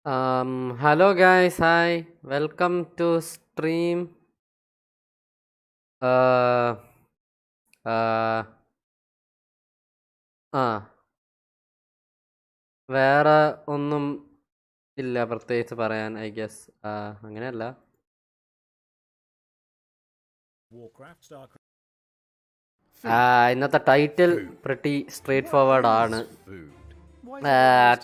Hello guys, hi, welcome to stream. Uh, uh, ആ വേറെ ഒന്നും ഇല്ല പ്രത്യേകിച്ച് പറയാൻ ഐ ഗസ് അങ്ങനെയല്ല. ഇന്നത്തെ ടൈറ്റിൽ പ്രിറ്റി സ്ട്രേറ്റ് ഫോർവേഡ് ആണ്.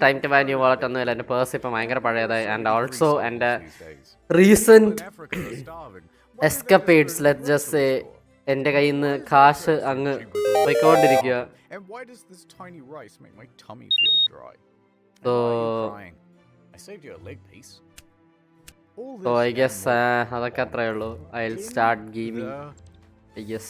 ടൈം ടു വാല്യൂ വാളറ്റ് ഒന്നുമില്ല, എൻ്റെ പേഴ്സ് ഇപ്പം ഭയങ്കര പഴയതായി. ആൻഡ് ഓൾസോ എൻ്റെ റീസെൻറ്റ് എസ്കപ്പേഡ്സ് ലെറ്റ് ജസ്റ്റ് സേ എൻ്റെ കയ്യിൽ നിന്ന് കാശ് അങ്ങ് പോയിക്കൊണ്ടിരിക്കുക. And why does this tiny rice make my tummy feel dry? And So, why are you crying? I saved you a leg piece. All so I this guess and more അതൊക്കെ on അത്രേ ഉള്ളൂ. I'll start gaming. the I guess.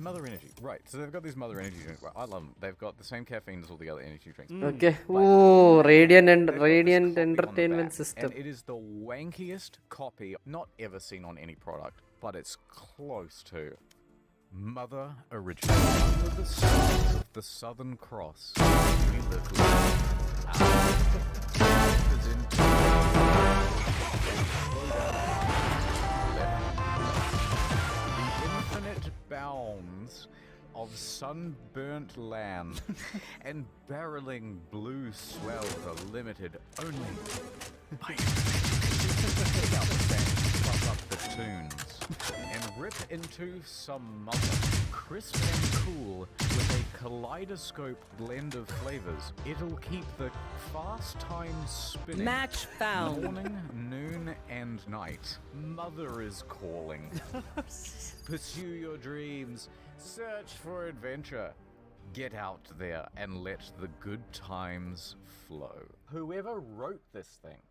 Mother Energy. Right, so they've got these Mother Energy drinks. Right, I love them. They've got the same caffeine as all the other energy drinks. Okay. But Ooh, Radiant they've got this Radiant copy on the Entertainment back, System. And it is the wankiest copy not ever seen on any product, but it's close to Mother Original. Under the stars of the Southern Cross, we live with is into the infinite bounds of sunburnt land and barreling blue swells are limited only by up the tunes and rip into some mother crisp and cool with a kaleidoscope blend of flavors. It'll keep the fast time spinning. Match found. Morning, noon, and night. Mother is calling. Pursue your dreams. Search for adventure. Get out there and let the good times flow. Whoever wrote this thing,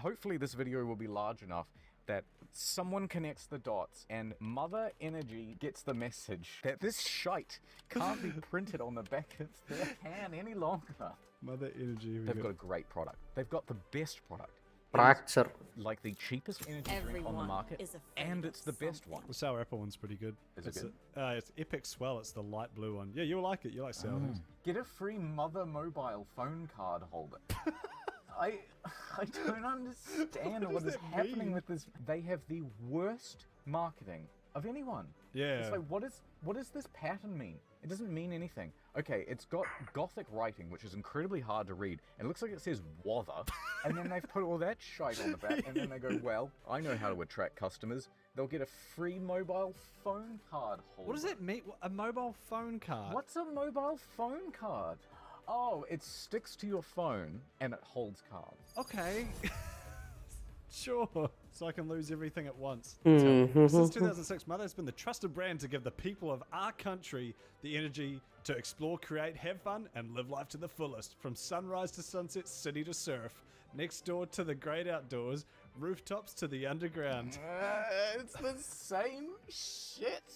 hopefully this video will be large enough that someone connects the dots and Mother Energy gets the message that this shite can't be printed on the back of their can any longer. Mother Energy. They've got a great product. They've got the best product. Fracture. Like the cheapest energy drink on the market, and it's the best one. The sour apple one's pretty good. Is it good? It's Epic Swell. It's the light blue one. Yeah, you'll like it. You like sour things. Get a free Mother mobile phone card holder. I don't understand what is happening mean? with this. They have the worst marketing of anyone. Yeah. It's like, what does this pattern mean? It doesn't mean anything. Okay, it's got Gothic writing, which is incredibly hard to read. And it looks like it says "wather," and then they've put all that shite on the back, and then they go, "Well, I know how to attract customers. They'll get a free mobile phone card holder." What does that mean? A mobile phone card? What's a mobile phone card? Oh, it sticks to your phone and it holds cards. Okay. Sure. So I can lose everything at once. Mm-hmm. Since 2006, Mother has been the trusted brand to give the people of our country the energy to explore, create, have fun, and live life to the fullest. From sunrise to sunset, city to surf, next door to the great outdoors, rooftops to the underground. It's the same shit.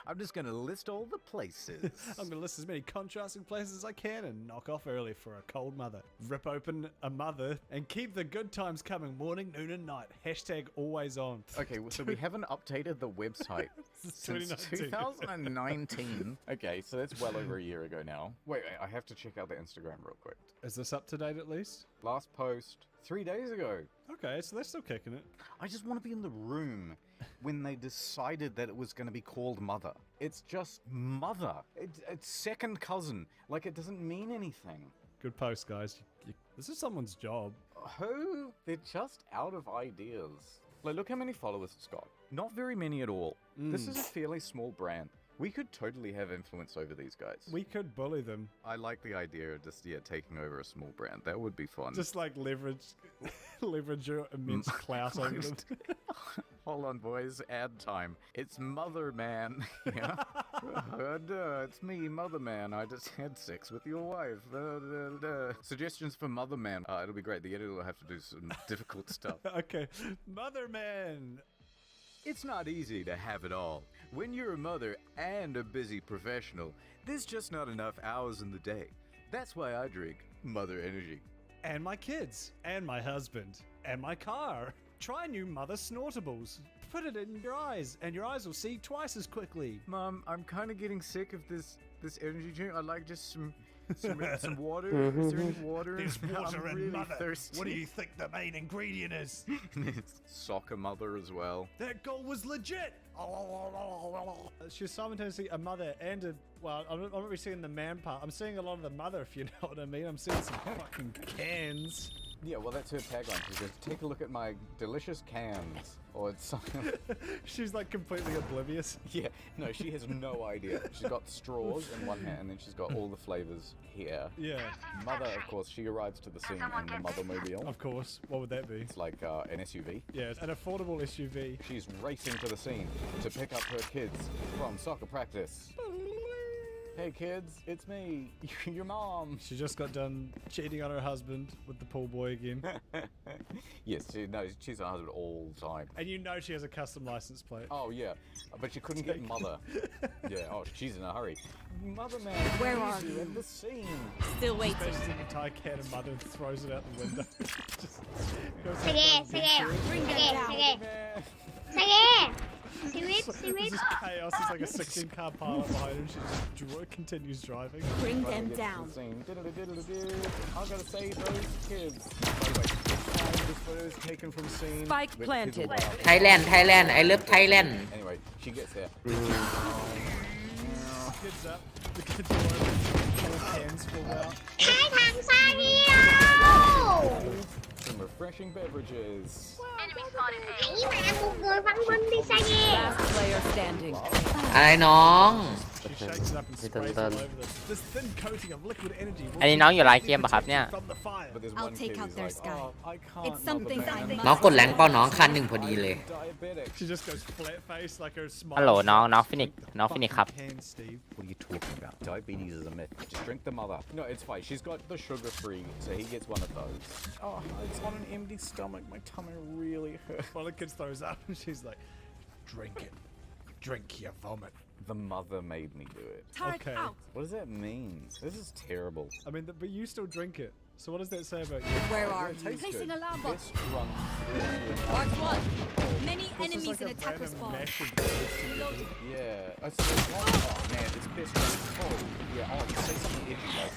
I'm just gonna list all the places. I'm going to list as many contrasting places as I can and knock off early for a cold mother. Rip open a mother and keep the good times coming morning, noon and night. Hashtag always on. Okay, so we haven't updated the website since 2019. Okay, so that's well over a year ago now. Wait, I have to check out the Instagram real quick. Is this up to date at least? Last post 3 days ago. Okay, so they're still kicking it. I just want to be in the room when they decided that it was going to be called Mother. It's just Mother. It's second cousin. Like, it doesn't mean anything. Good post, guys. This is someone's job. Who? They're just out of ideas. Like, look how many followers it's got. Not very many at all. This is a fairly small brand. We could totally have influence over these guys. We could bully them. I like the idea of just, taking over a small brand. That would be fun. Just like leverage your immense clout over them. Hold on, boys. Ad time. It's Mother Man. Yeah. It's me, Mother Man. I just had sex with your wife. Suggestions for Mother Man. It'll be great. The editor will have to do some difficult stuff. Okay. Mother Man. It's not easy to have it all. When you're a mother and a busy professional, there's just not enough hours in the day. That's why I drink Mother Energy. And my kids. And my husband. And my car. Try new Mother Snortables. Put it in your eyes, and your eyes will see twice as quickly. Mom, I'm kind of getting sick of this energy drink. I'd like just Some water? Is there any water? There's water I'm and really mother. thirsty. What do you think the main ingredient is? Soccer mother as well. That goal was legit. She's simultaneously a mother and a, well, I'm not really seeing the man part. I'm seeing a lot of the mother, if you know what I mean. I'm seeing some fucking cans. Yeah, well, that's her tagline. She says, "Take a look at my delicious cans." Or it's something. She's like completely oblivious. Yeah, no, she has no idea. She's got straws in one hand, and then she's got all the flavors here. Yeah, Mother, of course, she arrives to the scene in the Mothermobile. of course. What would that be? It's like an SUV. Yeah, an affordable SUV. She's racing to the scene to pick up her kids from soccer practice. Hey kids, it's me, your mom. She just got done cheating on her husband with the pool boy again. Yes, she's her husband all the time. And you know she has a custom license plate. Oh yeah, but she couldn't get mother. Yeah, oh, she's in a hurry. Mother man, Where are you? you? At the scene. Still waiting. Bashes an entire can of mother and throws it out the window. Just goes Bring them down. Man. There's this chaos. It's like a 16-car pileup behind her and she just continues driving. Bring Running them gets to down. the scene. Diddle-diddle-diddle. I gotta save those kids. By the way, this photo is taken from scene. Spike with planted. kids around. Thailand, I love Thailand. Anyway, she gets there. Kids up. The kids are all hands fall out. Some refreshing beverages. Last player standing. อะไรน้อง She shakes it up and sprays all over them. This thin coating of liquid energy will อันนี้น้องอยู่ร้านเกมป่ะครับเนี่ย from the fire. But there's I'll one take kid out who's their like, sky. "Oh, I can't, It's something mother I man. must- น้องกดแรงเป้าน้องคันหนึ่งพอดีเลย Diabetic. She just goes flat face like her smile. ฮัลโหลน้องฟินิกครับ Can Steve. What are you talking about? Diabetes is a myth. Just drink the mother. No, it's fine. She's got the sugar-free, so he gets one of those. Oh, it's on an empty stomach. My tummy really hurts. One of the kids throws up and she's like, drink it. Drink your vomit. The mother made me do it. Turret Okay. out. What does that mean? This is terrible. I mean, but you still drink it. So what does that say about you? Where Yeah, are it you? tastes Placing good. alarm bot. Best run. Mark one. Many This is enemies like in a attacker random spawn. mash of birds together. Yeah. Oh man, it's best run. Oh yeah. Oh, say something itchy like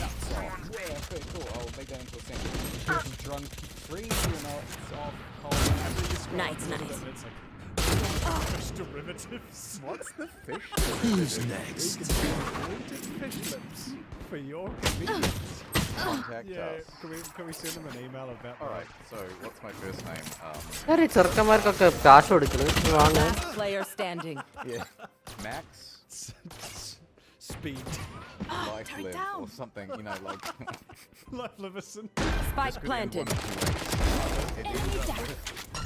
nuts off. Yeah, okay, cool. I'll make that into a sandwich. Drunk free, you know. It's off. Cold. Nice, nice. It's like fish derivatives. What's the fish? Who's next? Fish lips for your convenience. Contact Yeah, us. can we send them an email about that? Alright, so what's my first name? ഈ ചെറുക്കന്മാർക്കൊക്കെ കാശ് കൊടുക്കുന്നത് വാങ്ങാൻ Last player standing. Yeah. Max? Speed. Life turn it Live down. or something, you know, like. Life Livison. Spike planted. Enemy down.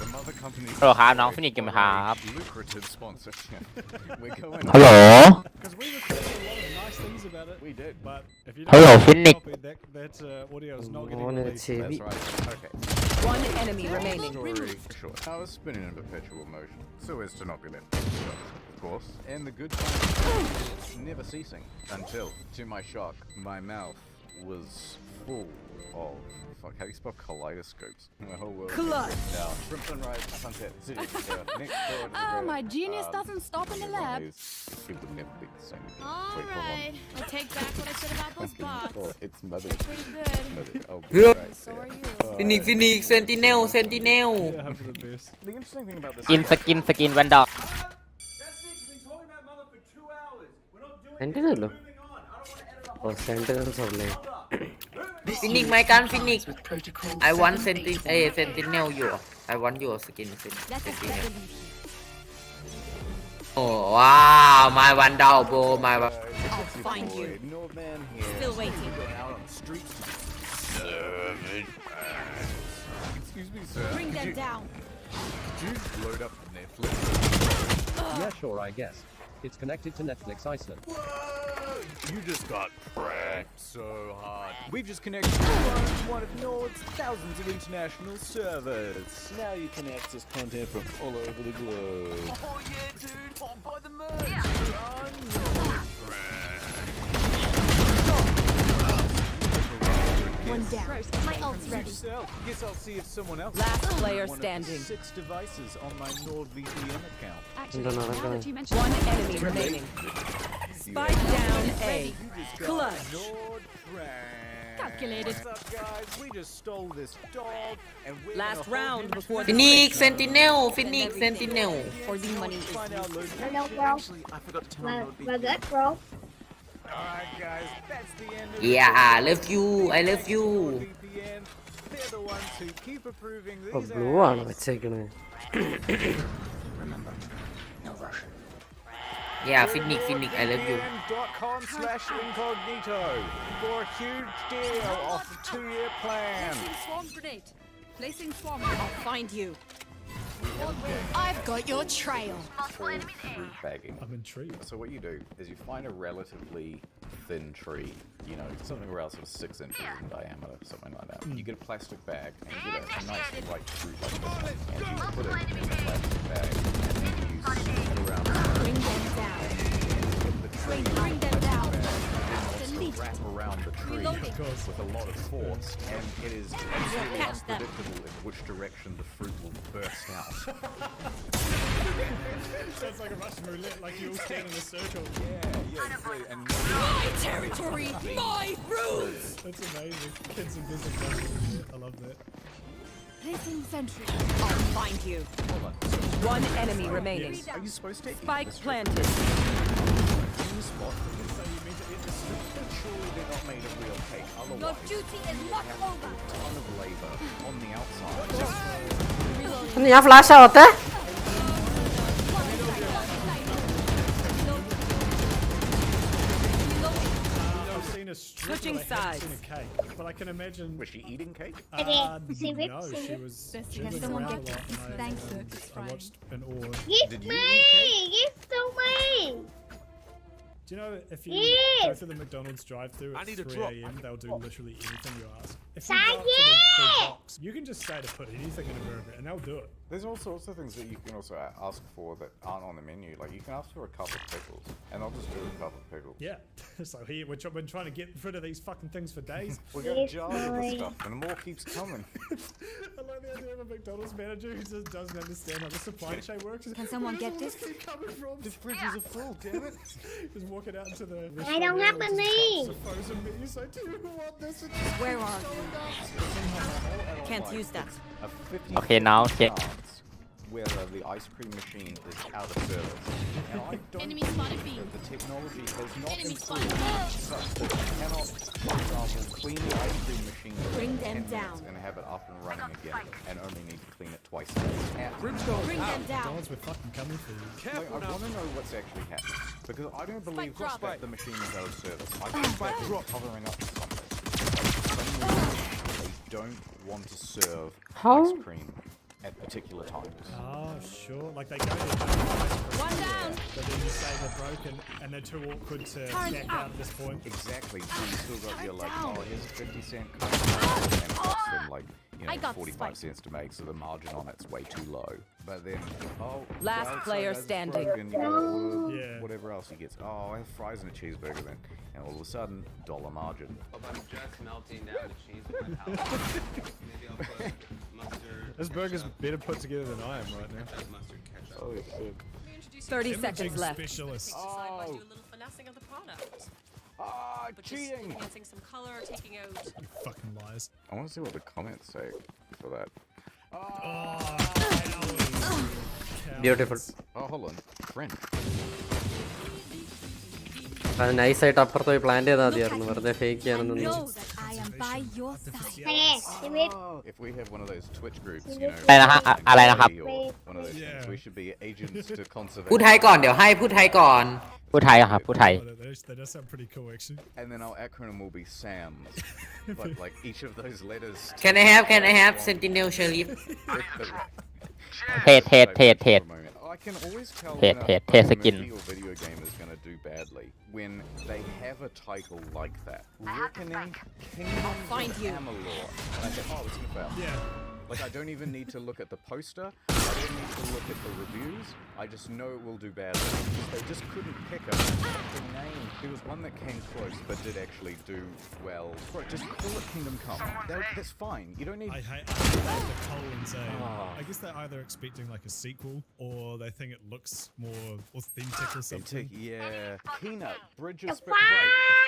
The mother company. ฮัลโหลครับน้องฟินิกกันไหมครับ Lucrative sponsorship. We're going. ฮัลโหล Because we recorded a lot of nice things about it. We did. But if you Hello, don't Phoenix. copy that audio is not getting മോനെ released. ചെവി That's right. Okay. One enemy remaining. Story short. I was spinning in perpetual motion, so as to not be left to of course. And the good times never ceasing until, to my shock, my mouth was full of. Fuck, how do you spell kaleidoscopes? My whole world. Clutch. Now, from sunrise to sunset, city. Next door to the Oh, red, my genius doesn't stop in the everyone lab. knows It would never be the same. again. All Wait, hold on. right, I take back what I said about those bots. Oh, it's mother. Pretty good. Mother. Oh, Yeah. right So there. are you. ฟินิกเซนติเนล Yeah, have the best. The interesting thing about this. กินสกินแวนดอล സെന്റിനല്ലോ ഓ sentinels ഉള്ളേ ฟินิกไม่กันฟินิก I want sentinel อยู่ I want your skin That's a sentinel revolution. โอ้ว้าว my one doll bro my one I'll find you. Northman here. Still waiting. Going out on the streets to be savage. Excuse me, sir. Bring them down. Could you load up Netflix? Yeah, sure, I guess. It's connected to Netflix Iceland. Whoa! You just got pranked so hard. We've just connected to one of Nord's thousands of international servers. Now you can access content from all over the globe. Oh yeah, dude! Hot by the merge! One down. My ult's ready. Guess I'll see if someone else Last has player one of standing. 6 devices on my NordVPN account. Actually, No, no, now no. that you mention One enemy remaining. you Spike have down A. You just got Clutch. ignored, Frank. Calculated. What's up, guys? We just stole this dog, and we're Last gonna hold round him before to the Phoenix Sentinel Phoenix Sentinel For the money is find out location. Hello, bro. Actually, I forgot to turn on mode. We're good, bro. Alright, guys, that's the end of Yeah love you I love you VPN. They're the ones who keep approving ഇപ്പൊ these blue ആണ് വെച്ചേക്കണേ. Yeah Phoenix I love you VPN.com/incognito for a huge deal off the 2-year plan. Placing swarm grenade. Placing swarm grenade. I'll find you. I've got your trail. Fruit bagging. I'm intrigued. So what you do is you find a relatively thin tree, you know, something around sort of 6 inches in diameter, something like that. You get a plastic bag and you get a nice white fruit like this one, and you put it in the plastic bag and then you spin it around Bring them down. the tree. Bring them down. Also wrap around the tree with a lot of force, and it is absolutely Catch them. unpredictable in which direction the fruit will burst out. Sounds like a Russian roulette, like you all stand in a circle. Yeah, and My territory. My rules. That's amazing. Kids and business Russian roulette. I love that. Placing sentry. I'll find you. hold on. One enemy remaining. Are you supposed to eat Spike this planted. in the spot? So you mean to eat this? Surely they're not made of real cake. Your Otherwise, duty is you not have over. a ton of labor on the outside. ഞാൻ flash ആവത്തെ. I've seen a strip, Switching but I haven't seen sides. a cake. But I can imagine. Was she eating cake? No, See whip, see she whip. was Can jiggling someone around get a lot. this? And Thanks, look, it's I fine. watched in awe. Give Did you me! eat Give to me! Do you know if you Yes. go through the McDonald's drive-through at 3 a.m., they'll do literally anything you ask. If you Say go up to the yeah. box, you can just say to put anything in a burger, and they'll do it. There's all sorts of things that you can also ask for that aren't on the menu. Like you can ask for a cup of pickles, and they'll just do a cup of pickles. Yeah. So here, we've been trying to get rid of these fucking things for days. We got Yes, jars of boy. this stuff, and more keeps coming. I like the idea of a McDonald's manager who just doesn't understand how the supply chain works. Can someone Where's get all this? keep coming from? The fridges are full, damn it! Just walking out into the I don't have restaurant a area, name. just frozen meat. You say, do you want this? It's just Where are going up. Can't use that. A 50 Okay, now check. chance whether the ice cream machine is out of service. And I don't Enemy think spotted B. that the technology has not Enemy improved spotted such that you cannot, for example, clean the ice cream machine for Bring 10 them minutes down. and have it up and running again, and only need to clean it twice a day. Bring them down. McDonald's, we're fucking coming for you. Like, I want to know what's actually happening because I don't believe drop. that the machine is out of service. I think that they're covering up something. They don't want to serve How? ice cream at particular times. Oh, sure. Like they go there, but One down. then you say they're broken, and they're too awkward to back out at this point. Exactly. So you still got your like, oh, here's a 50-cent cut, and it costs them like, you I know, got 45 spiked. cents to make, so the margin on it's way too low. But then, oh, Last well, so player that's standing. broken, you know, Yeah. whatever else he gets. Oh, I have fries and a cheeseburger then, and all of a sudden, dollar margin. I'm just melting down the cheese with my palate. Maybe I'll put mustard. This burger's better put together than I am right now. Mustard ketchup. Oh, it's good. 30 Big seconds left. specialist. Oh, Do a little finessing of the product. cheating! Enhancing some color, taking out. You fucking lies. I want to see what the comments say for that. Oh, Beautiful. Oh, hold on. Friend. അത് നൈസായിട്ട് അപ്പുറത്ത് പോയി plan ചെയ്താൽ മതിയായിരുന്നു വെറുതെ fake I ചെയ്യാനൊന്നും. know that I am by your side. Hey, see whip. If we have one of those Twitch groups, you know,อะไรนะครับ or one of those things, we should be agents to conservation. พูดไทยก่อนเดี๋ยวให้พูดไทยก่อน พูดไทยอะครับพูดไทย Oh, that does sound pretty cool, actually. And then our acronym will be SAMS. But like each of those letters. Can I have Sentinel Sheriff เทศ I can always tell Ted, when Ted, a Ted movie skin. or video game is going to do badly when they have a title like that. Reckoning Kingdoms find of you. Amalur. And I think, oh, it's going to fail. Yeah. Like, I don't even need to look at the poster. I don't need to look at the reviews. I just know it will do badly. They just couldn't pick a fucking name. There was one that came close, but did actually do well. Bro, just call it Kingdom Come. That's fine. You don't need... I hate the colon saying. I guess they're either expecting like a sequel or they think it looks more authentic or something. Yeah. Kena. Bridge of Spirit.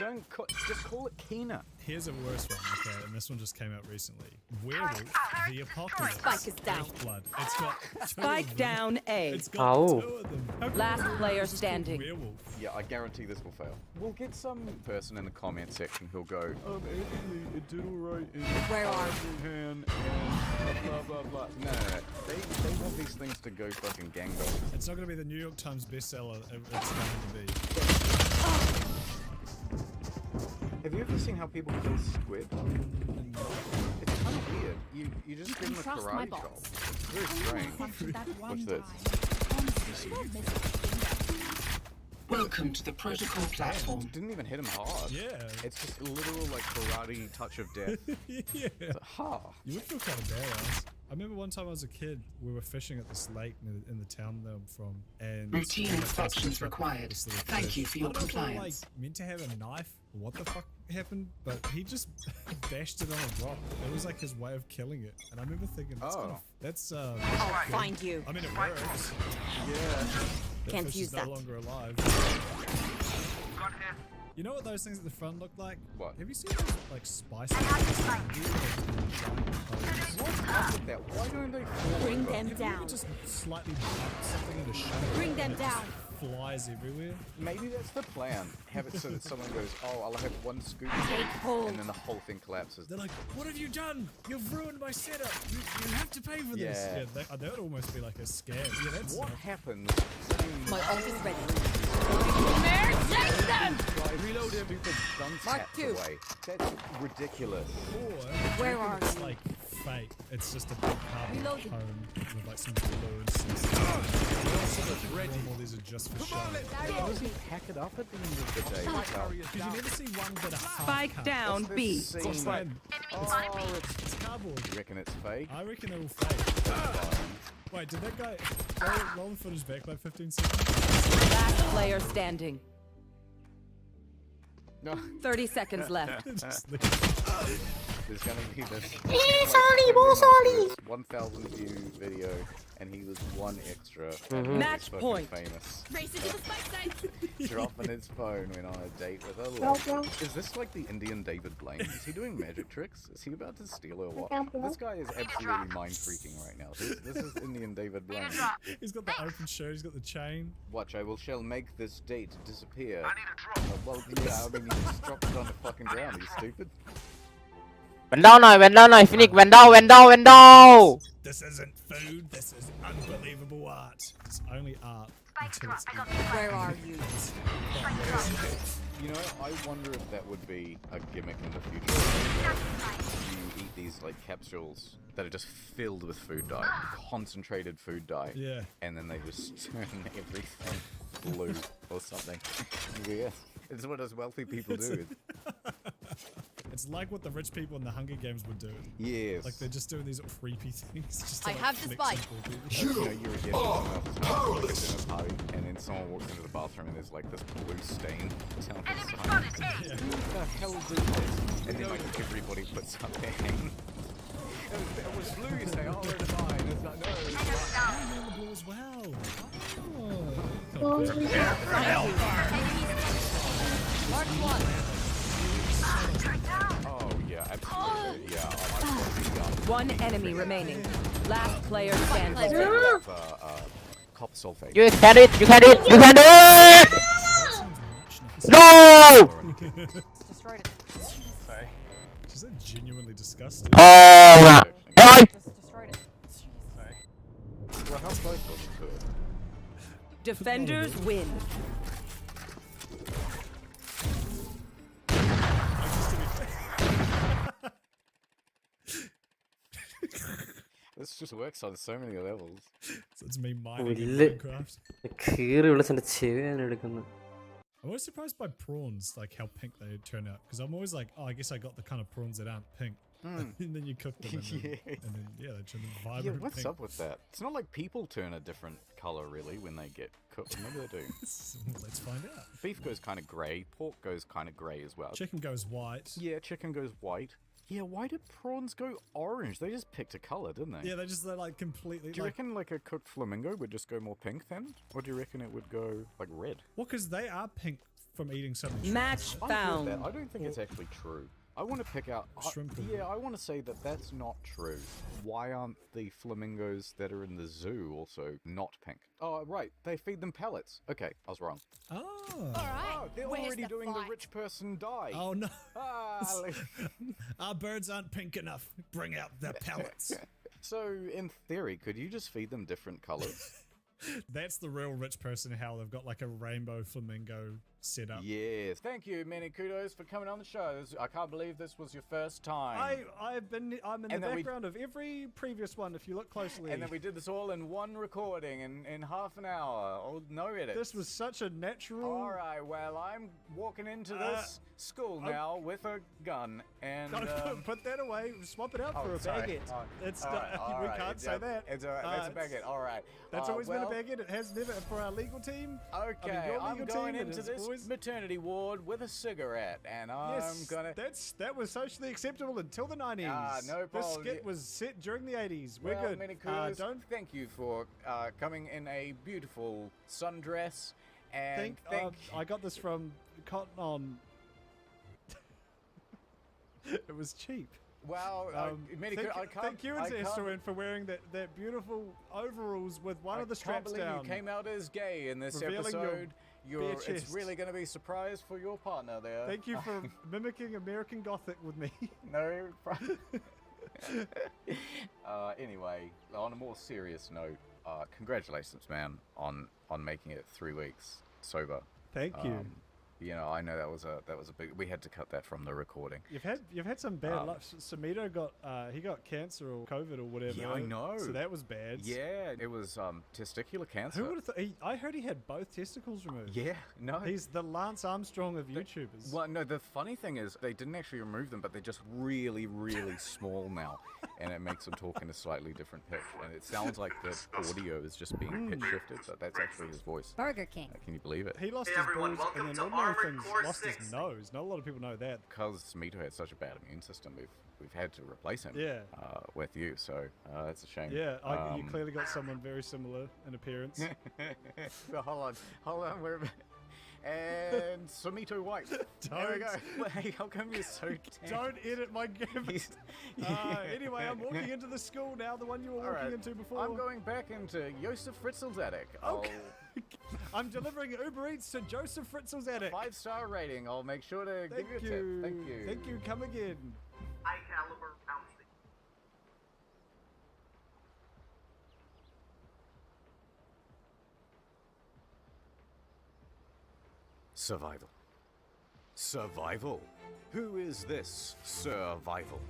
Right. Just call it Kena. Here's a worse one, okay, and this one just came out recently. Werewolf, the Apocalypse. Spike is down. Blood. It's got two Spike of them. down A. It's got Ow. 2 of them. How come Last Werewolf player is just called standing. Werewolf? Yeah, I guarantee this will fail. We'll get some person in the comment section who'll go, Anthony, it did alright in Where are Japan and blah blah blah. No. They want these things to go fucking gangbusters. It's not going to be the New York Times bestseller. It's going to be. Have you ever seen how people kill squid? It's kind of weird. You just give them a trust my karate boss. chop. It's very strange. Watch this. Welcome to the protocol platform. Didn't even hit him hard. Yeah. It's just a literal like karate touch of death. Yeah. It's like, ha. You would feel kind of badass. I remember one time I was a kid, we were fishing at this lake in the town that I'm from, and Routine inspections required. Thank you for your I don't know if we were, compliance. like, meant to have a knife or what the fuck happened, but he just bashed it on a rock. It was like his way of killing it, and I remember thinking, that's I'll good. find you. I mean, it works. Yeah. The Can't fish use is no that. longer alive. You know what those things at the front look like? What? Have you seen those, like, spices? What's with that? Why don't they fall Bring over? them Have you ever down. just slightly bump something in a shutter? Bring them and it just down. flies everywhere. Maybe that's the plan. Have it so that someone goes, oh, I'll have one scoop, Take hold. and then the whole thing collapses. They're like, what have you done? You've ruined my setup. You have to pay for this. Yeah. Yeah, that would almost be like a scam. Yeah, that's What happens when My ult is ready. reload stupid gun Mark taps two. away? That's ridiculous. Or Where are it's you? like fake. It's just a big cardboard Reloading. cone with like some balloons. And stuff. Normal, these are just for show. How does he pack it up at the end of the day? Because you never see ones that are half Spike cut. down This B. scene- It's fine. Oh, It's cardboard. you reckon it's fake? I reckon they're all fake. Wait, did that guy roll the footage back like 15 seconds? Last player standing. No. 30 seconds left. Just look There's gonna be this 1,000 view video, and he was one extra. And he was Match fucking point. Famous. Race into the spike site. Dropping his phone when on a date with a lady. Is this like the Indian David Blaine? Is he doing magic tricks? Is he about to steal her watch? This guy is absolutely mind freaking right now. This is Indian David Blaine. He's got the open shirt, he's got the chain. Watch, I shall make this date disappear. Well, yeah, I mean, you just dropped it on the fucking ground. Are you stupid? แวนดอลหน่อยแวนดอลหน่อยฟินิกซ์แวนดอลแวนดอลแวนดอล This isn't food, this is unbelievable art. It's only art until it's eaten. Where are you? You know, I wonder if that would be a gimmick in the future. You eat these like capsules that are just filled with food dye, concentrated food dye. Yeah. And then they just turn everything blue or something. Yeah. It's what us wealthy people do. It's like what the rich people in the Hunger Games would do. Yes. Like they're just doing these creepy things. Just to, I like, have the flex spike. and pull people. You know, you're again powerless. Party, and then someone walks into the bathroom and there's like this blue stain down the side. Yeah. Who the hell did this? And then like everybody puts up their hand. It was blue, you say, oh, it's fine. It's not, no, it's fine. Oh, man, the blue as well. Oh. Mark one. Oh, yeah, absolutely. Yeah, oh, One enemy remaining. Last player standing. copper sulfate. you can do it you can do it you can do it no Destroyed it. Sorry. She's so genuinely disgusting. oh hey Just destroyed it. Sorry. Well, how close was it to it? Defenders win. This just works on so many levels. So it's me mining in Really? Minecraft. കീറി വിളിച്ചെന്റെ ചെവിയാണ് എടുക്കുന്നത്. I'm always surprised by prawns, like how pink they turn out. Because I'm always like, oh, I guess I got the kind of prawns that aren't pink. and then you cook them, and then, Yeah. and then they turn Yeah, vibrant what's pink. up with that? It's not like people turn a different color really when they get cooked. Maybe they do. Let's find out. Beef goes kind of grey. Pork goes kind of grey as well. Chicken goes white. Yeah, chicken goes white. Yeah, why did prawns go orange? They just picked a color, didn't they? Yeah, they're like completely. Do you reckon like a cooked flamingo would just go more pink then? Or do you reckon it would go like red? Well, because they are pink from eating so many. Match I found. heard that. I don't think it's actually true. I want to pick out. Shrimp and- Yeah, I want to say that that's not true. Why aren't the flamingos that are in the zoo also not pink? Oh, right. They feed them pellets. Okay, I was wrong. Oh. All right. Oh, they're where's already the doing fight? the rich person die. Oh no. Ah, Our birds aren't pink enough. Bring out the pellets. so, in theory, could you just feed them different colors? That's the real rich person how they've got like a rainbow flamingo set up. Yes. Thank you, many kudos for coming on the show. I can't believe this was your first time. I'm in And the then we- background of every previous one if you look closely. And then we did this all in one recording in half an hour. Oh, no edits. This was such a natural. All right, well, I'm walking into this school now with a gun, and Put that away. Swap it out oh, for a sorry. baguette. Oh, It's all right, all we right. can't say that. It's all right. That's a baguette. All right. That's always well, been a baguette. It has never for our legal team. Okay, your I'm legal going team, it into is this always- maternity ward with a cigarette, and Yes, I'm gonna. that was socially acceptable until the 90s. No This problem. skit was set during the 80s. We're Well, good. many kudos. Don't Thank you for coming in a beautiful sundress, and think. I got this from Cotton On. It was cheap. Well, many thank, I can't. thank you, I can't- Historian, for wearing that beautiful overalls with one of the I can't straps believe down. you came out as gay in this Revealing your episode. bare It's chest. really going to be a surprise for your partner there. Thank you for mimicking American Gothic with me. No. Anyway, on a more serious note, congratulations, man, on making it 3 weeks sober. Thank you. You know, I know that was a big. We had to cut that from the recording. You've had some bad luck. Samito got cancer or COVID or whatever. Yeah, I know. So that was bad. Yeah, it was testicular cancer. Who would have thought? I heard he had both testicles removed. Yeah, no. He's the Lance Armstrong of YouTubers. Well, no, the funny thing is they didn't actually remove them, but they're just really, really small now, and it makes them talk in a slightly different pitch, and it sounds like the audio is just being pitch shifted, but that's actually his voice. Burger King. Can you believe it? He lost his balls and then ordinary things lost his nose. Not a lot of people know that. Because Mito had such a bad immune system, we've had to replace him. Yeah. With you, so that's a shame. Yeah, you clearly got someone very similar in appearance. Hold on, we're. And Samito White. There we go. Hey, how come you're so tense? Don't edit my gifts. Anyway, I'm walking into the school now, the one you were walking into before. I'm going back into Josef Fritzl's attic. Okay. I'm delivering Uber Eats to Joseph Fritzl's attic. 5-star rating. I'll make sure to Thank give you a you. tip. Thank you. Thank you. Come again. High caliber bounty. Survival. Survival? Who is this Survival?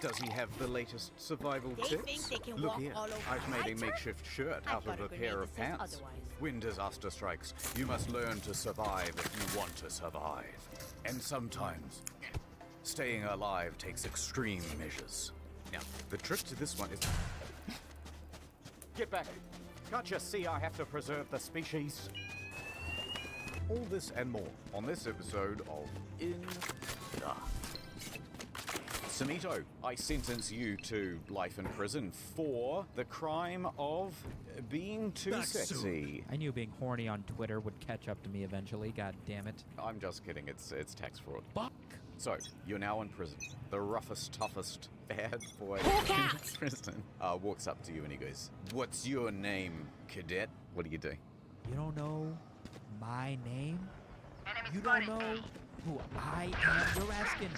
Does he have the latest survival They tips? think they can Look walk here, all over I've my made a turf? makeshift shirt I've out got of a a grenade pair that of says pants. otherwise. When disaster strikes, you must learn to survive if you want to survive. And sometimes, staying alive takes extreme measures. Now, the trick to this one is... Get back! Can't you see I have to preserve the species? All this and more on this episode of In the... Samito, I sentence you to life in prison for the crime of being too sexy. I knew being horny on Twitter would catch up to me eventually. God damn it. I'm just kidding. It's tax fraud. Fuck. So, you're now in prison. The roughest, toughest bad boy in prison walks up to you and he goes, "What's your name, cadet?" What do you do? You don't know my name? You don't know who I am? You're asking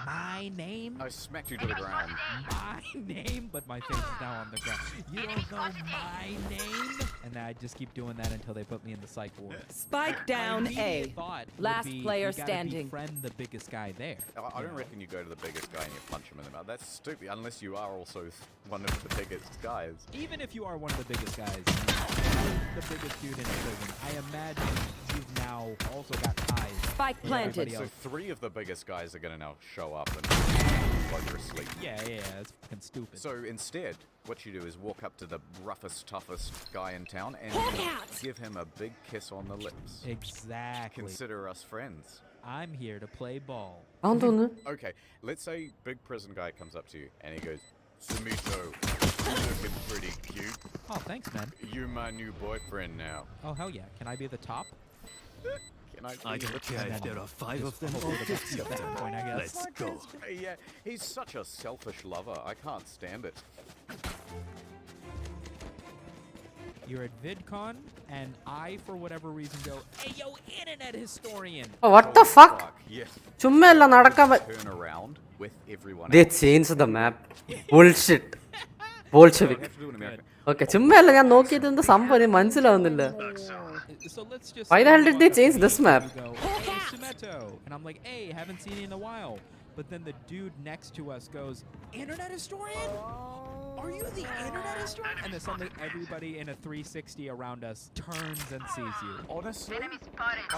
my name? I smacked you to the ground. My name? But my face is now on the ground. You don't know my name? And then I just keep doing that until they put me in the psych ward. Spike down My A. immediate thought would Last be, player you gotta standing. befriend the biggest guy there. I don't reckon you go to the biggest guy and you punch him in the mouth. That's stupid, unless you are also one of the biggest guys. Even if you are one of the biggest guys, the biggest dude in prison, I imagine you've now also got ties. Spike with planted. everybody So else. 3 of the biggest guys are going to now show up and while you're asleep. Yeah, it's fucking stupid. So instead, what you do is walk up to the roughest, toughest guy in town and give him a big kiss on the lips. Exactly. Consider us friends. I'm here to play ball. Okay, let's say big prison guy comes up to you and he goes, Sumito, you're looking pretty cute. Oh, thanks, man. You're my new boyfriend now. Oh, hell yeah. Can I be the top? Can I I don't care if there are 5 of them or 50 of them. Let's go. Yeah, he's such a selfish lover. I can't stand it. You're at VidCon, and I, for whatever reason, go, hey, yo, internet historian. Oh, what the fuck? Yes. ചുമ്മാ അല്ല നടക്കാൻ Turn around with everyone They else. changed the map. Bullshit. Bolshevik. I have to do an American. Okay, ചുമ്മാ അല്ല ഞാൻ നോക്കിയത് എന്താ സംഭവം എനിക്ക് മനസ്സിലാവുന്നില്ല. So let's just Why the hell did they change this map? You go, hey, Sumeto. And I'm like, hey, haven't seen you in a while. But then the dude next to us goes, internet historian? Are you the internet historian? And then suddenly everybody in a 360 around us turns and sees you. Honestly,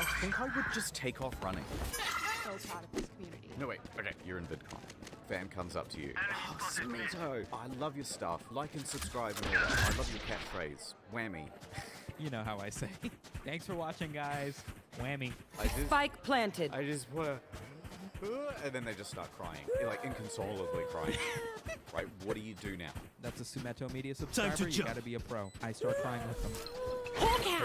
I think I would just take off running. So proud of this community. No, wait. Okay, you're in VidCon. Fan comes up to you. Oh, Sumito, I love your stuff. Like and subscribe and all that. I love your catchphrase. Whammy. You know how I say. Thanks for watching, guys. Whammy. Spike planted. I just wanna... And then they just start crying. They're like inconsolably crying. Right, what do you do now? That's a Sumeto Media subscriber. You gotta be a pro. I start crying with them.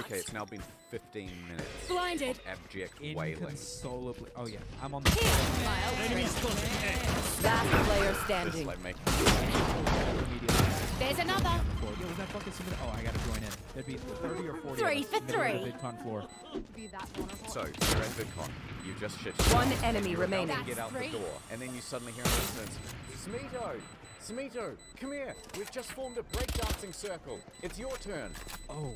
Okay, it's now been 15 minutes. Blinded. Of abject wailing. Inconsolably. Oh yeah, I'm on the. Last player Just standing. like making... There's another. Yo, was that fucking Sumeto? Oh, I gotta join in. There'd be 30 or 40. 3 for 3. VidCon floor. Be that vulnerable. So, you're at VidCon. You just shit. One enemy You're about remaining. to get out the door, and then you suddenly hear an distance. Sumito! Sumito, come here! We've just formed a breakdancing circle. It's your turn. Oh.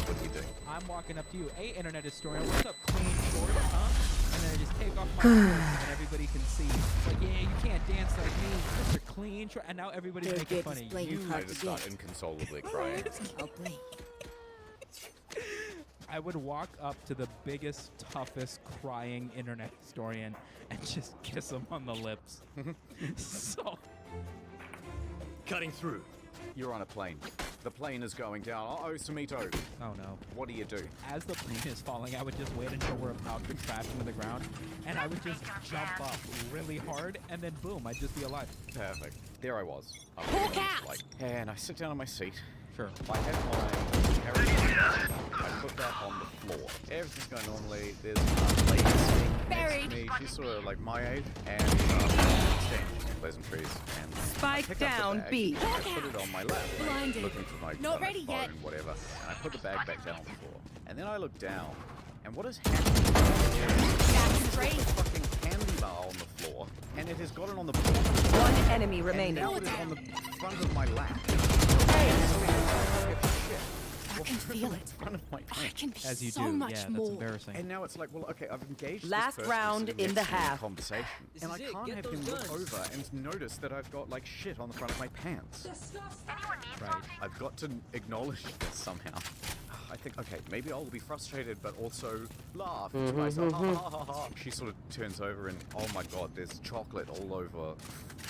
What do you do? I'm walking up to you. Hey, internet historian, what's up, clean shorts, huh? And then I just take off my shorts and everybody can see. Like, yeah, you can't dance like me, Mr. Clean short. And now everybody's making fun of you. I just start inconsolably crying. I would walk up to the biggest, toughest, crying internet historian and just kiss him on the lips. So... Cutting through. You're on a plane. The plane is going down. Uh-oh, Sumito. Oh no. What do you do? As the plane is falling, I would just wait until we're about to crash into the ground, and I would just jump up really hard, and then boom, I'd just be alive. Perfect. There I was. I'm waiting on this flight. And I sit down on my seat. Sure. I have my carry-on. I put that on the floor. Everything's going normally. There's a lady sitting next to me. She's sort of like my age, and exchange pleasantries. And Spike I pick up down, the bag, B. and I put it on my lap, Blinded. looking for my Not my ready phone, yet. whatever. And I put the bag back down on the floor. And then I look down, and what is happening? That's straight. There's a fucking candy bar on the floor, and it has gotten on the board. One enemy And remaining. now it is on the front of my lap. I can feel it. Front of my I pants. can be As you so do, much yeah, that's more. embarrassing. And now it's like, well, okay, I've engaged Last this person round sitting in next the to me in half. conversation, and I can't have him look over and notice that I've got like shit on the front of my pants. Right. I've got to acknowledge this somehow. I think, okay, maybe I'll be frustrated, but also laugh to myself. Ha, ha, ha, ha. She sort of turns over and, oh my god, there's chocolate all over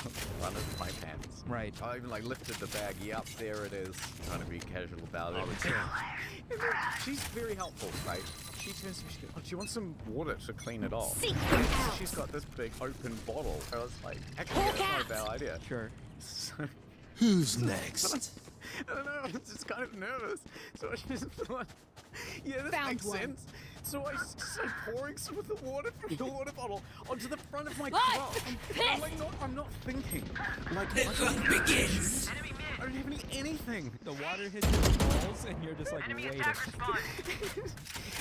the front of my pants. Right. I even like lifted the bag. Yep, there it is. Trying to be casual about it. And then she's very helpful, right? She turns to me, she goes, oh, do you want some water to clean it off? Seek them So out. she's got this big open bottle. I was like, actually, that's not a bad idea. Sure. So, Who's next? I don't know, I was just kind of nervous. So I just thought, yeah, this Found makes one. sense. So I started pouring some of the water from the water bottle onto the front of my What? crotch. I'm I'm not thinking. Like, The hunt begins. I don't have anything. The water hits your balls, and you're just like, wait a second.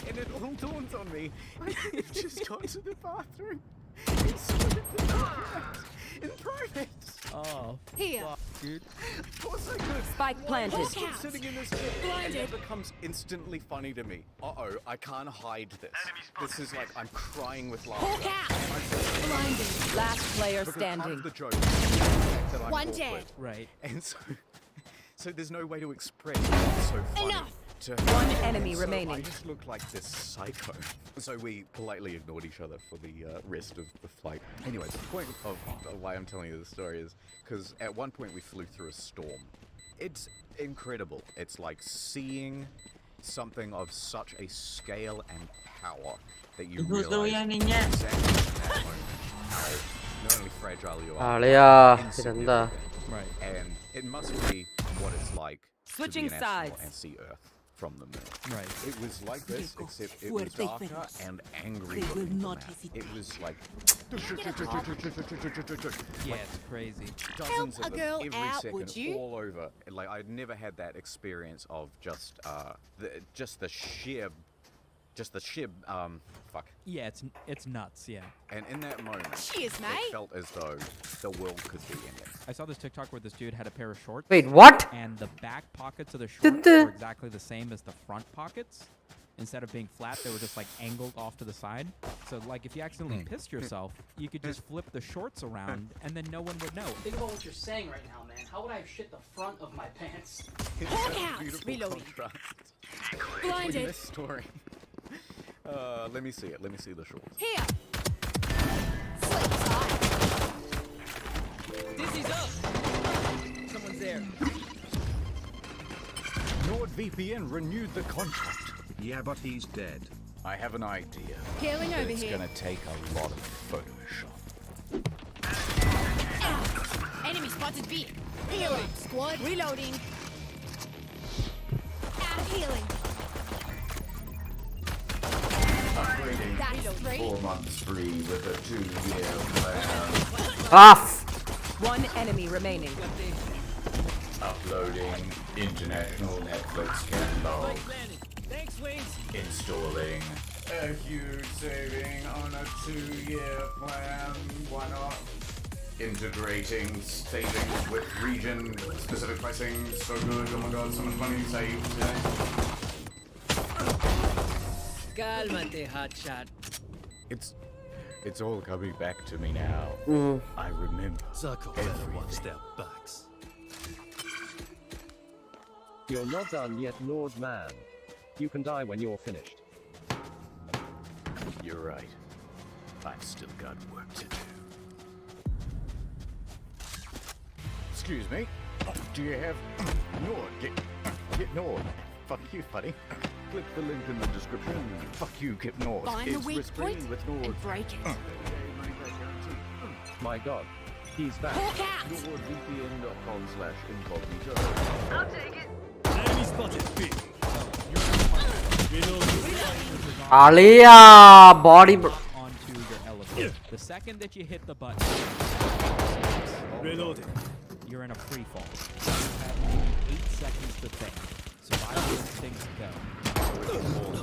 And it all dawns on me. I've just got to the bathroom. It's in private. Oh, Here. fuck, dude. Of course I could. Spike planted. Why am I sitting in this chair? And Blinded. it becomes instantly funny to me. Uh-oh, I can't hide this. This is like I'm crying with laughter. Hawk out. Blinded. Last player Because part standing. of the joke is the fact that I'm One awkward. dead. Right. And so there's no way to express what's so funny Enough. One enemy so remaining. I just looked like this psycho. So we politely ignored each other for the rest of the flight. Anyway, the point of why I'm telling you this story is because at one point we flew through a storm. It's incredible. It's like seeing something of such a scale and power that you realize exactly in that moment how not only fragile you are, അളിയാ ഇതെന്താ insignificant. Right. And it must be what it's like Switching to be an astronaut sides. and see Earth from the moon. Right. It was like this, except it was darker and angry looking than that. It was like Yeah, it's crazy. dozens Help of a them girl every out, second, would you? all over. Like I'd never had that experience of the sheer fuck. Yeah, it's nuts. Yeah. And in that moment, Cheers, mate. it felt as though the world could be ending. I saw this TikTok where this dude had a pair of shorts. Wait, what? And the back pockets of the Did shorts the- were exactly the same as the front pockets. Instead of being flat, they were just like angled off to the side. So like if you accidentally pissed yourself, you could just flip the shorts around and then no one would know. Think about what you're saying right now, man. How would I have shit the front of my pants? Hawk out. Beautiful Reloading. contrast Blinded. between this story. Let me see it. Let me see the shorts. Here. Sleep tight. Dizzy's up! Someone's there. NordVPN renewed the contract. Yeah, but he's dead. I have an idea. Healing over It's here. gonna take a lot of Photoshop. Enemy spotted B. Healing. Squad. Reloading. Out of healing. Upgrading That's 3. 4 months free with a 2-year plan. Off. One enemy remaining. Uploading international Netflix catalog. Thanks, Wings. Installing a huge saving on a 2-year plan. Why not? Integrating savings with region-specific pricing. So good. Oh my god, so much money saved today. Cálmate, hotshot. It's all coming back to me now. I remember. Circle better watch their backs. You're not done yet, Lord Man. You can die when you're finished. You're right. I've still got work to do. Excuse me. Do you have Nord? Get Nord. Fuck you, buddy. Click the link in the description. Fuck you, get Nord. Find the It's weak risk-free point with Nord. and break it. My god. He's back. Hawk out. NordVPN.com/incognito. I'll take it. Enemy spotted B. അളിയാ body Onto your elevator. The second that you hit the button, Reloading. you're in a free fall. You have 8 seconds to think. Survival instincts go.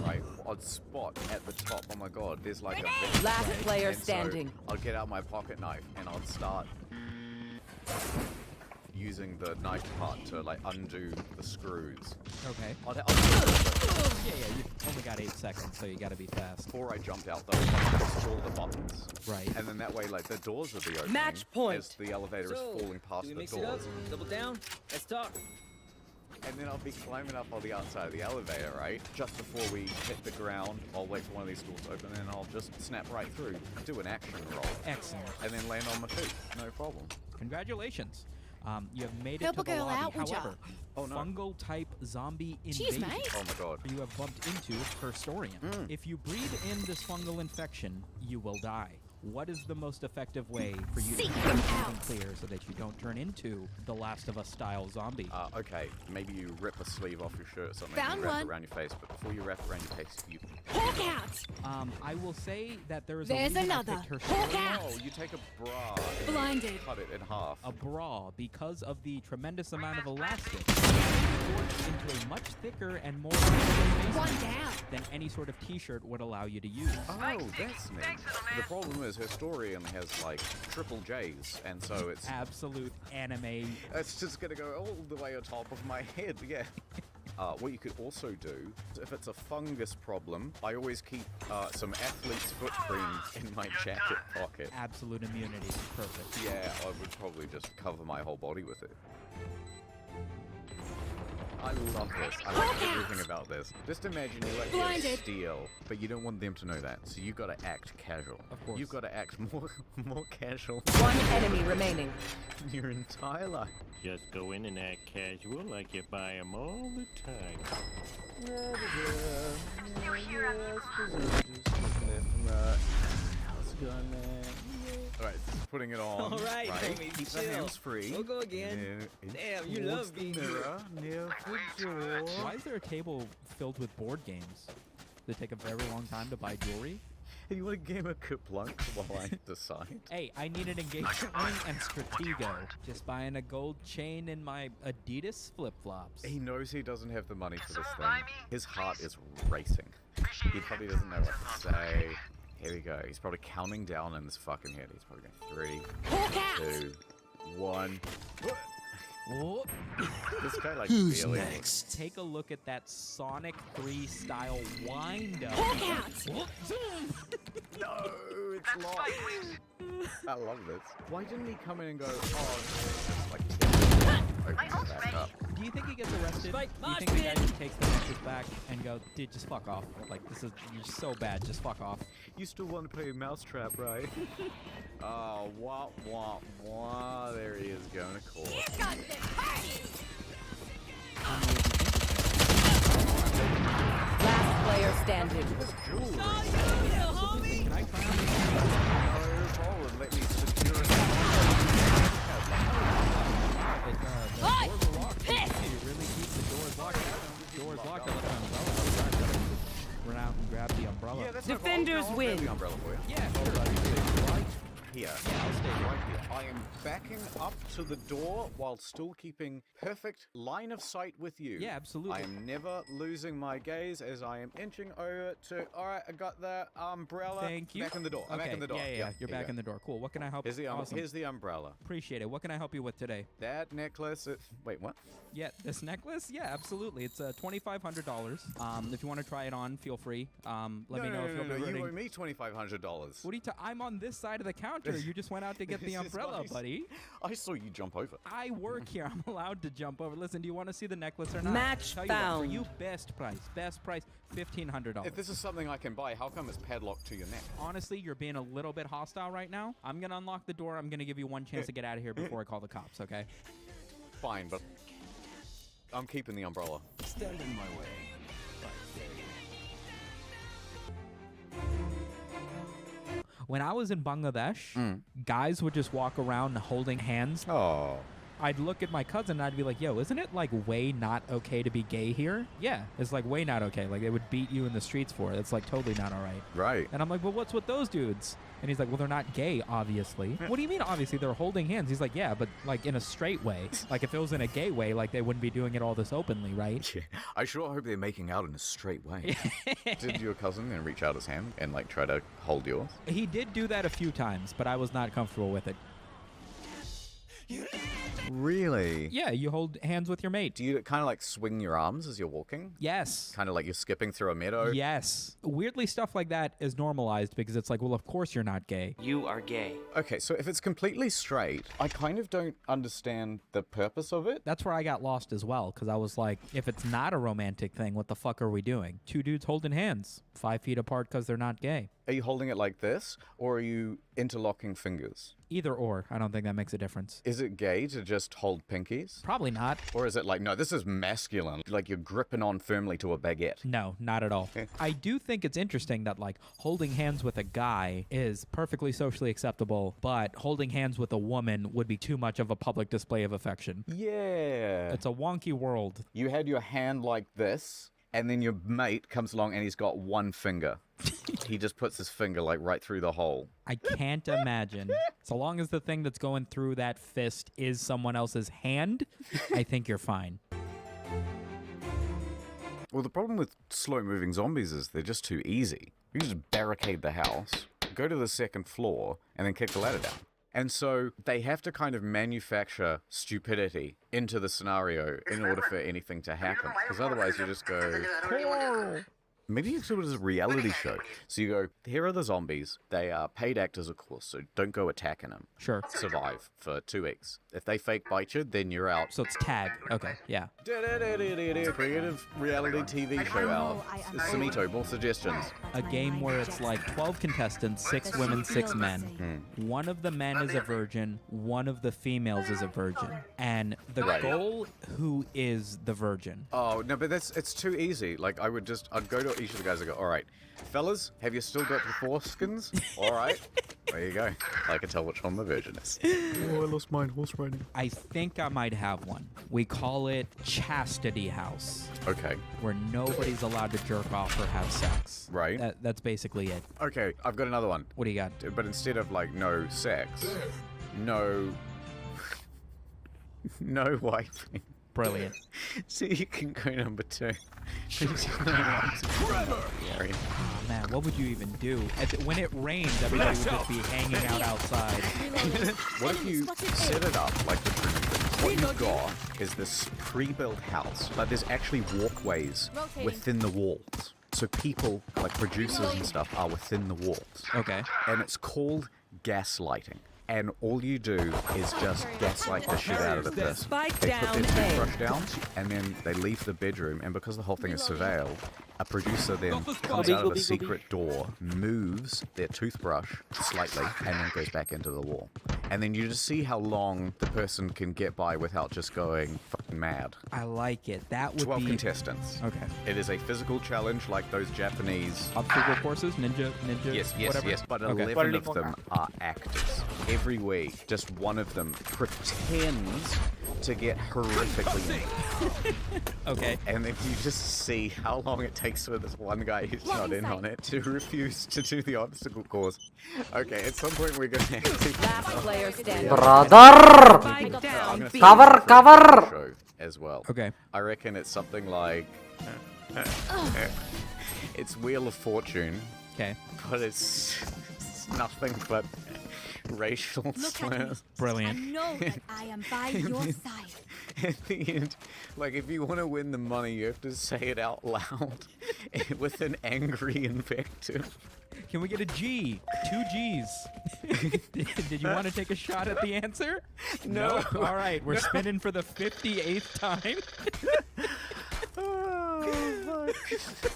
Right on spot at the top. Oh my god, there's like a vent. Last Right. player And so standing. I'll get out my pocket knife and I'll start using the knife part to like undo the screws. Okay. I'll Yeah, you've only got 8 seconds, so you gotta be fast. Before I jumped out though, I pressed all the buttons. Right. And then that way like the doors will be opening Match point. as the elevator is falling past do we the mix it up? doors. Double down? Let's talk. And then I'll be climbing up on the outside of the elevator, right? Just before we hit the ground, I'll wait for one of these doors to open and I'll just snap right through, do an action roll, Excellent. and then land on my feet. No problem. Congratulations. You have made it Help to a the girl lobby. out, would ya? However, Oh, no. fungal type zombie Cheers, invasion mate. Oh my god. you have bumped into Cursorian. If you breathe in this fungal infection, you will die. What is the most effective way for you to Seek keep them something out. clear so that you don't turn into the Last of Us style zombie? Okay, maybe you rip a sleeve off your shirt or something Found and wrap one. it around your face, but before you wrap it around your face, you... Hawk out. I will say that there is There's a reason another. I picked Hawk Cursorian. out. Oh, you take a bra and Blinded. cut it in half. A bra, because of the tremendous amount of elastic, forged into a much thicker and more One down. than any sort of t-shirt would allow you to use. Oh, that's neat. The problem is Historian has like triple J's, and so it's Absolute anime. it's just gonna go all the way on top of my head. Yeah. What you could also do, if it's a fungus problem, I always keep some athlete's foot cream in my jacket pocket. Absolute immunity. Perfect. Yeah, I would probably just cover my whole body with it. I love this. I like everything about this. Just imagine you like Blinded. steal, but you don't want them to know that. So you've got to act casual. Of course. You've got to act more casual One enemy remaining. your entire life. Just go in and act casual like you buy them all the time. Alright, putting it on. Alright, right? homie, Keep the chill. hands free. We'll go again. Damn, you towards love the being mirror near the door. Why is there a table filled with board games? They take a very long time to buy jewelry. Hey, you want a game of Kaplunk while I decide? Hey, I need an engagement ring and Stratego. Just buying a gold chain and my Adidas flip-flops. He knows he doesn't have the money for this thing. His heart is racing. He probably doesn't know what to say. Here we go. He's probably counting down in his fucking head. He's probably going 3, 2, 1. Oh. This guy like Who's barely- next? Take a look at that Sonic 3 style wind up. No, it's locked. I love this. Why didn't he come in and go, oh, just like open it back up? Do you think he gets arrested? Spike, Do you mosh think the guy pit. just takes the message back and go, dude, just fuck off? Like, this is, you're so bad, just fuck off. You still want to play Mousetrap, right? Oh, wah, wah, wah. There he is going to court. Last player standing. Jewelry. homie. Can I try on No problem. Let me secure it. the doors are locked? You really keep the doors locked? Doors locked. I left my umbrella outside. Run out and grab the umbrella. Yeah, that's no Defenders problem. I'll grab win. the umbrella for you. Yeah, sure. Right here. Yeah, I'll stay Right here. I am backing up to the door while still keeping perfect line of sight with you. Yeah, absolutely. I am never losing my gaze as I am inching over to. All right, I got the umbrella. Thank you. Back in the door. I'm Okay, back in the door. Yeah, Yep, you're here back you in the door. Cool. What can I help? Here's the Awesome. here's the umbrella. Appreciate it. What can I help you with today? That necklace. Wait, what? Yeah, this necklace? Yeah, absolutely. It's $2,500. If you want to try it on, feel free. Let me know if you'll be You ready. owe me $2,500. What are you I'm on this side of the counter. You just went out to get the This is umbrella, nice. buddy. I saw you jump over. I work here. I'm allowed to jump over. Listen, do you want to see the necklace or not? Match Tell you what, for found. you, best price, $1,500. If this is something I can buy, how come it's padlocked to your neck? Honestly, you're being a little bit hostile right now. I'm gonna unlock the door. I'm gonna give you one chance to get out of here before I call the cops. Okay? Fine, but I'm keeping the umbrella. Stand in my way. When I was in Bangladesh, guys would just walk around holding hands. Oh. I'd look at my cousin and I'd be like, yo, isn't it like way not okay to be gay here? Yeah, it's like way not okay. Like they would beat you in the streets for it. It's like totally not all right. Right. And I'm like, well, what's with those dudes? And he's like, well, they're not gay, obviously. What do you mean, obviously? They're holding hands. He's like, yeah, but like in a straight way. Like if it was in a gay way, like they wouldn't be doing it all this openly, right? Yeah. I sure hope they're making out in a straight way. Did your cousin then reach out his hand and like try to hold yours? He did do that a few times, but I was not comfortable with it. Really? Yeah, you hold hands with your mate. Do you kind of like swing your arms as you're walking? Yes. Kind of like you're skipping through a meadow? Yes. Weirdly, stuff like that is normalized because it's like, well, of course you're not gay. You are gay. Okay, so if it's completely straight, I kind of don't understand the purpose of it. That's where I got lost as well, because I was like, if it's not a romantic thing, what the fuck are we doing? Two dudes holding hands, 5 feet apart because they're not gay. Are you holding it like this, or are you interlocking fingers? Either or, I don't think that makes a difference. Is it gay to just hold pinkies? Probably not. Or is it like, no, this is masculine, like you're gripping on firmly to a baguette? No, not at all. I do think it's interesting that like holding hands with a guy is perfectly socially acceptable, but holding hands with a woman would be too much of a public display of affection. Yeah. It's a wonky world. You had your hand like this, and then your mate comes along and he's got one finger. He just puts his finger like right through the hole. I can't imagine. So long as the thing that's going through that fist is someone else's hand, I think you're fine. Well, the problem with slow-moving zombies is they're just too easy. You just barricade the house, go to the second floor, and then kick the ladder down. And so they have to kind of manufacture stupidity into the scenario in order for anything to happen. Because otherwise you just go... Maybe you do it as a reality show. So you go, here are the zombies. They are paid actors, of course, so don't go attacking them. Sure. Survive for 2 weeks. If they fake bite you, then you're out. So it's tag. Okay, yeah. Creative reality TV show out. Samito, more suggestions. A game where it's like 12 contestants, 6 women, 6 men. One of the men is a virgin, one of the females is a virgin. And the goal, who is the virgin? Oh, no, but it's too easy. Like, I'd go to each of the guys and go, all right, fellas, have you still got your foreskins? All right. There you go. I can tell which one the virgin is. Oh, I lost mine. Horse riding. I think I might have one. We call it Chastity House. Okay. Where nobody's allowed to jerk off or have sex. Right. That's basically it. Okay, I've got another one. What do you got? But instead of, like, no sex, no wiping. Brilliant. So you can go number 2. Oh man, what would you even do? When it rains, everybody would just be hanging out outside. What if you set it up like the truth? What you've got is this pre-built house, but there's actually walkways within the walls. So people, like producers and stuff, are within the walls. Okay. And it's called gaslighting. And all you do is just gaslight the shit out of the person. They put their toothbrush down, and then they leave the bedroom, and because the whole thing is surveilled, a producer then comes out of a secret door, moves their toothbrush slightly, and then goes back into the wall. And then you just see how long the person can get by without just going fucking mad. I like it. That would 12 be... contestants. Okay. It is a physical challenge like those Japanese... Obstacle courses? Ninja? Yes, whatever? but Okay. 11 of them are actors. Every week, just one of them pretends to get horrifically Okay. And if you just see how long it takes for this one guy who's not in on it to refuse to do the obstacle course. Okay, at some point we're gonna have to... Last player standing. Brother! Spike down. Cover! Show as well. Okay. I reckon it's something like... it's Wheel of Fortune. Okay. But it's nothing but racial slurs. Brilliant. I know that I am by your side. At the end, like, if you want to win the money, you have to say it out loud with an angry invective. Can we get a G? 2 G's. Did you want to take a shot at the answer? No. All right, we're spinning for the 58th time. Oh, fuck.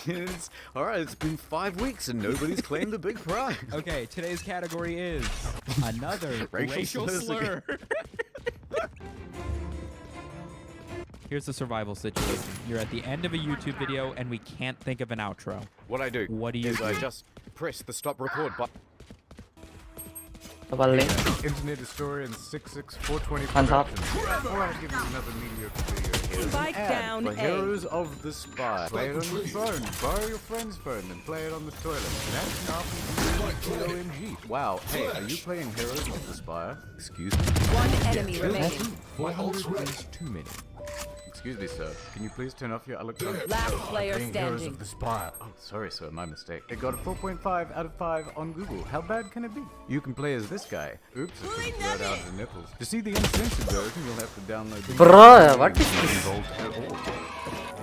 And all right, it's been 5 weeks and nobody's claimed the big prize. Okay, today's category is another racial slur. Here's the survival situation. You're at the end of a YouTube video and we can't think of an outro. What I do What do you is do? I just press the stop record button. Internet historian 66420 On top. Before I give you another mediocre video, here's Spike an ad down for A. Heroes of the Spy. Play it on your phone. Borrow your friend's phone and play it on the toilet. That's an RPG. Wow. Hey, are you playing Heroes of the Spy? Excuse me. One enemy remaining. 400 is too many. Excuse me, sir. Can you please turn off your electronic... Last player Playing Heroes standing. of the Spy. Oh, sorry, sir. My mistake. It got a 4.5 out of 5 on Google. How bad can it be? You can play as this guy. Oops, I should have blurred out the nipples. To see the uncensored version, you'll have to download the... Bro, what is this?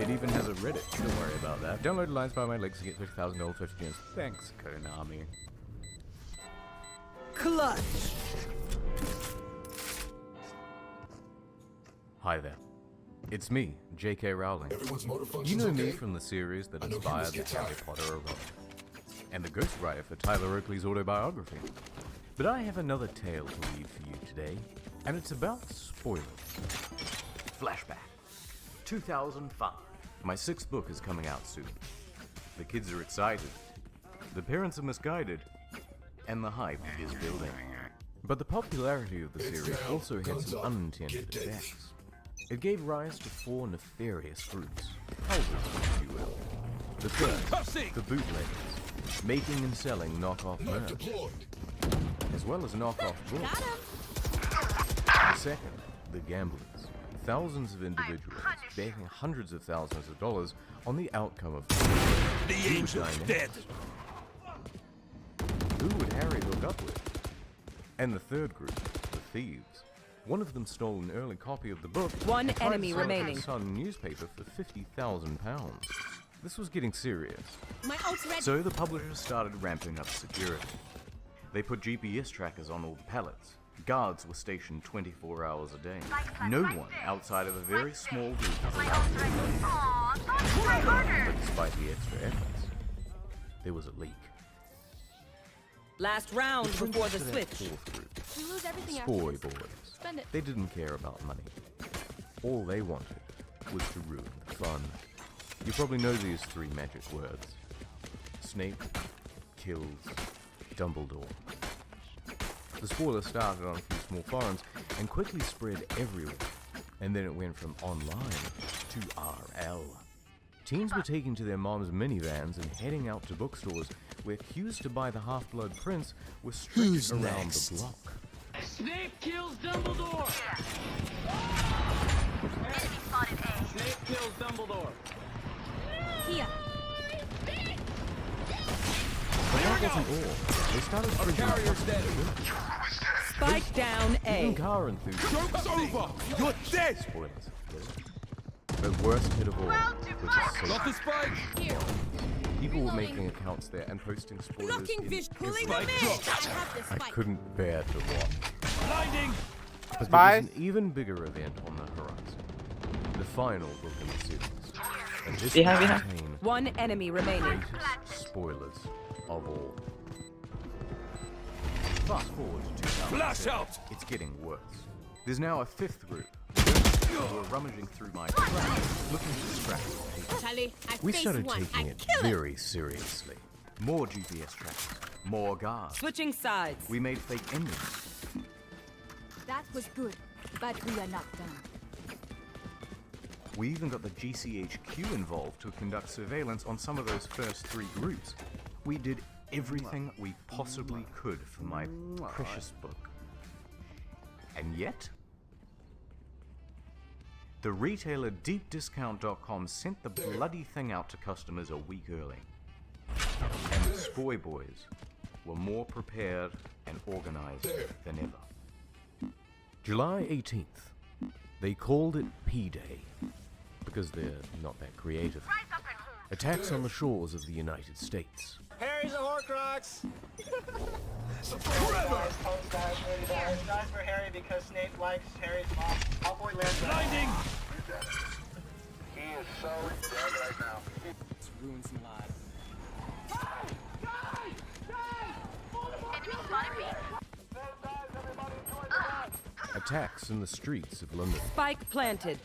It even has a Reddit. Don't worry about that. Download Lines by My Legs to get $50,000 50 gems. Thanks, Konami. Clutch. Hi there. It's me, J.K. Rowling. You know me from the series that inspired the Harry Potter alone, and the ghostwriter for Tyler Oakley's autobiography. But I have another tale to read for you today, and it's about spoilers. Flashback. 2005. My 6th book is coming out soon. The kids are excited. The parents are misguided. And the hype is building. But the popularity of the series also had some unintended effects. It gave rise to 4 nefarious groups, houses, if you will. The first, the bootleggers, making and selling knockoff merch, as well as knockoff books. The second, the gamblers, thousands of individuals betting hundreds of thousands of dollars on the outcome of the angel's dead. Who would Harry hook up with? And the third group, the thieves. One of them stole an early copy of the book. One and tried enemy to sell it to remaining. the Sun newspaper for £50,000. This was getting serious. My ult's ready. So the publisher started ramping up security. They put GPS trackers on all the pallets. Guards were stationed 24 hours a day. No one outside of a very small group was allowed to But despite the extra efforts, there was a leak. Last round Which brings before us the to that switch. fourth group. We lose everything Spoy after this. boys. Spend it. They didn't care about money. All they wanted was to ruin the fun. You probably know these three magic words. Snape kills Dumbledore. The spoiler started on a few small forums and quickly spread everywhere. And then it went from online to RL. Teens were taking to their moms' minivans and heading out to bookstores where queues to buy the Half-Blood Prince were stretched around the block. Snape kills Dumbledore! Snape kills Dumbledore. Here. But that wasn't all. They started printing Spike down even A. car enthusiasts. Joke's over! You're dead! Spoilers. The worst hit of all was a Got the safe. spike! Here. People were making accounts there and posting spoilers Blocking in fish. Pulling every- them in. I have the I spike. couldn't bear to watch. Blinding! But there was an even bigger event on the horizon. The final book in the series. And this will contain One enemy remaining. greatest spoilers of all. Fast forward to 2007. Flash out! It's getting worse. There's now a fifth group who are rummaging through my trash, looking to scrap people. Charlie, I We face started one. taking I it kill it. very seriously. More GPS trackers, more guards. Switching sides. We made fake endings. That was good, but we are not done. We even got the GCHQ involved to conduct surveillance on some of those first three groups. We did everything we possibly could for my precious book. And yet, the retailer deepdiscount.com sent the bloody thing out to customers a week early. And the Spoy Boys were more prepared and organized than ever. July 18th. They called it P-Day because they're not that creative. Attacks on the shores of the United States. Harry's a Horcrux! Guys for Harry because Snape likes Harry's mom. All boy lands. Blinding! He is so dead right now. Let's ruin some lives. Attacks in the streets of London. Spike planted.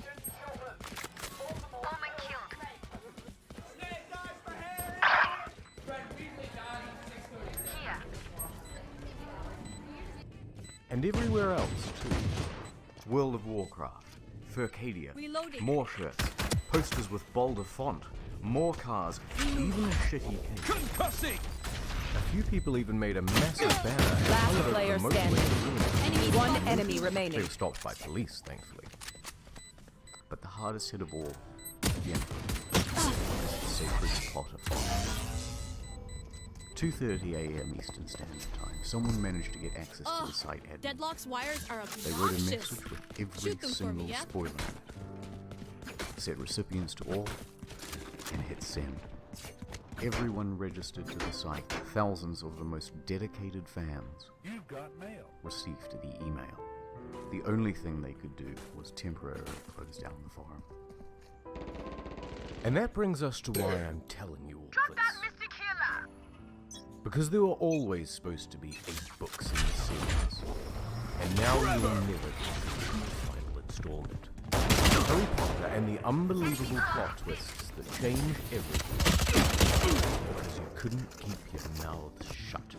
And everywhere else, too. World of Warcraft, Furcadia, Reloading. more shirts, posters with bolder font, more cars, even a shitty cake. Concussing! A few people even made a massive banner and Last hung it over player the motorway standing. arena. One enemy They remaining. were stopped by police, thankfully. But the hardest hit of all, the Emperor, is the sacred plot of fire. 2:30 a.m. Eastern Standard Time. Someone managed to get access to the site admin. Deadlock's wires are They wrote a obnoxious. message with every Shoot them for me, single yeah? spoiler in it. Set recipients to all and hit send. Everyone registered to the site. Thousands of the most dedicated fans You've got mail. received the email. The only thing they could do was temporarily close down the forum. And that brings us to why I'm telling you all this. Because there were always supposed to be 8 books in the series. And now you will never get the final installment. Harry Potter and the unbelievable plot twists that change everything. Because you couldn't keep your mouths shut.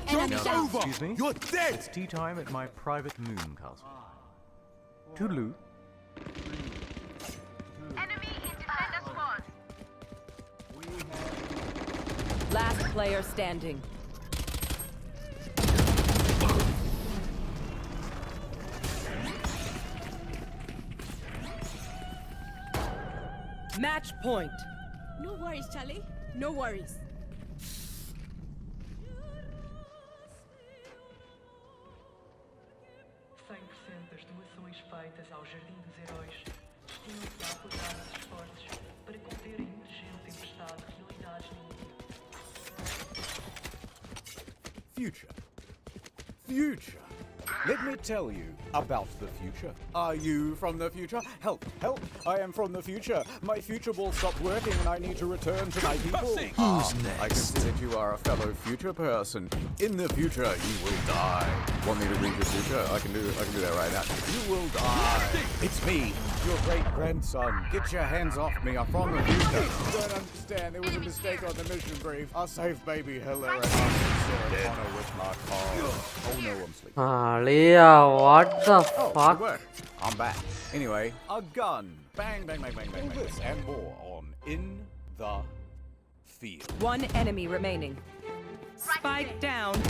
Joke's Now, over! excuse me? You're dead! It's tea time at my private moon castle. Toodaloo. Last player standing. Match point. No worries, Charlie. No worries. 100% das doações feitas ao Jardim dos Heróis destinam-se a apoiar os esforços Future. Future. Let me tell you about the future. Are you from the future? Help, help. I am from the future. My future ball stopped working and I need to return to my people. Who's next? I can see that you are a fellow future person. In the future, you will die. Want me to read your future? I can do that right now. You will die. It's me, your great-grandson. Get your hands off me. I'm from the future. You don't understand. There was a mistake on the mission brief. I'll save baby Hitler and I'll Sarah Connor with my car. Oh no, I'm sleeping. Leah, what the Oh, fuck? good work. I'm back. Anyway, a gun. Bang, bang, bang, bang, bang, bang. This and more on In the Field. One enemy remaining. Spike down B.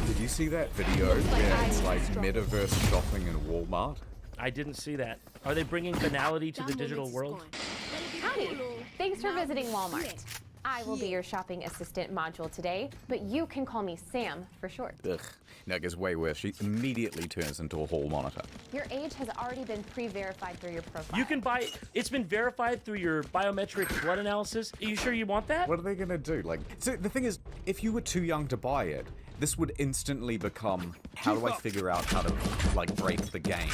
Did you see that video where it's like metaverse shopping in Walmart? I didn't see that. Are they bringing finality to the digital world? Howdy. Thanks for visiting Walmart. I will be your shopping assistant module today, but you can call me Sam for short. Ugh. Now it gets way worse. She immediately turns into a hall monitor. Your age has already been pre-verified through your profile. You can buy, it's been verified through your biometric blood analysis. Are you sure you want that? What are they gonna do? Like, so the thing is, if you were too young to buy it, this would instantly become, how do I figure out how to, like, break the game?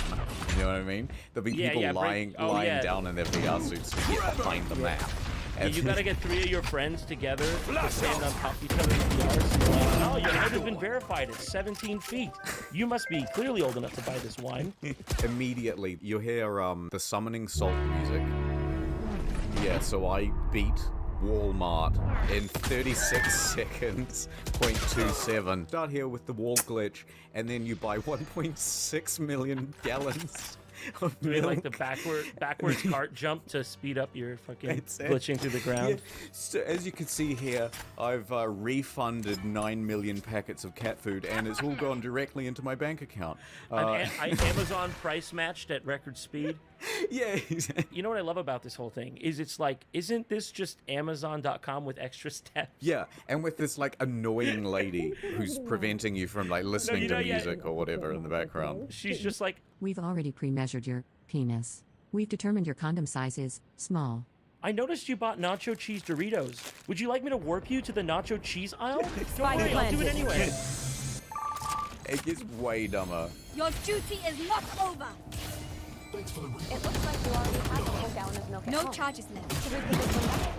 You know what I mean? There'll be people lying down in their VR suits to get behind the map. Yeah, you gotta get 3 of your friends together to stand on top of each other's VRs. And like, oh, your head has been verified at 17 feet. You must be clearly old enough to buy this wine. Immediately, you hear the summoning salt music. Yeah, so I beat Walmart in 36 seconds, 0.27. Start here with the wall glitch, and then you buy 1.6 million gallons of Doing milk. like the backwards cart jump to speed up your fucking glitching through the ground. Yeah. So as you can see here, I've refunded 9 million packets of cat food, and it's all gone directly into my bank account. Amazon price matched at record speed. Yeah. You know what I love about this whole thing is it's like, isn't this just Amazon.com with extra steps? Yeah, and with this like annoying lady who's preventing you from like listening to music or whatever in the background. She's just like, we've already pre-measured your penis. We've determined your condom size is small. I noticed you bought nacho cheese Doritos. Would you like me to warp you to the nacho cheese aisle? Don't worry, I'll do it anyway. It gets way dumber. Your duty is not over. It looks like you already have a whole gallon of milk at No home. charges left. Should we put this one back?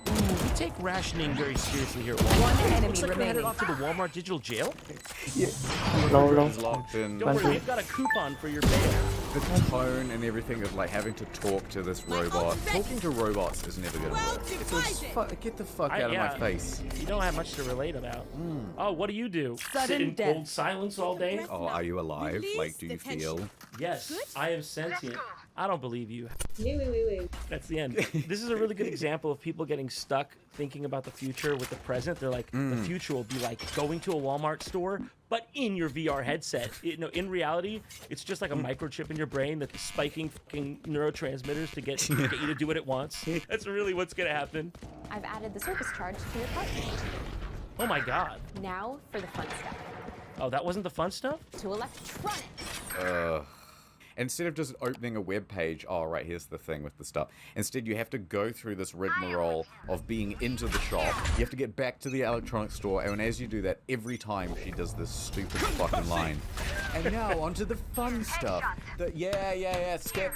We take rationing very seriously here at Walmart. One enemy Looks like we're headed remaining. off to the Walmart digital jail. Yeah. Low. Locked in. Don't worry, we've got a coupon for your bail. The tone and everything of like having to talk to this robot. Talking to robots is never gonna work. It's always, get the fuck out of my face. You don't have much to relate about. Oh, what do you do? Sudden Sit in death. cold silence all day? Oh, are you alive? Like, do you feel? Yes, I am sentient. I don't believe you. Wait. That's the end. This is a really good example of people getting stuck thinking about the future with the present. They're like, the future will be like going to a Walmart store, but in your VR headset. In reality, it's just like a microchip in your brain that's spiking fucking neurotransmitters to get you to do what it wants. That's really what's gonna happen. I've added the service charge to your cart. Oh my god. Now for the fun stuff. Oh, that wasn't the fun stuff? To electronics. Instead of just opening a web page, oh right, here's the thing with the stuff. Instead, you have to go through this rigmarole of being into the shop. You have to get back to the electronics store, and as you do that, every time she does this stupid fucking line. And now onto the fun stuff. Yeah, skip.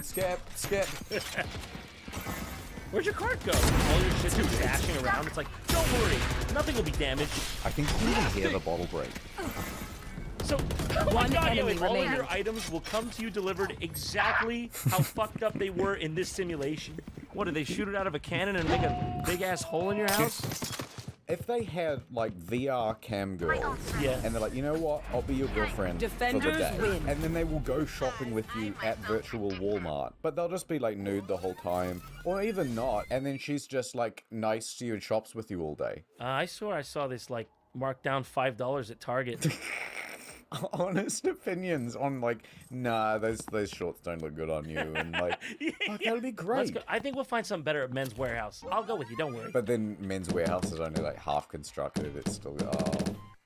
Where'd your cart go? All your shit's just dashing around. It's like, don't worry, nothing will be damaged. I think you can hear the bottle break. So, oh my One god, enemy all of remaining. your items will come to you delivered exactly how fucked up they were in this simulation. What, did they shoot it out of a cannon and make a big-ass hole in your house? If they had, like, VR cam girls, Yeah. and they're like, you know what, I'll be your girlfriend for the Defenders day. win. And then they will go shopping with you at virtual Walmart. But they'll just be, like, nude the whole time. Or even not. And then she's just, like, nice to you and shops with you all day. I swear I saw this, like, marked down $5 at Target. Honest opinions on, like, nah, those shorts don't look good on you. And, like, fuck, that'll be Let's great. go. I think we'll find something better at Men's Warehouse. I'll go with you, don't worry. But then Men's Warehouse is only, like, half constructed. It's still, oh.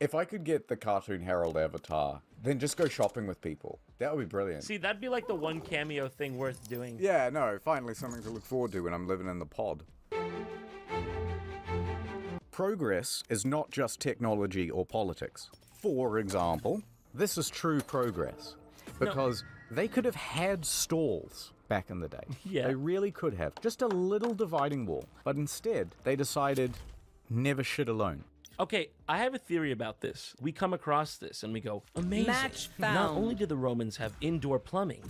If I could get the Cartoon Herald avatar, then just go shopping with people. That would be brilliant. See, that'd be like the one cameo thing worth doing. Yeah, no, finally something to look forward to when I'm living in the pod. Progress is not just technology or politics. For example, this is true progress. Because they could have had stalls back in the day. Yeah. They really could have. Just a little dividing wall. But instead, they decided never shit alone. Okay, I have a theory about this. We come across this and we go, amazing. Match Not found. only did the Romans have indoor plumbing,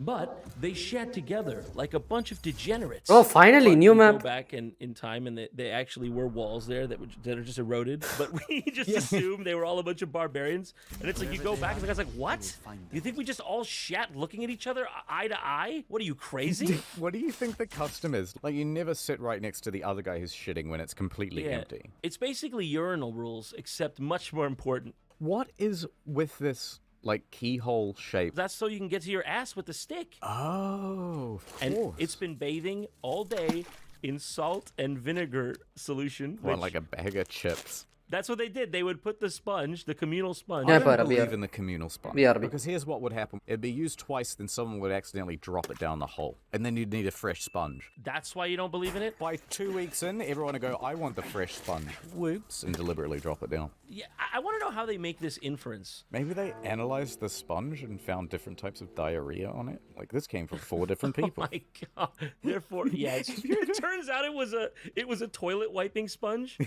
but they shat together like a bunch of degenerates. Oh, finally, But new we map. Go back in time, and they actually were walls there that are just eroded. But we just assumed they were all a bunch of barbarians. And it's like you go back, and the guy's like, "What? You think we just all shat looking at each other eye to eye? What are you crazy?" What do you think the custom is? Like, you never sit right next to the other guy who's shitting when it's completely empty. It's basically urinal rules, except much more important. What is with this, like, keyhole shape? That's so you can get to your ass with the stick. Oh, of And course. it's been bathing all day in salt and vinegar solution. Well, which- like a bag of chips. That's what they did. They would put the sponge, the communal sponge. I don't believe in the communal sponge. BRB. Because here's what would happen. It'd be used twice, then someone would accidentally drop it down the hole. And then you'd need a fresh sponge. That's why you don't believe in it? By 2 weeks in, everyone would go, I want the fresh sponge. Whoops. And deliberately drop it down. Yeah, I want to know how they make this inference. Maybe they analyzed the sponge and found different types of diarrhea on it. Like, this came from 4 different people. Oh my god! Therefore, yes. It turns out it was a toilet wiping sponge.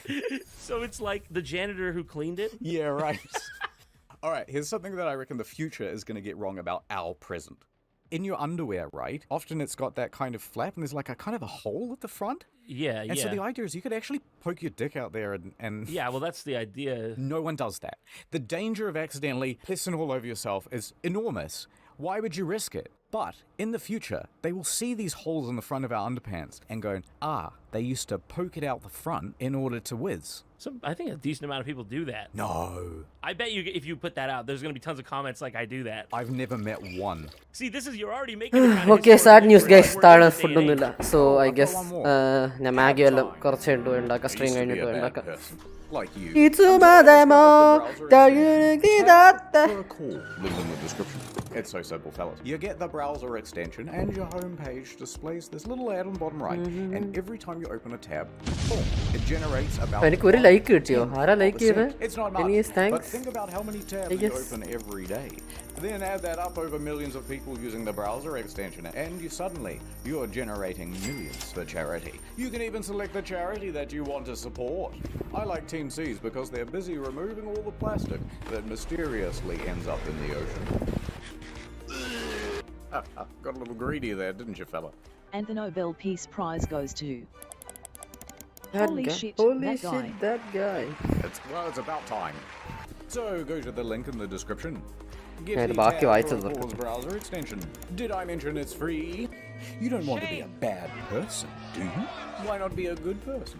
So it's like the janitor who cleaned it. Yeah, right. All right, here's something that I reckon the future is going to get wrong about our present. In your underwear, right? Often it's got that kind of flap, and there's like a kind of a hole at the front. Yeah, And so the idea is you could actually poke your dick out there and... Yeah, well, that's the idea. No one does that. The danger of accidentally pissing all over yourself is enormous. Why would you risk it? But in the future, they will see these holes in the front of our underpants and go, they used to poke it out the front in order to whiz. I think a decent amount of people do that. No. I bet you if you put that out, there's going to be tons of comments like I do that. I've never met one. See, this is, you're already making the kind of Okay, sad historical news guys. record താഴെ we're in ഫുഡൊന്നുമില്ല today. So I guess ഞാൻ Maggi എല്ലാം കുറച്ച് കഴിഞ്ഞിട്ട് പോയി ഉണ്ടാക്കാം stream Used to be കഴിഞ്ഞിട്ട് a പോയി bad ഉണ്ടാക്കാം person, like you. Link in the description. It's so simple, fellas. You get the browser extension, and your homepage displays this little ad on the bottom right. And every time you open a tab, boom, it generates about. എനിക്ക് ഒരു like കിട്ടിയോ ആരാ like ചെയ്തത്? It's not much, Anyways, but thanks. think about how many tabs I you guess. open every day. Then add that up over millions of people using the browser extension, and you're generating millions for charity. You can even select the charity that you want to support. I like Team C's because they're busy removing all the plastic that mysteriously ends up in the ocean. Got a little greedy there, didn't you, fella? And the Nobel Peace Prize goes to... That Holy guy. shit, Holy that guy. shit, that guy. It's about time. So go to the link in the description. Give Yeah, the the ബാക്കി tab വായിച്ചു for a തീർക്കട്ടെ. Pause browser extension. Did I mention it's free? You don't want to be a bad person, do you? Why not be a good person?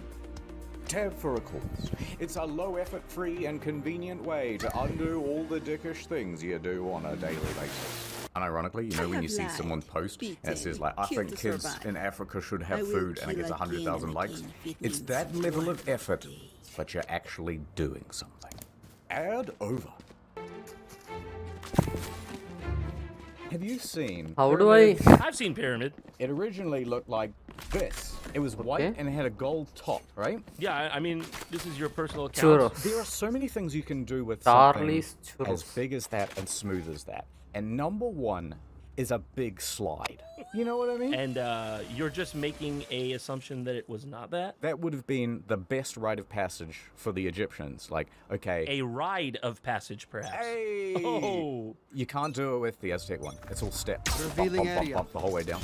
Tab for a cause. It's a low-effort, free, and convenient way to undo all the dickish things you do on a daily basis. And ironically, you know when you see someone post and it says like, I think kids in Africa should have food, and it gets 100,000 likes. It's that level of effort, but you're actually doing something. Ad over. Have you seen? How do I've seen Pyramid. It originally looked like this. It was white and it had a gold top, right? Yeah, I mean, this is your personal account. Churros. There are so many things you can do with Charlie's something as big as that and smooth as that. And number one is a big slide. You know what I mean? And you're just making a assumption that it was not that? That would have been the best rite of passage for the Egyptians. Like, okay. A ride of passage, perhaps. Hey! Oh! You can't do it with the Aztec one. It's all steps. Revealing bump, area. bump, the whole way down.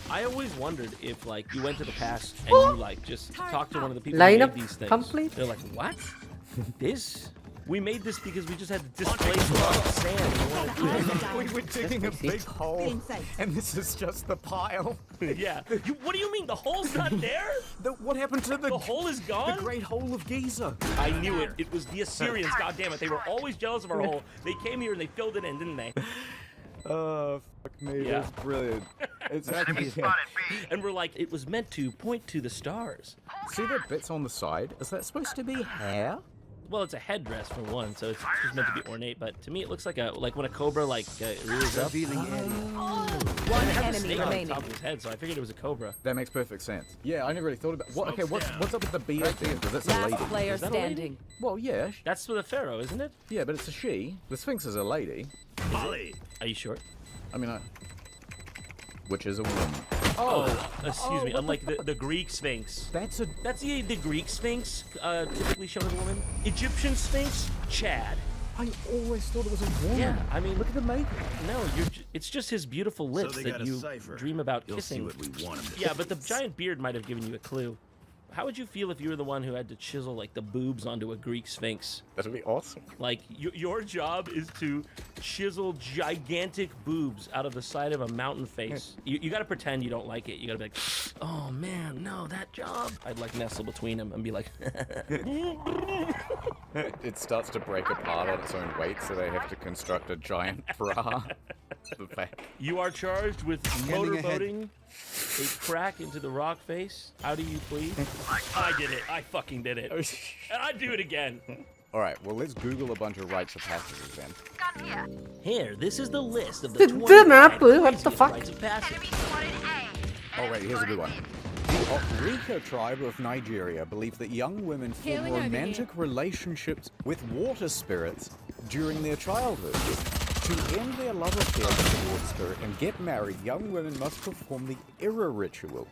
I always wondered if, like, you went to the past and you, like, just talked to one of the people who Lineup made these things. complete? They're like, what? This? We made this because we just had to displace a lot of sand. We were digging a big hole, and this is just the pile. Yeah. What do you mean? The hole's not there? What happened to The hole is gone? The Great Hole of Giza. I knew it. It was the Assyrians. God damn it! They were always jealous of our hole. They came here and they filled it in, didn't they? Oh, fuck me. Yeah. That's brilliant. It's actually... And we're like, it was meant to point to the stars. See the bits on the side? Is that supposed to be hair? Well, it's a headdress for one, so it's just meant to be ornate. But to me, it looks like when a cobra rears up. One It has a enemy snake on the remaining. top of his head, so I figured it was a cobra. That makes perfect sense. Yeah, I never really thought about. What? Okay, what's up with the beard thing? Because that's a Last lady. player Is that a lady? standing. Well, yeah, That's for the pharaoh, isn't it? yeah, but it's a she. The Sphinx is a lady. Are you sure? I mean, which is a woman. Oh, excuse me. Unlike the Greek Sphinx. That's the Greek Sphinx, typically shown as a woman. Egyptian Sphinx, Chad. I always thought it was a woman. Yeah, I mean, Look at the makeup. no, it's just his beautiful lips that you dream about kissing. Yeah, but the giant beard might have given you a clue. How would you feel if you were the one who had to chisel like the boobs onto a Greek Sphinx? That'd be awesome. Like your job is to chisel gigantic boobs out of the side of a mountain face. You got to pretend you don't like it. You got to be like, oh man, no, that job. I'd like nestle between them and be like, It starts to break apart on its own weight, so they have to construct a giant bra. The back. you are charged with motorboating a crack into the rock face. How do you plead? I did it. I fucking did it. And I'd do it again. All right, well, let's Google a bunch of rites of passages then. Here, this is the list of the 20 Didn't happen. What the craziest fuck? rites of passage. Oh, wait, here's a good one. The Okrika tribe of Nigeria believe that young women form Healing over romantic relationships with water spirits during their childhood. To end their love affair with the water spirit and get married, young women must perform the Ira ritual.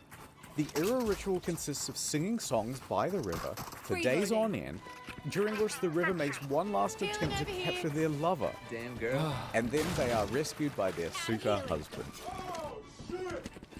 The Ira ritual consists of singing songs by the river for days on end, during which the river makes one last attempt to capture their lover. Damn girl. And then they are rescued by their suitor husband.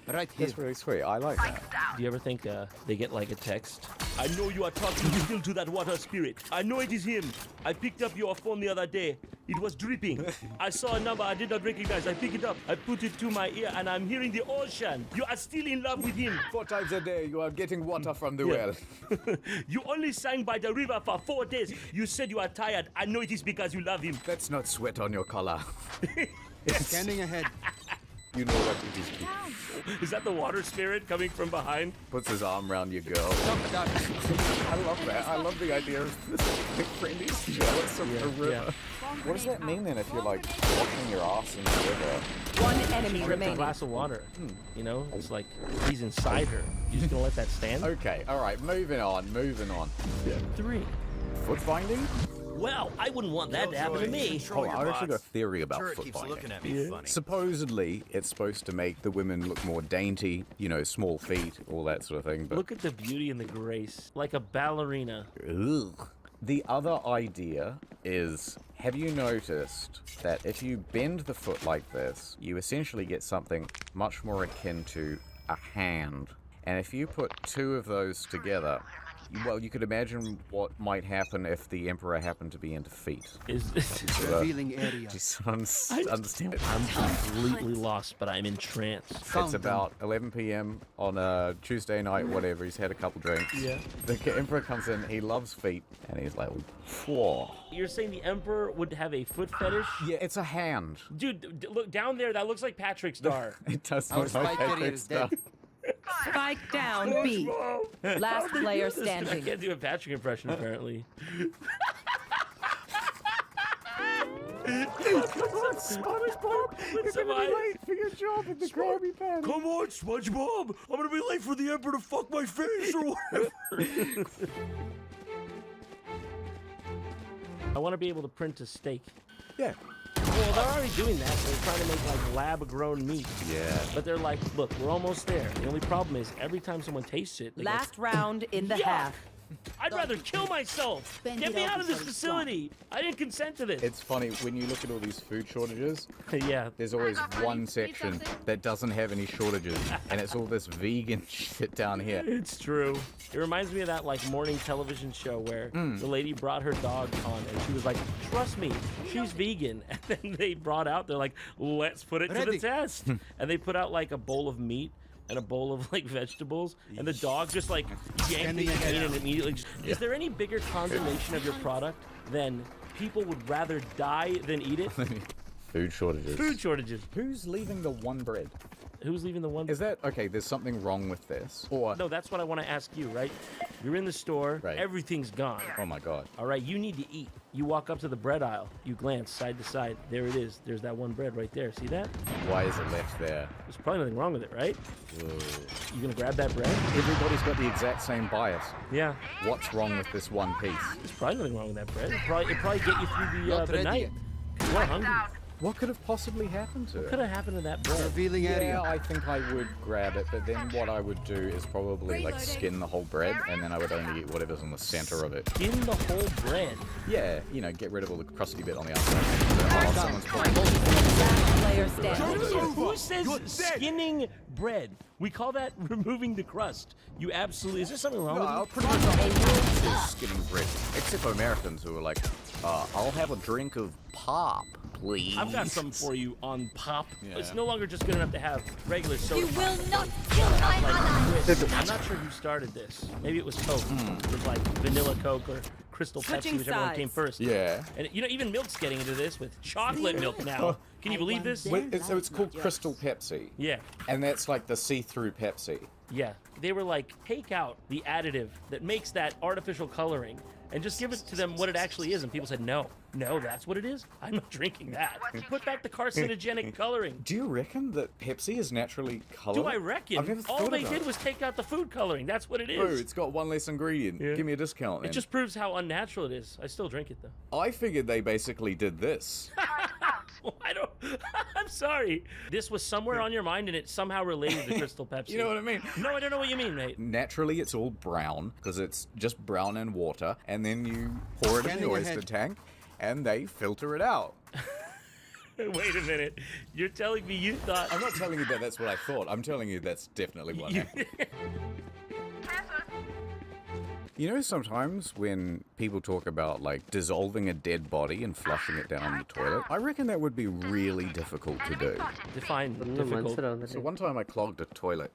Right here. That's really sweet. I like that. Do you ever think they get like a text? I know you are talking still to that water spirit. I know it is him. I picked up your phone the other day. It was dripping. I saw a number I did not recognize. I picked it up. I put it to my ear and I'm hearing the ocean. You are still in love with him. 4 times a day you are getting water from the well. You only sang by the river for 4 days. You said you are tired. I know it is because you love him. That's not sweat on your collar. Scanning ahead. You know what it is. Is that the water spirit coming from behind? Puts his arm around your girl. I love that. I love the idea of this big friend is jealous of the river. What does that mean then if you're like washing your ass in the river? One enemy Drink a remaining. glass of water. You know, it's like he's inside her. You just gonna let that stand? Okay, alright, moving on. 3. Foot finding? Well, I wouldn't want that to happen to me. Oh, I actually got a theory about foot finding. Supposedly, it's supposed to make the women look more dainty, you know, small feet, all that sort of thing. But Look at the beauty and the grace, like a ballerina. ugh. The other idea is, have you noticed that if you bend the foot like this, you essentially get something much more akin to a hand? And if you put 2 of those together, well, you could imagine what might happen if the Emperor happened to be into feet. Is Revealing area. Just understand it. I'm completely lost, but I'm entranced. It's about 11 p.m. on a Tuesday night, whatever. He's had a couple drinks. Yeah. The Emperor comes in, he loves feet, and he's like, whoa. You're saying the Emperor would have a foot fetish? Yeah, it's a hand. Dude, look down there. That looks like Patrick's star. It does Our look like spike carrier Patrick's is dead. stuff. Spike down B. Last player I standing. can't do a Patrick impression, apparently. SpongeBob, you're gonna be late for your job at the Krabby Patty. Come on, SpongeBob! I'm gonna be late for the Emperor to fuck my face or whatever. I want to be able to print a steak. Yeah. Well, they're already doing that. They're trying to make like lab-grown meat. Yeah. But they're like, look, we're almost there. The only problem is every time someone tastes it, they go, Last round in the Yuck! half. I'd rather kill myself. Get me out of this facility. I didn't consent to this. It's funny, when you look at all these food shortages, Yeah. there's always one section that doesn't have any shortages, and it's all this vegan shit down here. It's true. It reminds me of that like morning television show where the lady brought her dog on and she was like, trust me, she's vegan. And then they brought out, they're like, let's put it to the test. And they put out like a bowl of meat and a bowl of like vegetables, and the dog just like yanked the meat and immediately just, Is there any bigger condemnation of your product than people would rather die than eat it? Food shortages. Food shortages. Who's leaving the one bread? Who's leaving the one? Is that okay? There's something wrong with this, or no? That's what I want to ask you. Right? You're in the store. Right. Everything's gone. Oh my god. All right. You need to eat. You walk up to the bread aisle. You glance side to side. There it is. There's that one bread right there. See that? Why is it left there? There's probably nothing wrong with it, right? You gonna grab that bread? Everybody's got the exact same bias. Yeah. What's wrong with this one piece? There's probably nothing wrong with that bread. It probably get you through the night. You are hungry. What could have possibly happened to it? What could have happened to that bread? Revealing Yeah, area. I think I would grab it, but then what I would do is probably like skin the whole bread, and then I would only eat whatever's in the center of it. Skin the whole bread? Yeah, you know, get rid of all the crusty bit on the outside. Someone's Player standing. Who says skinning bread? We call that removing the crust. You absolutely... Is there something wrong with No, it? pretty much the whole world says skinning bread, except for Americans who are like, I'll have a drink of pop, please. I've got something for you on pop. Yeah. It's no longer just good enough to have regular soda. You will not kill my ally. I'm not sure who started this. Maybe it was Coke. It was like vanilla Coke or Crystal Switching Pepsi, whichever one sides. came first. Yeah. And you know, even milk's getting into this with chocolate milk now. Can you believe this? So it's called Crystal Pepsi. Yeah. And that's like the see-through Pepsi. Yeah. They were like, take out the additive that makes that artificial coloring and just give it to them what it actually is. And people said, no, that's what it is? I'm not drinking that. Put back the carcinogenic coloring. Do you reckon that Pepsi is naturally colored? Do I reckon? I've never All thought they about did it. was take out the food coloring. That's what it Bro, is. it's got one less ingredient. Yeah. Give me a discount then. It just proves how unnatural it is. I still drink it though. I figured they basically did this. I don't. I'm sorry. This was somewhere on your mind, and it somehow related to Crystal Pepsi. You know what I mean? No, I don't know what you mean, mate. Naturally, it's all brown because it's just brown and water, and then you pour it in the Scanning oyster ahead. tank, and they filter it out. Wait a minute. You're telling me you thought? I'm not telling you that that's what I thought. I'm telling you that's definitely what happened. You know, sometimes when people talk about like dissolving a dead body and flushing it down the toilet, I reckon that would be really difficult to do. Define difficult. So one time I clogged a toilet.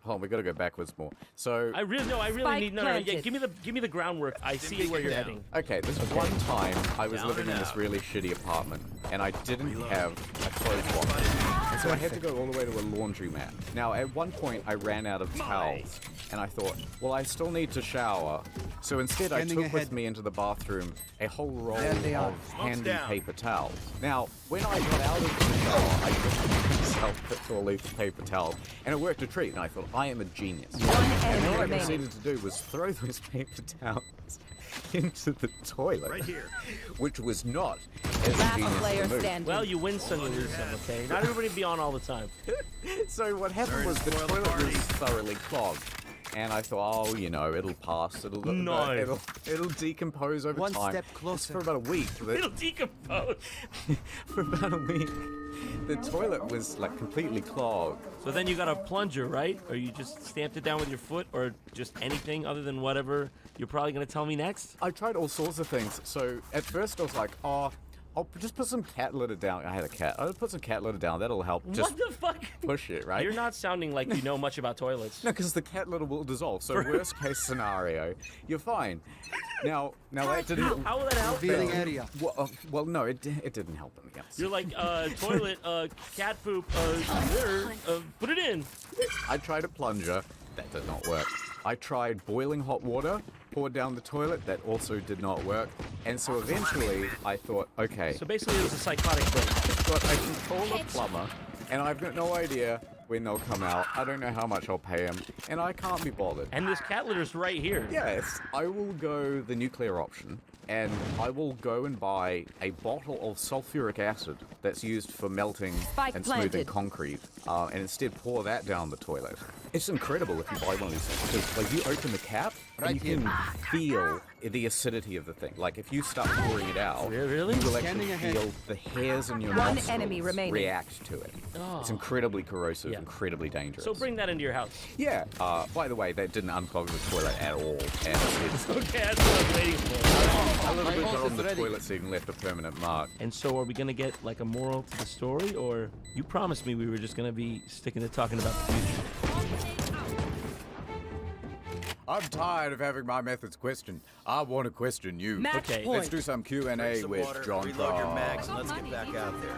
Hold on, we gotta go backwards more. So I really Spike need. No. Yeah, planted. give me the groundwork. I see where you're heading. okay, this was one time I was living in this really shitty apartment, and I didn't have a clothes washer, and so I had to go all the way to a laundromat. Now, at one point, I ran out of towels, and I thought, well, I still need to shower. So instead, I Scanning took with ahead. me into the bathroom a whole roll There they are. of handy paper towels. Now, when I got out of the shower, I took myself all these paper towels, and it worked a treat. And I thought, I am a genius. And then what I proceeded to do was throw those paper towels into the toilet, right here, which was not as Last genius player a move. standing. Well, you win some, you lose some. Okay. Not everybody be on all the time. So what happened was the toilet was thoroughly clogged. And I thought, oh, you know, it'll pass. It'll decompose over One time. step It's closer. for about a week. It'll decompose. For about a week, the toilet was like completely clogged. So then you got a plunger, right? Or you just stamped it down with your foot, or just anything other than whatever you're probably gonna tell me next? I tried all sorts of things. So at first I was like, oh, I'll just put some cat litter down. I had a cat. I'll put some cat litter down. That'll help. Just What the fuck? push it, right? You're not sounding like you know much about toilets. No, because the cat litter will dissolve. So worst case scenario, you're fine. Now that didn't. How will that help? Revealing area. Well, no, it didn't help anything else. You're like, toilet, cat poop, put it in. I tried a plunger. That did not work. I tried boiling hot water, poured down the toilet. That also did not work. And so eventually, I thought, okay. So basically, it was a psychotic thing. But I can call a plumber, and I've got no idea when they'll come out. I don't know how much I'll pay them, and I can't be bothered. And this cat litter's right here. Yes, I will go the nuclear option, and I will go and buy a bottle of sulfuric acid that's used for melting Spike and smoothing planted. concrete, and instead pour that down the toilet. It's incredible if you buy one of these things, because like you open the cap, and you can feel the acidity of the thing. Like if you start pouring it out, Really? you will actually Scanning ahead. feel the hairs in your One nostrils enemy remaining. react to it. Oh. It's incredibly corrosive, Yeah. incredibly dangerous. So bring that into your house. Yeah. By the way, that didn't unclog the toilet at all, and it's Okay, that's what I'm waiting for. a little bit ult on is the ready. toilet seat and left a permanent mark. And so are we gonna get like a moral to the story, or you promised me we were just gonna be sticking to talking about the future? I'm tired of having my methods questioned. I want to question you. Match Okay. point. Let's do some Q&A with John Reload your mags and let's get back out there.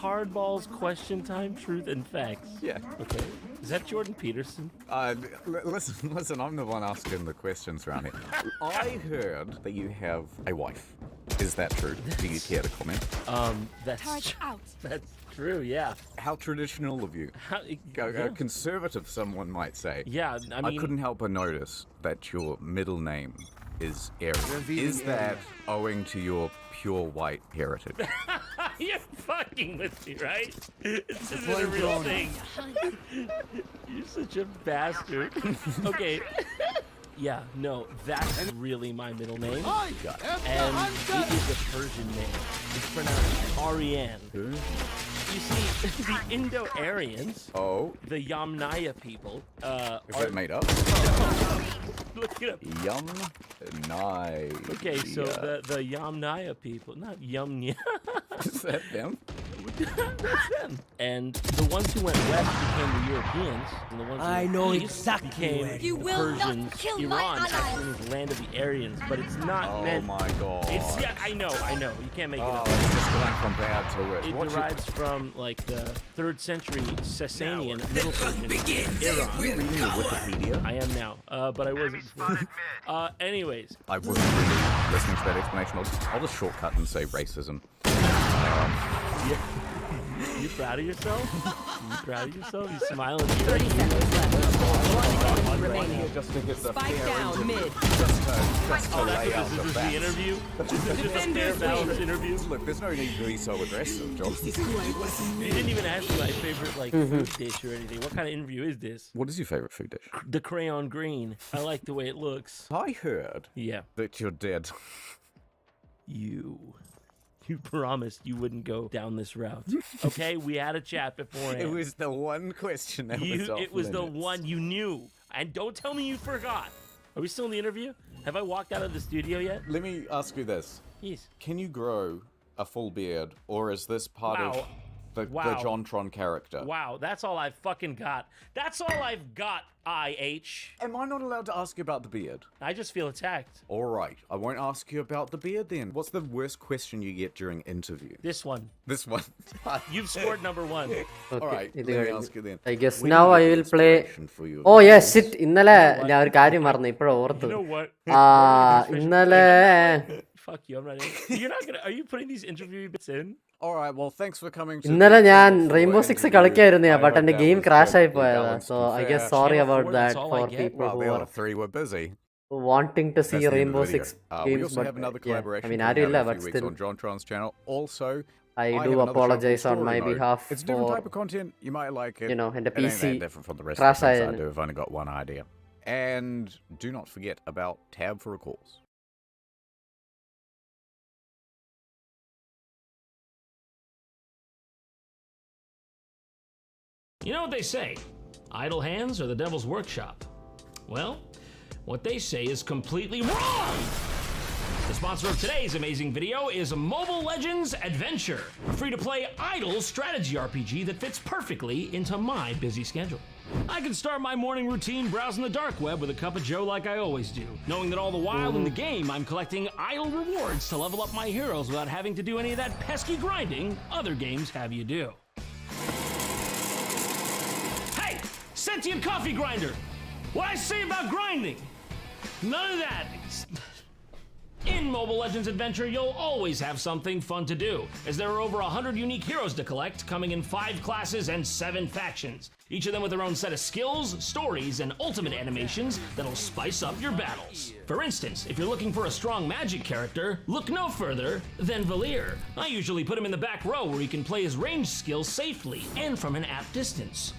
Hardballs question time, truth and facts. Yeah. Okay. Is that Jordan Peterson? Listen, I'm the one asking the questions around here. I heard that you have a wife. Is that true? Do you care to comment? That's true, yeah. How traditional of you. A conservative, someone might say. Yeah, I mean... I couldn't help but notice that your middle name is Aryan. Is that owing to your pure white heritage? You're fucking with me, right? This isn't a real thing. You're such a bastard. Okay. Yeah, no, that's really my middle name. And it is a Persian name. It's pronounced Aryan. You see, the Indo-Aryans, the Yamnaya people, Is that made up? Look it up. Yamnaya. Okay, so the Yamnaya people, not Yamnya. Is that them? That's them. And the ones who went west became the Europeans, and the ones who went east became You the will not Persians. kill Iran my ally. actually is the land of the Aryans, but it's not meant. Oh my god. It's I know. You can't make it up. It's just going from bad to worse. It derives from like the 3rd century Sasanian Middle Persian Iran. Are you reading your Wikipedia? I am now, but I wasn't before. Anyways. I wasn't really listening to that explanation. I'll just shortcut and say racism. Yeah. You proud of yourself? You proud of yourself? You smiling? 30 seconds left. Remaining. Just to get the Spike down mid. Just to lay out This the is the facts. interview? This is just a fair balance interview? Look, there's no need to be so aggressive, John. You didn't even ask me my favorite like food dish or anything. What kind of interview is this? What is your favorite food dish? The crayon green. I like the way it looks. I heard that you're dead. You promised you wouldn't go down this route. Okay, we had a chat beforehand. It was the one question that was off It was the limits. one you knew. And don't tell me you forgot. Are we still in the interview? Have I walked out of the studio yet? Let me ask you this. Yes. Can you grow a full beard, or is this part of the Jontron character? Wow, that's all I've fucking got. That's all I've got, IH. Am I not allowed to ask you about the beard? I just feel attacked. All right, I won't ask you about the beard then. What's the worst question you get during interview? This one. This one. You've scored number 1. Okay, All right, let me ask you then. I guess When now you I get will play. inspiration for your Oh yes, videos- shit. ഇന്നലെ ഞാൻ ഒരു കാര്യം മറന്നു ഇപ്പോഴാ ഓർത്തു. You know what? ഇന്നലെ Fuck you, I'm not in. You're not gonna. Are you putting these interview bits in? All right, well, thanks for coming to ഇന്നലെ the ഞാൻ Silverdrag-N rainbow 6 interview. കളിക്കായിരുന്നു I but hope എന്റെ that game was crash ആയി perfectly പോയതാ. balanced So and I fair. guess sorry Channel about 4, that that's all I for get. people Well, who the are other 3 were busy. wanting to see That's the end of Rainbow the video. 6 We games. also But have another yeah, collaboration. I mean, coming I out in did a but few weeks still, on Jontron's channel. Also, I have do another apologize show on called my Story Mode. behalf It's different for, type of content. You might like it. you know, and the It ain't PC that different from the rest of crash the things I ആയിരുന്നു. do. I've only got one idea. And do not forget about tab for recalls. You know what they say? Idle hands are the devil's workshop. Well, what they say is completely wrong! The sponsor of today's amazing video is Mobile Legends Adventure, a free-to-play idle strategy RPG that fits perfectly into my busy schedule. I can start my morning routine browsing the dark web with a cup of joe like I always do, knowing that all the while in the game I'm collecting idle rewards to level up my heroes without having to do any of that pesky grinding other games have you do. Hey, sentient coffee grinder! What I say about grinding? None of that. In Mobile Legends Adventure, you'll always have something fun to do, as there are over 100 unique heroes to collect, coming in 5 classes and 7 factions, each of them with their own set of skills, stories, and ultimate animations that'll spice up your battles. For instance, if you're looking for a strong magic character, look no further than Valir. I usually put him in the back row where he can play his ranged skills safely and from an apt distance,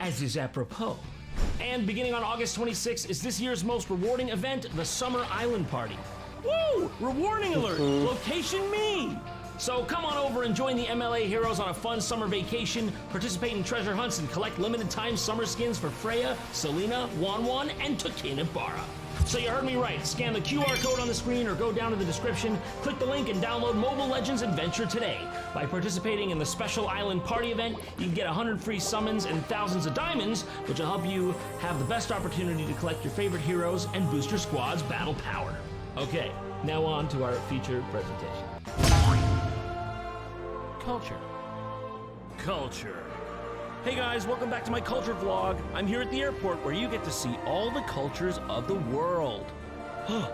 as is apropos. And beginning on August 26th is this year's most rewarding event, the Summer Island Party. Woo! Rewarding alert! Location me! So come on over and join the MLA heroes on a fun summer vacation, participate in treasure hunts, and collect limited time summer skins for Freya, Selena, Wanwan, and Takenabara. So you heard me right. Scan the QR code on the screen or go down to the description, click the link, and download Mobile Legends Adventure today. By participating in the special island party event, you can get 100 free summons and thousands of diamonds, which will help you have the best opportunity to collect your favorite heroes and boost your squad's battle power. Okay, now on to our feature presentation. Culture. culture. Hey guys, welcome back to my culture vlog. I'm here at the airport where you get to see all the cultures of the world.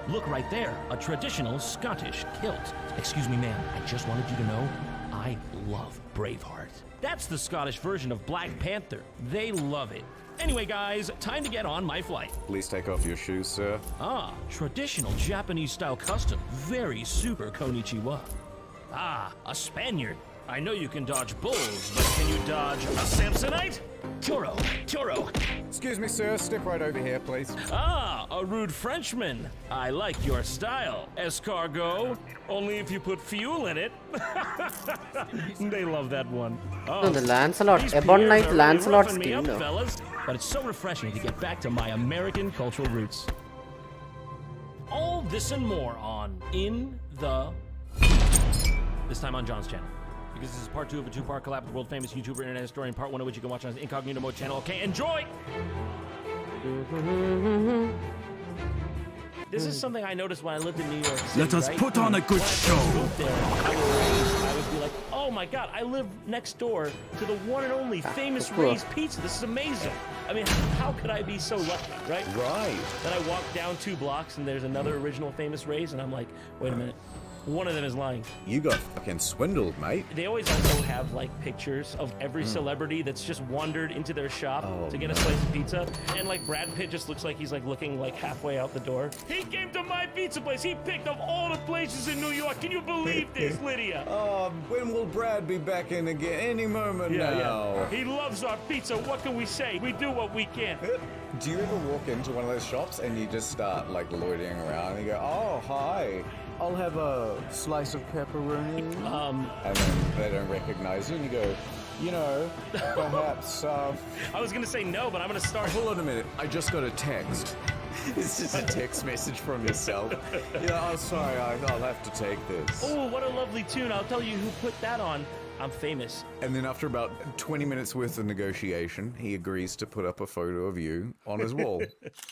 Look right there, a traditional Scottish kilt. Excuse me, ma'am, I just wanted you to know I love Braveheart. That's the Scottish version of Black Panther. They love it. Anyway, guys, time to get on my flight. Please take off your shoes, sir. Ah, traditional Japanese-style custom. Very super konnichiwa. Ah, a Spaniard. I know you can dodge bulls, but can you dodge a Samsonite? Toro. Excuse me, sir. Step right over here, please. Ah, a rude Frenchman. I like your style. Escargot. Only if you put fuel in it. They love that one. No, the Lancelot. these Ebonite Pierres are Lancelot roughing me skin, up, though. fellas. But it's so refreshing to get back to my American cultural roots. All this and more on In the... This time on John's channel. Because this is part 2 of a 2-part collab with world-famous YouTuber, internet historian, part 1 of which you can watch on his incognito mode channel. Okay, enjoy! This is something I noticed when I lived in New York City. Let us put on a good show. I would be like, oh my god, I live next door to the one and only famous Ray's Pizza. This is amazing. I mean, how could I be so lucky, right? Right. Then I walk down 2 blocks and there's another original famous Ray's, and I'm like, wait a minute. One of them is lying. You got fucking swindled, mate. They always also have like pictures of every celebrity that's just wandered into their shop to get a slice of pizza. And like Brad Pitt just looks like he's like looking like halfway out the door. He came to my pizza place. He picked up all the places in New York. Can you believe this, Lydia? When will Brad be back in again? Any moment now. Yeah. He loves our pizza. What can we say? We do what we can. Do you ever walk into one of those shops and you just start like loitering around and you go, oh, hi. I'll have a slice of pepperoni. And then they don't recognize you and you go, you know, perhaps, I was gonna say no, but I'm gonna start. Hold on a minute. I just got a text. It's just a text message from yourself. Yeah, oh, sorry, I'll have to take this. Oh, what a lovely tune. I'll tell you who put that on. I'm famous. And then after about 20 minutes worth of negotiation, he agrees to put up a photo of you on his wall.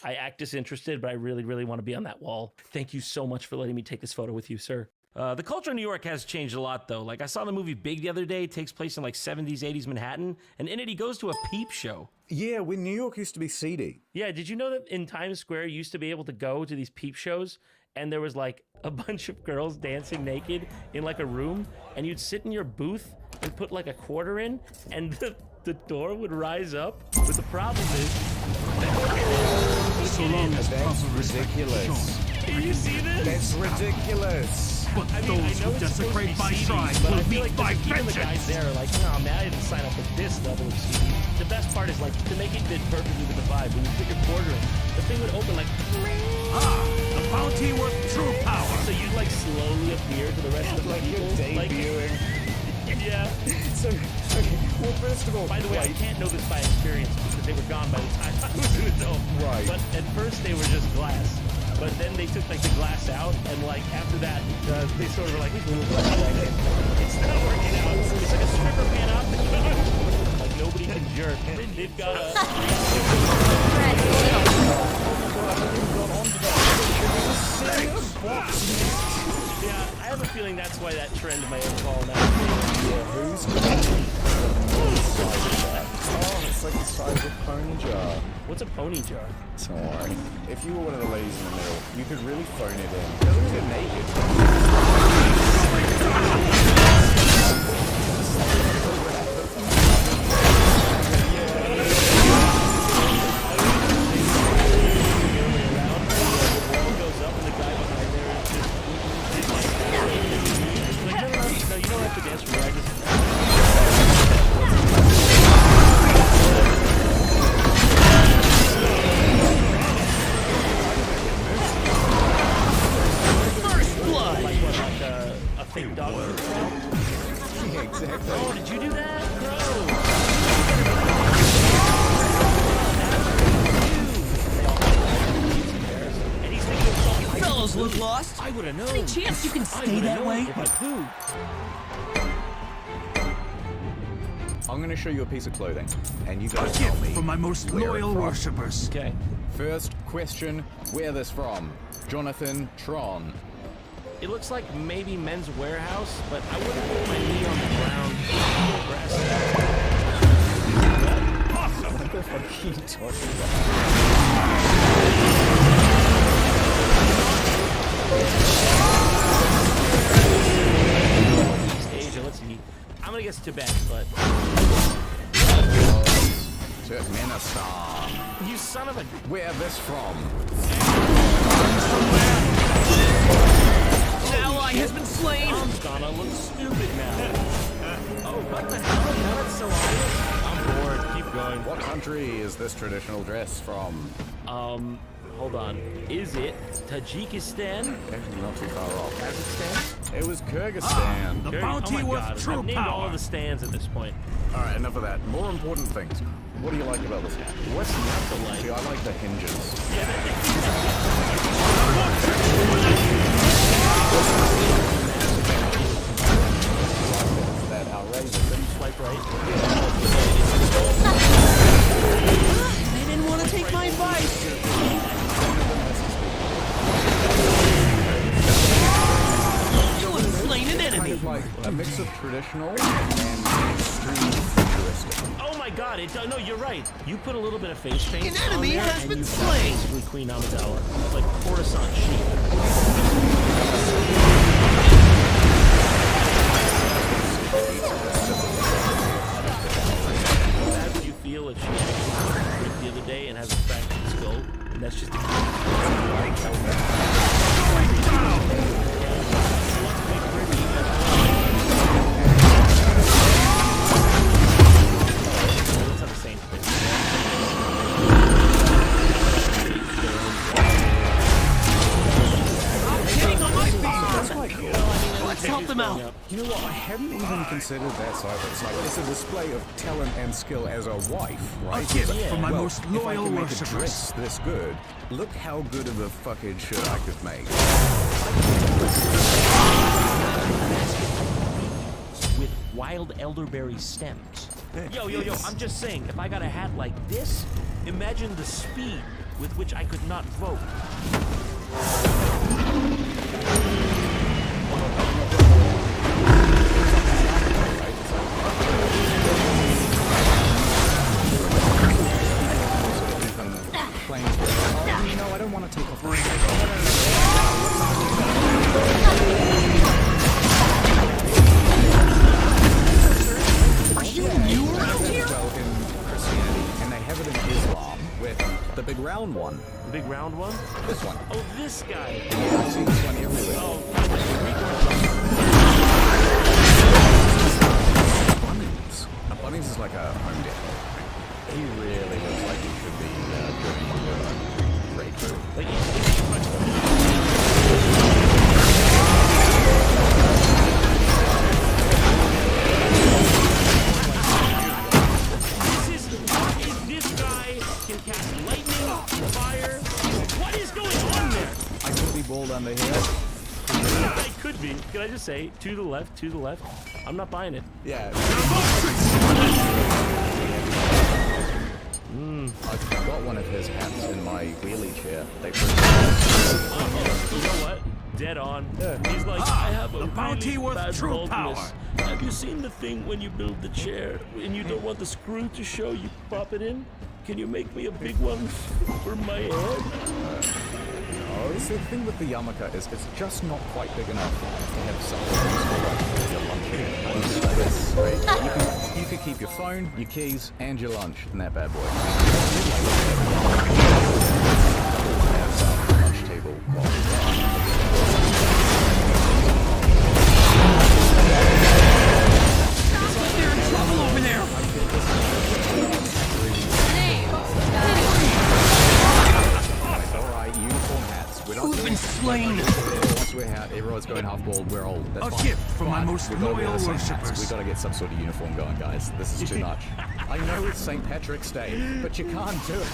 I act disinterested, but I really, really want to be on that wall. Thank you so much for letting me take this photo with you, sir. The culture in New York has changed a lot, though. Like, I saw the movie Big the other day. It takes place in, like, 70s, 80s Manhattan. And in it, he goes to a peep show. Yeah, when New York used to be seedy. Yeah, did you know that in Times Square, you used to be able to go to these peep shows, and there was, like, a bunch of girls dancing naked in, like, a room, and you'd sit in your booth and put, like, a quarter in, and the door would rise up. But the problem is... So long as That's ridiculous. Can you see this? That's ridiculous. But I mean, those I know who it's supposed to be desecrate my seedy, shrine but I will feel meet like my even the guys vengeance. there are like, no, man, I didn't sign up for this level of seedy. The best part is, like, to make it fit perfectly with the vibe, when you put your quarter in, the thing would open like... The bounty with true power. So you'd, like, slowly appear to the rest of the Like people. you're debuting. Yeah. So, okay, well, first of all... By the way, I can't know this by experience because they were gone by the time I was an adult. Right. But at first they were just glass. But then they took, like, the glass out, and, like, after that, they sort of were like, it's not working out. It's like a stripper panopticon. Like, nobody can jerk. They've got Yeah, I have a feeling that's why that trend might have fallen out. Yeah, who's Oh, it's like the size of a pony jar. What's a pony jar? Don't worry. If you were one of the ladies in the middle, you could really phone it in. Doesn't get No, you don't have to dance for me. I just... First blood. Like what, like a fake dog? Yeah, exactly. Oh, did you do that, bro? Fellows look lost. I would have known. Any chance you can stay that way? I'm going to show you a piece of clothing, and you gotta A tell gift me from my most where loyal it's from. worshippers. Okay. First question, where this from? Jonathan Tron. It looks like maybe Men's Warehouse, but I wouldn't put my knee on the ground. Awesome. What the fuck are you talking about? East Asia, let's see. I'm gonna guess Tibet, but... Turkmenistan. You son of a... Where this from? An ally has been slain! I'm gonna look stupid now. Oh, what the hell? Now it's so obvious. I'm bored. Keep going. What country is this traditional dress from? Hold on. Is it Tajikistan? Actually, not too far off. Kazakhstan? It was Kyrgyzstan. The bounty oh my with God. true I've named all power. of the stands at this point. Alright, enough of that. More important things. What do you like about this hat? What's not to like? See, I like the hinges. That outrageous. Then you swipe right. They didn't want to take my advice. You have slain an enemy. Kind of like a mix of traditional and extreme futuristic. Oh my God! No, you're right. You put a little bit of face paint An enemy on there, has and been you've slain. got basically Queen Amidala, like Coruscant sheep. How would you feel if she actually ripped the other day and has a fractured skull, and that's just a... Let's have the same thing. That's quite cool. Let's help them out. You know what? I hadn't even considered that side. It's like it's a display of talent and skill as a wife, right? A gift It's from my well, most if I loyal can make a worshippers. dress this good, look how good of a fucking shirt I could make. With wild elderberry stems. Yo, I'm just saying, if I got a hat like this, imagine the speed with which I could not vote. Oh, no, I don't want to take off my Are you new around here? Well, in Christianity, and they have it in Islam with the big round one. The big round one? This one. Oh, this guy. Yeah, I see this one everywhere. Oh, Bunnings. Now, Bunnings is like a home decor. He really looks like he should be doing breakthrough. This guy can cast lightning, fire. What is going on there? I could be bald under here. I could be. Can I just say, to the left, to the left? I'm not buying it. Yeah. I've got one of his hats in my wheelie chair. They put You know what? Dead on. He's like, I have a the bounty really with bad true baldness. power. Have you seen the thing when you build the chair and you don't want the screw to show, you pop it in? Can you make me a big one for my head? Oh, see, the thing with the yarmulke is it's just not quite big enough to have something useful like your lunch. Right? You could keep your phone, your keys, and your lunch in that bad boy. Have lunch table They're in trouble over there. Alright, uniform hats. We're not Who's been slain? Once we're out, everyone's going half bald, we're old. That's A fine. gift from my But most we've gotta wear loyal the same hats. worshippers. We've got to get some sort of uniform going, guys. This is too much. I know it's St. Patrick's Day, but you can't do it.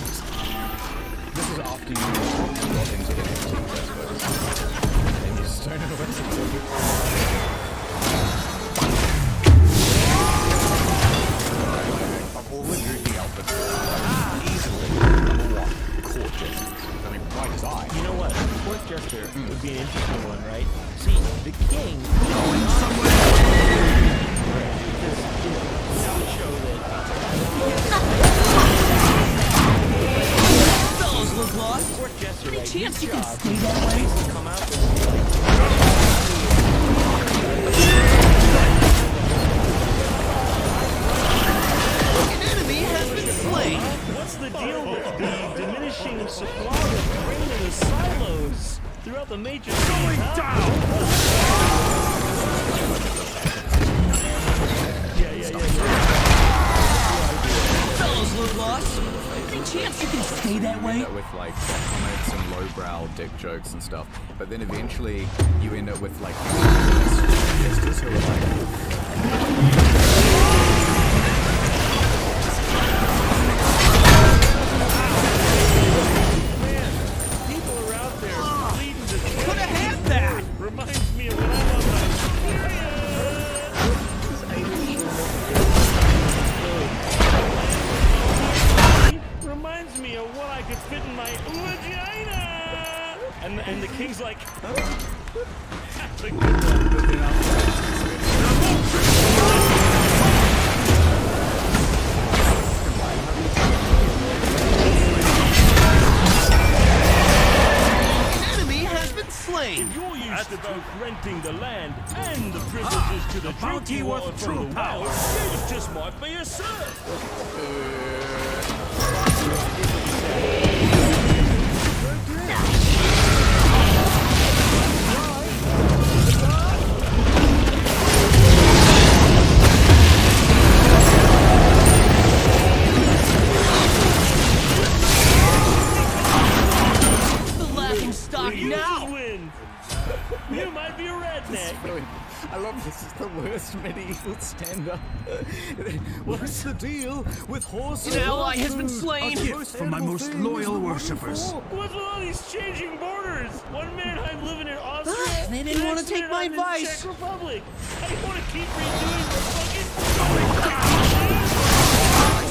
This is after you got into NXT, I suppose. And you just don't know what to do. Of all the goofy outfits, easily number one, court jesters. I mean, by design. You know what? Court jester would be an interesting one, right? See, the king going somewhere. That would show that. Fellows look lost. Any chance you can stay that way? Come out. An enemy has been slain. What's the deal with the diminishing supply of grain in the silos throughout the major going down? Yeah. Fellows look lost. Any chance you can stay that way? With like comments and lowbrow dick jokes and stuff, but then eventually you end up with like jesters who are like. People are out there bleeding to death. Could have had that. Reminds me of when I'm on my period. Reminds me of what I could fit in my vagina. And the king's like, that's a good one. Slain. If you're used to both renting the land and the privileges to the drinking water from the well, it just might be a serf. The laughing stock now. You might be a redneck. I love this. It's the worst medieval stand-up. What's the deal with horses? An ally has been slain. A gift from my most loyal worshippers. What's with all these changing borders? One minute I'm living in Austria. They didn't want to take my advice. advice. Czech Republic. I want to keep redoing the fucking.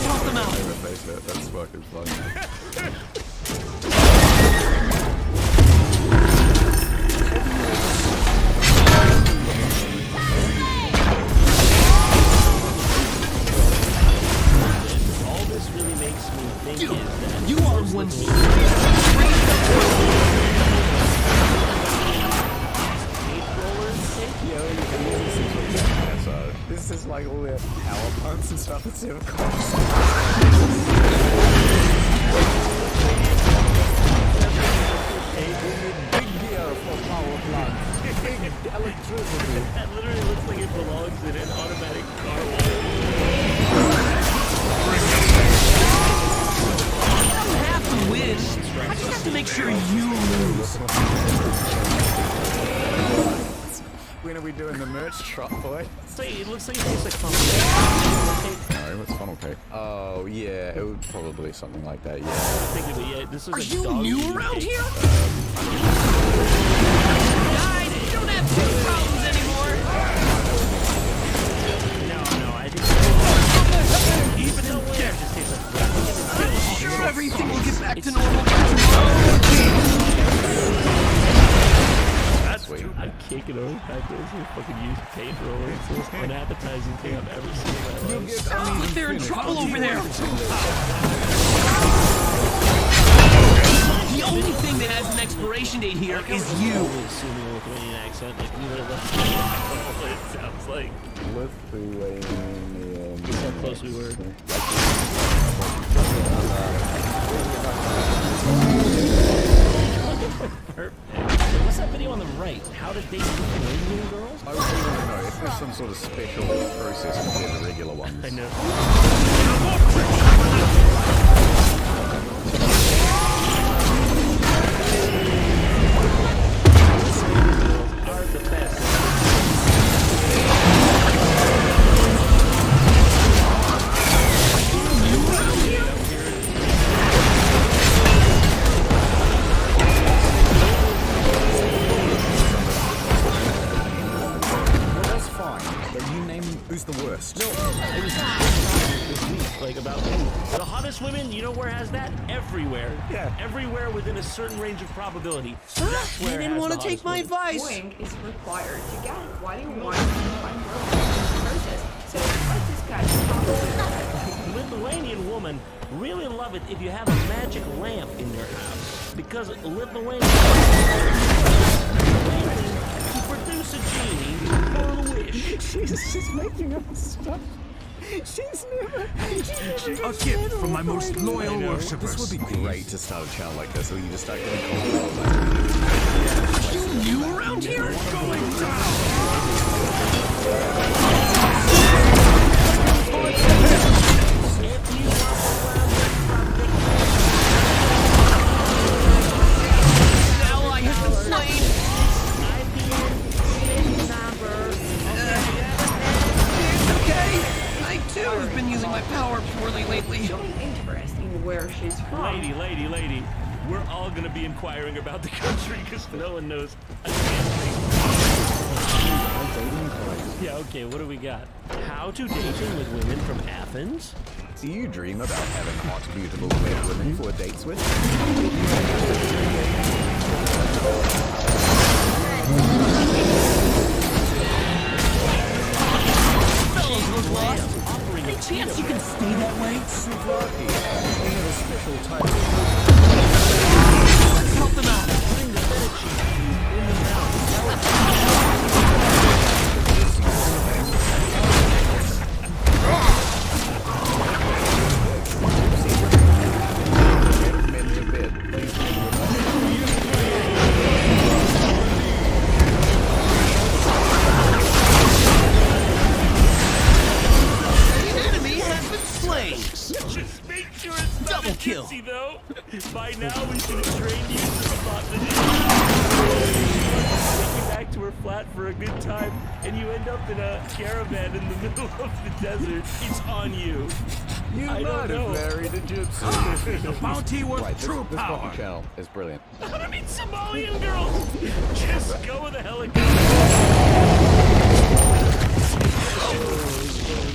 Swap them out. That's fucking funny. All this really makes me think is that you are one. This is like all their power plants and stuff instead of cops. Big gear for power plants. Big electricity. that literally looks like it belongs in an automatic car wash. I don't have to win. I just have to make sure you lose. When are we doing the merch drop, boy? It looks like it tastes like funnel cake. No, what's funnel cake? Oh, yeah, it would probably something like that, yeah. I think of it, yeah. This is Are a you dog new food around cake. here? Guys, you don't have two problems anymore. No, I think even though it just tastes like crap. I'm sure everything will get back to normal. That's weird. I'm kicking over that this is fucking use paint roller. It's the most unappetizing thing I've ever seen in my life. Stop it, they're in trouble over there. The only thing that has an expiration date here is you. Assuming a Lithuanian accent, like you would have what it sounds like. Lithuanian. That's how close we were. Perfect. What's that video on the right? How to date Lithuanian girls? I really want to know if there's some sort of special process compared to regular ones. I know. Are the best. Well, that's fine, but you name who's the worst. No, it was about you. The hottest women, you know where has that? Everywhere. Yeah. Everywhere within a certain range of probability. That's where They it didn't has want the to take hottest my women. advice. Wing is required to get. Why do you want to find process? So what's this guy? Lithuanian woman really love it if you have a magic lamp in your house. Because Lithuanian to produce a genie for a wish. She's making up stuff. She's never a gift from my most loyal worshippers. This would be great to start a channel like this, so you just start getting cold. Are you new around here? Going down! Ally has been slain! It's okay. I too have been using my power poorly lately. Showing interest in where she's from. Lady, we're all gonna be inquiring about the country because no one knows a damn thing. Yeah, okay, what do we got? How to dating with women from Athens? Do you dream about having hot, beautiful red women for dates with? Fellows look lost. Any chance you can stay that way? They have a special title. Let's help them out. Bring the feta cheese in the mouth. Men to bed, please. The enemy has been slain. Just make sure it's not Double a kill. gypsy, though. By now, we should have trained you to spot the Take you back to her flat for a good time, and you end up in a caravan in the middle of the desert. It's on you. You I don't might have know. married a gypsy. The bounty was Right, true this power. fucking channel is brilliant. I want to meet Somalian girls. Just go with a helicopter.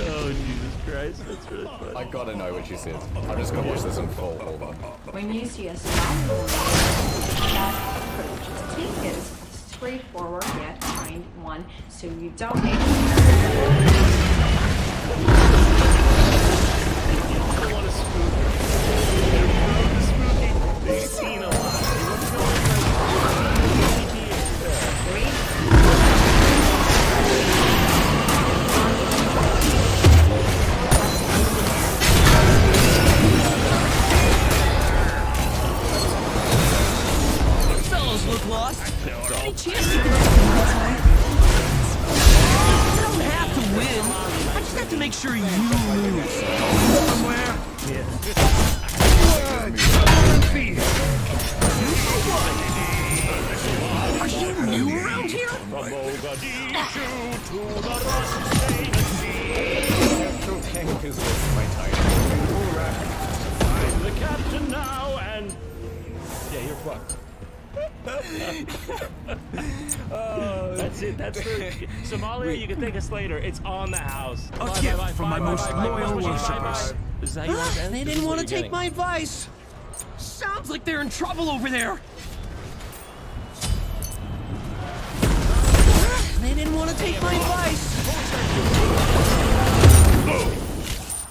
Oh, Jesus Christ. That's really funny. I gotta know what she said. I'm just gonna watch this in full. Hold on. When you see a Somali woman, that approach to take is a straightforward yet kind one, so you don't need I want to spook her. They're prone to spooking. They've seen a lot. What's Fellows look lost. Any chance you can stay that way? You don't have to win. I just have to make sure you lose. Somewhere. Are you new around here? Central Tank is with my title. I'm the captain now, and yeah, you're fucked. That's it. That's the Somalia. You can thank us later. It's on the house. A gift from my most loyal worshippers. Is that how you want to end? They This didn't is want what to you're take my advice. Sounds like they're in trouble over there. They didn't want to take my advice. getting.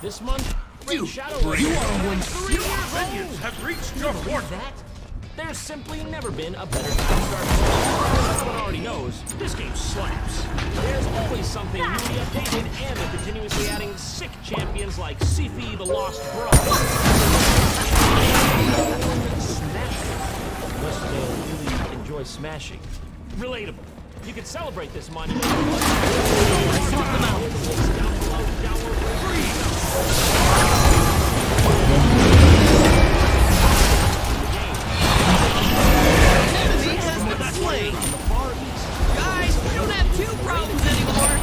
This month, You Shadow are one. 3 years old. Have reached your What's that? There's simply never been a better time to start playing. As everyone already knows, this game slaps. There's always something newly updated, and they're continuously adding sick champions like Sifi the Lost Bride. Smashing. Must really enjoy smashing. Relatable. You can celebrate this monument. Let's talk them out. Down below, downward. Enemy has been slain. Guys, we don't have two problems anymore.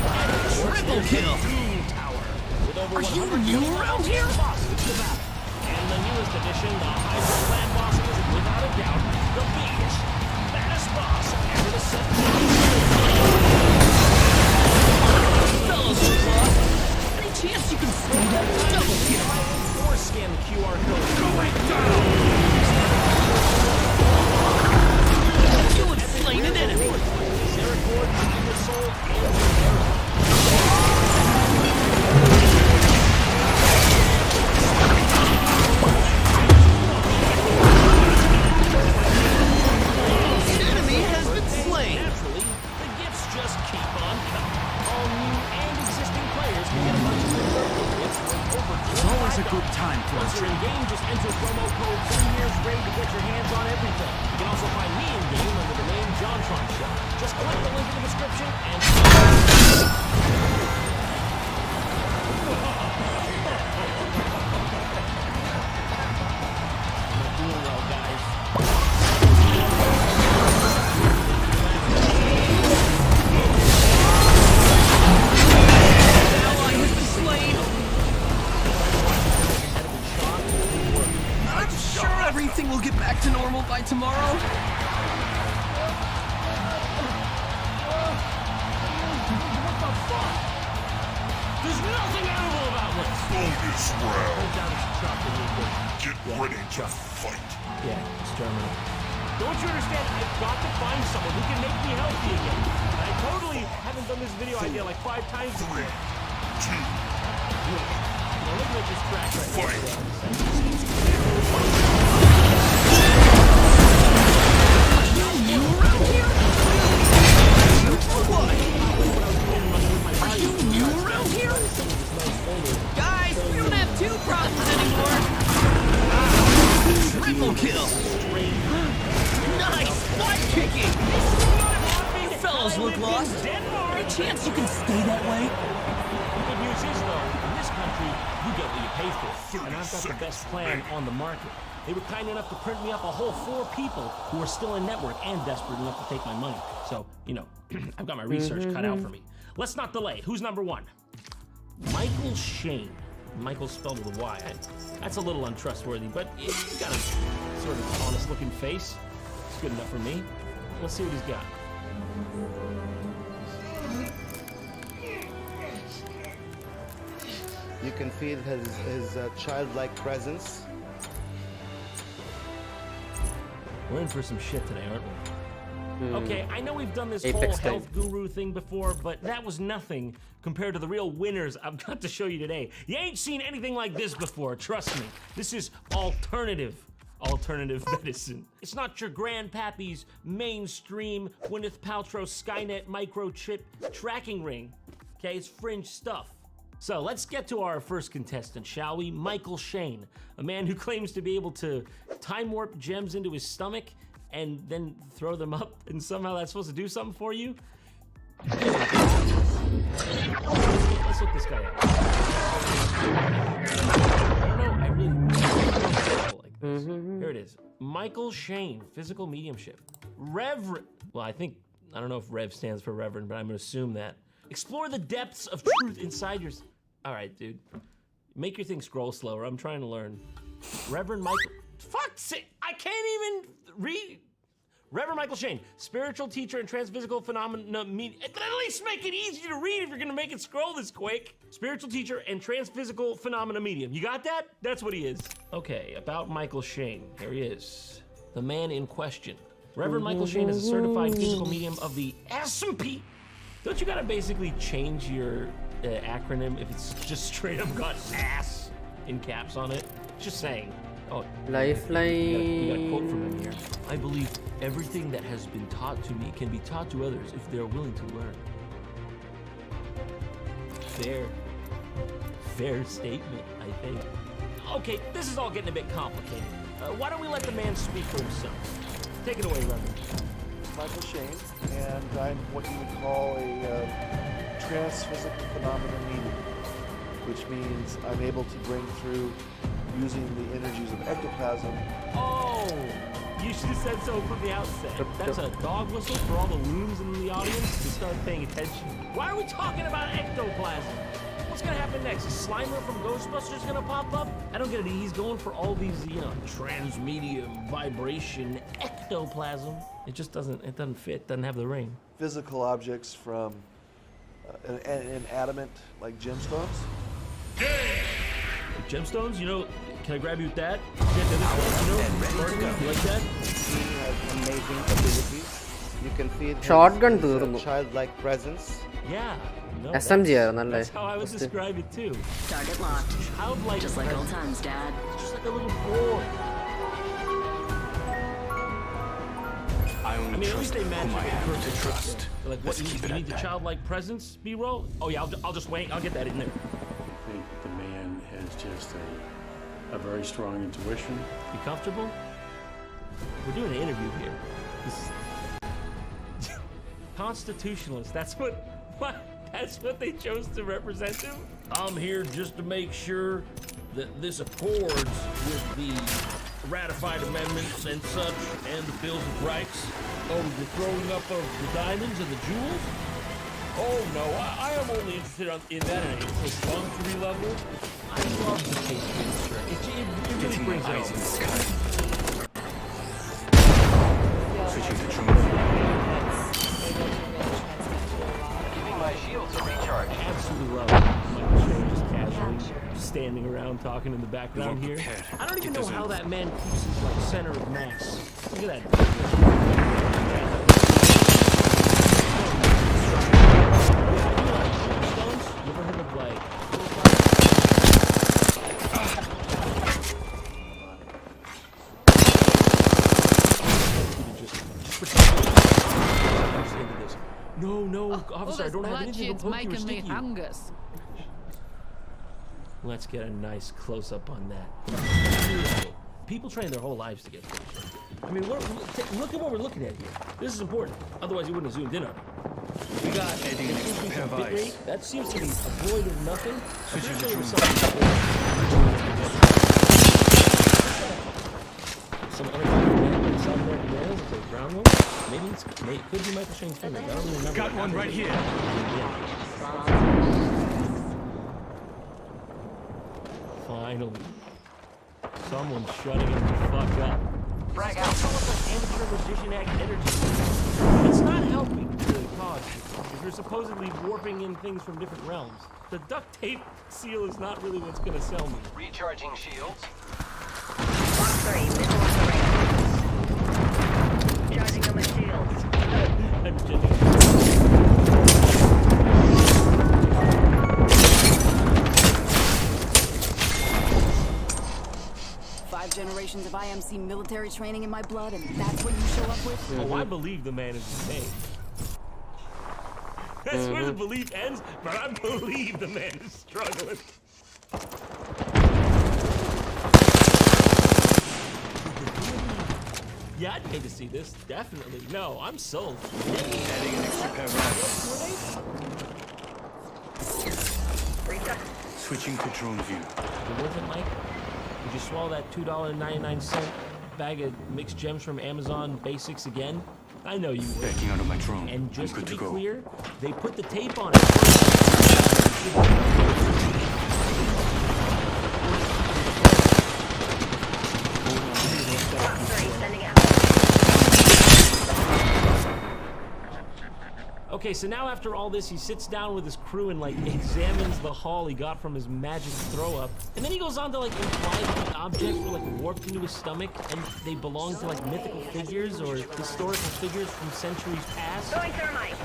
Triple kill. Are you new around here? And the newest addition, the Hydra Clan boss is without a doubt the biggest, baddest boss ever to set foot. Fellows look lost. Any chance you can stay that double kill. Or scan the QR code. Going down. You have slain an enemy. Zeracord, your soul, An enemy has been slain. Naturally, the gifts just keep on coming. All new and existing players can get a bunch of gifts worth over It's always a good time for Once us. you're in game, just enter promo code 3 years ready to get your hands on everything. You can also find me in game under the name Njan Show. Just click the link in the description and not doing well, guys. Ally has been slain. I'm sure everything will get back to normal by tomorrow. What the fuck? There's nothing edible about this. Bonus round. Get ready to fight. Yeah, it's German. Don't you understand? I've got to find someone who can make me healthy again. I totally haven't done this video idea like 5 times before. 3, 2, Now look at this track right now. You around here? Are you new around here? Guys, we don't have 2 problems anymore. Triple kill. Nice butt kicking. You fellows look lost. Any chance you can stay that way? The good news is, though, in this country, you get what you pay for. And I've got the best plan on the market. They were kind enough to print me up a whole 4 people who are still in network and desperate enough to take my money. So, you know, I've got my research cut out for me. Let's not delay. Who's number 1? Michael Shane. Michael spelled with a Y. That's a little untrustworthy, but he's got a sort of honest-looking face. It's good enough for me. Let's see what he's got. You can feel his childlike presence. We're in for some shit today, aren't we? Okay, I know we've done this Apex whole health guru thing before, but that was nothing compared to the real winners I've got to show you today. You ain't seen anything like this before, trust me. This is alternative medicine. It's not your grandpappy's mainstream Gwyneth Paltrow Skynet microchip tracking ring. Okay, it's fringe stuff. So let's get to our first contestant, shall we? Michael Shane, a man who claims to be able to time warp gems into his stomach and then throw them up, and somehow that's supposed to do something for you? Let's look this guy up. I don't know, I really don't like this. Here it is. Michael Shane, physical mediumship. Reverend. Well, I don't know if Rev stands for Reverend, but I'm gonna assume that. Explore the depths of truth inside your... All right, dude. Make your thing scroll slower. I'm trying to learn. Reverend Michael... Fuck's sake! I can't even read... Reverend Michael Shane, spiritual teacher and transphysical phenomena... At least make it easy to read if you're gonna make it scroll this quick. Spiritual teacher and transphysical phenomena medium. You got that? That's what he is. Okay, about Michael Shane. Here he is. The man in question. Reverend Michael Shane is a certified physical medium of the SMP. Don't you gotta basically change your acronym if it's just straight up got ass in caps on it? Just saying. Oh, Lifeline. We got a quote from him here. I believe everything that has been taught to me can be taught to others if they are willing to learn. Fair statement, I think. Okay, this is all getting a bit complicated. Why don't we let the man speak for himself? Take it away, Reverend. Michael Shane, and I'm what you would call a transphysical phenomena medium, which means I'm able to bring through using the energies of ectoplasm. Oh, you should have said so from the outset. That's a dog whistle for all the loons in the audience to start paying attention. Why are we talking about ectoplasm? What's gonna happen next? Is Slimer from Ghostbusters gonna pop up? I don't get it. He's going for all these, you know, transmedium vibration ectoplasm. It just doesn't fit. Doesn't have the ring. Physical objects from an adamant like gemstones Gemstones, you know, can I grab you with that? Get the other stones, you know? You like that? He has amazing abilities. You can feel his, Shotgun his തീർന്നു. childlike presence. Yeah. No, SMG ആയിരുന്നല്ലേ? that's how I would describe it too. Target locked. Childlike Just like old times, Dad. Just like a little boy. I only I mean, at trust least they match whom I it have to perfect. trust. Like, what, Let's you keep it need at the that. childlike presence, B-roll? Oh yeah, I'll just wait. I'll get that in there. I think the man has just a very strong intuition. You comfortable? We're doing an interview here. This is constitutionalist. That's what they chose to represent him. I'm here just to make sure that this accords with the ratified amendments and such, and the bills of rights. Oh, the throwing up of the diamonds and the jewels. Oh no, I am only interested in that at a perfunctory level. I love the case minister. It really brings it home. Switching to true. Giving my shields a recharge. Absolutely love it. Michael Shea just casually standing around talking in the background here. I don't even know how that man keeps his like center of mass. Look at that. You ever heard of like No, officer, I don't have anything to poke you or stick you. Let's get a nice close-up on that. People train their whole lives to get finished. I mean, look at what we're looking at here. This is important. Otherwise, you wouldn't have zoomed in on it. We got an increase in bit rate. That seems to be a void of nothing. I'm pretty sure there was some other South American males, it's like brown one. Maybe it could be Michael Shane's finger. I don't really remember. Got one right here. Finally. Someone's shutting him the fuck up. Frag out. Amateur magician act energy. It's not helping the cause because you're supposedly warping in things from different realms. The duct tape seal is not really what's gonna sell me. Recharging shields. Block 3, middle of the range. Charging on my shields. I'm kidding. Generations of IMC military training in my blood, and that's what you show up with? Oh, I believe the man is insane. That's where the belief ends, but I believe the man is struggling. Yeah, I'd pay to see this. Definitely. No, I'm sold. Adding an extra pair of switching to drone view. What was it, Mike? Did you swallow that $2.99 bag of mixed gems from Amazon Basics again? I know you would. Backing out of my drone. And just to be go. clear, they put the tape on it. Okay, so now after all this, he sits down with his crew and like examines the haul he got from his magic throw-up, and then he goes on to like imply that the objects were like warped into his stomach and they belong to like mythical figures or historical figures from centuries past. Going thermite.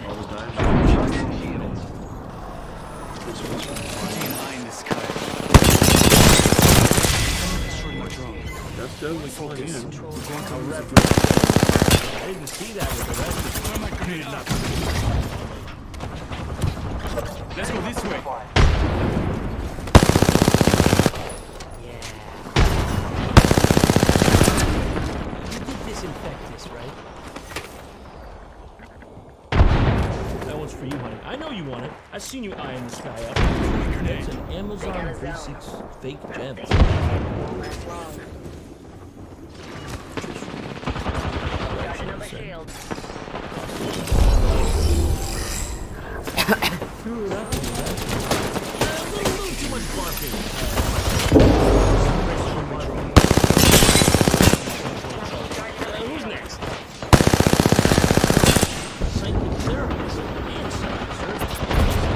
All the dives. Putting eye in the sky. Destroying my drone. That's definitely pulling in. Going to red. I didn't see that with the rest of Where am I grenade left? Let's go this way. Yeah. You did disinfect this, right? That one's for you, honey. I know you want it. I've seen you eyeing the sky up. It's an Amazon Basics fake gem. Shield. Too much barking. Who's next? Psychic therapist and psychic surgeon.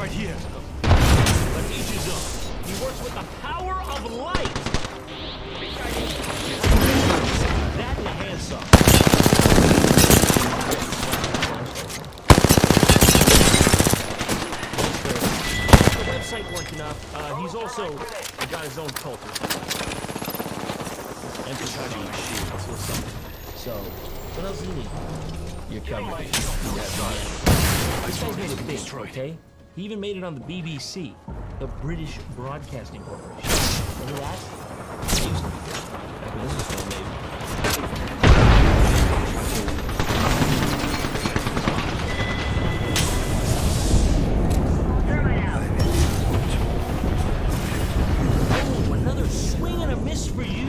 right here. But each his own. He works with the power of light. That and a handsaw. The website weren't enough. He's also got his own culture. Emphasizing my shields or something. So, what else do you need? You're covered. This guy's made it big, okay? He even made it on the BBC, the British Broadcasting Corporation. Remember that? It used to be good. Back when this was still made. Oh, another swing and a miss for you,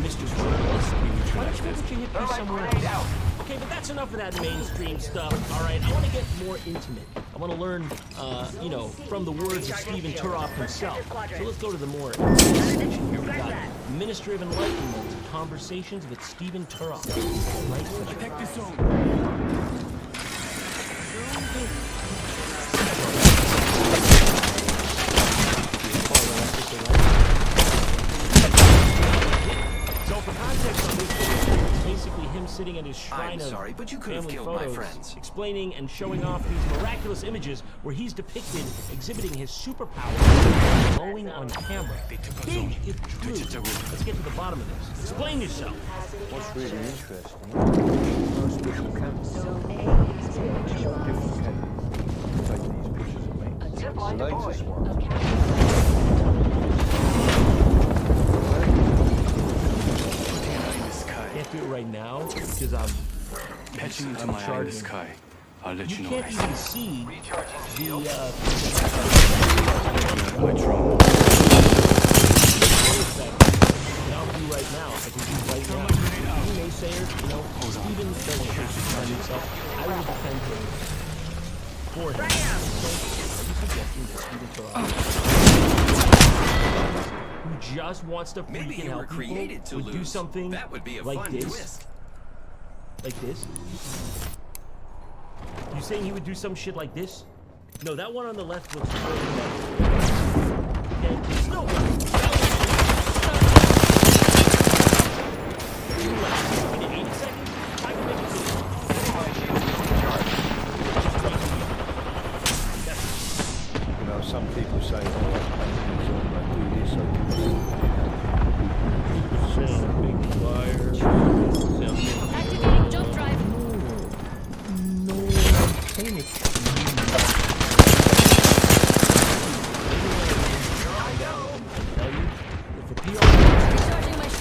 Mr. Journalist. Why don't you go put your hit piece somewhere else? Okay, but that's enough of that mainstream stuff. All right, I want to get more intimate. I want to learn, you know, from the words of Stephen Turoff himself. So let's go to the more section here. We got Ministry of Enlightenment, Conversations with Stephen Turoff. Protect this zone. So for context on this video, it's basically him sitting at his shrine of but you could have family killed my photos, friends. explaining and showing off these miraculous images where he's depicted exhibiting his superpower glowing on camera. Big if true. Let's get to the bottom of this. Explain yourself. What's really interesting, most different cameras show different cameras taking these pictures of me. The latest one. Can't do it right now because I'm Patching into my eye in the sky. I'll let you know. can't even see the My trauma. I'll do right now. I can do right now. You naysayers, you know, Stephen doesn't defend himself. I will defend him for him. Are you suggesting that Stephen Turoff, who just wants to freaking help people, would do something like this? Like this? You saying he would do some shit like this? No, that one on the left looks really better. Okay, no way. In 80 seconds, I can make it You know, some people say, oh, I do this, I do that. Saying a big fire. Activating jump drive. No, saying it.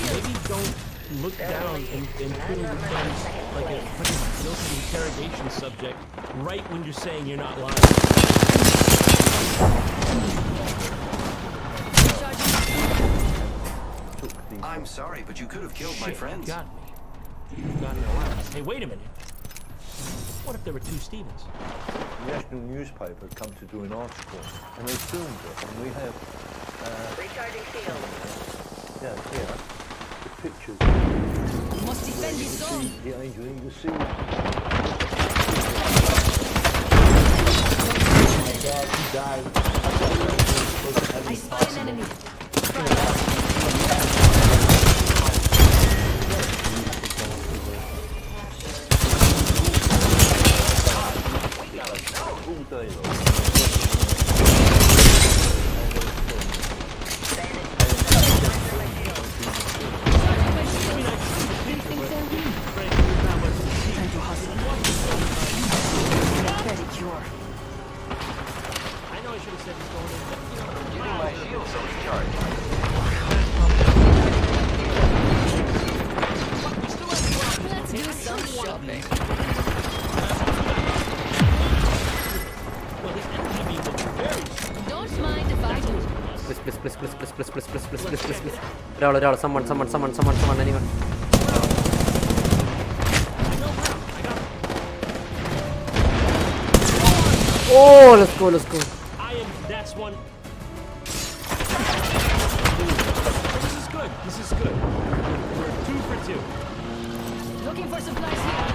Maybe don't look down and twiddle your thumbs like a fucking guilty interrogation subject right when you're saying you're not lying. I'm sorry, but you could have killed my friends. You got me. You got me alive. Hey, wait a minute. What if there were two Stevens? The national newspaper had come to do an article, and they filmed it, and we have... recharging field. Yeah, here. The pictures. You must defend this zone. The angel, you can see... Oh my God, he died. I spy an enemy. All day long. I know I should have said he's going in, but you know, Getting my shields recharged. Let's do some shopping. well, his energy beam looks very strong. Don't mind if I do. Please. ഒരാൾ someone anyone. Oh, let's go. That's one. This is good. We're 2 for 2. Looking for supplies here.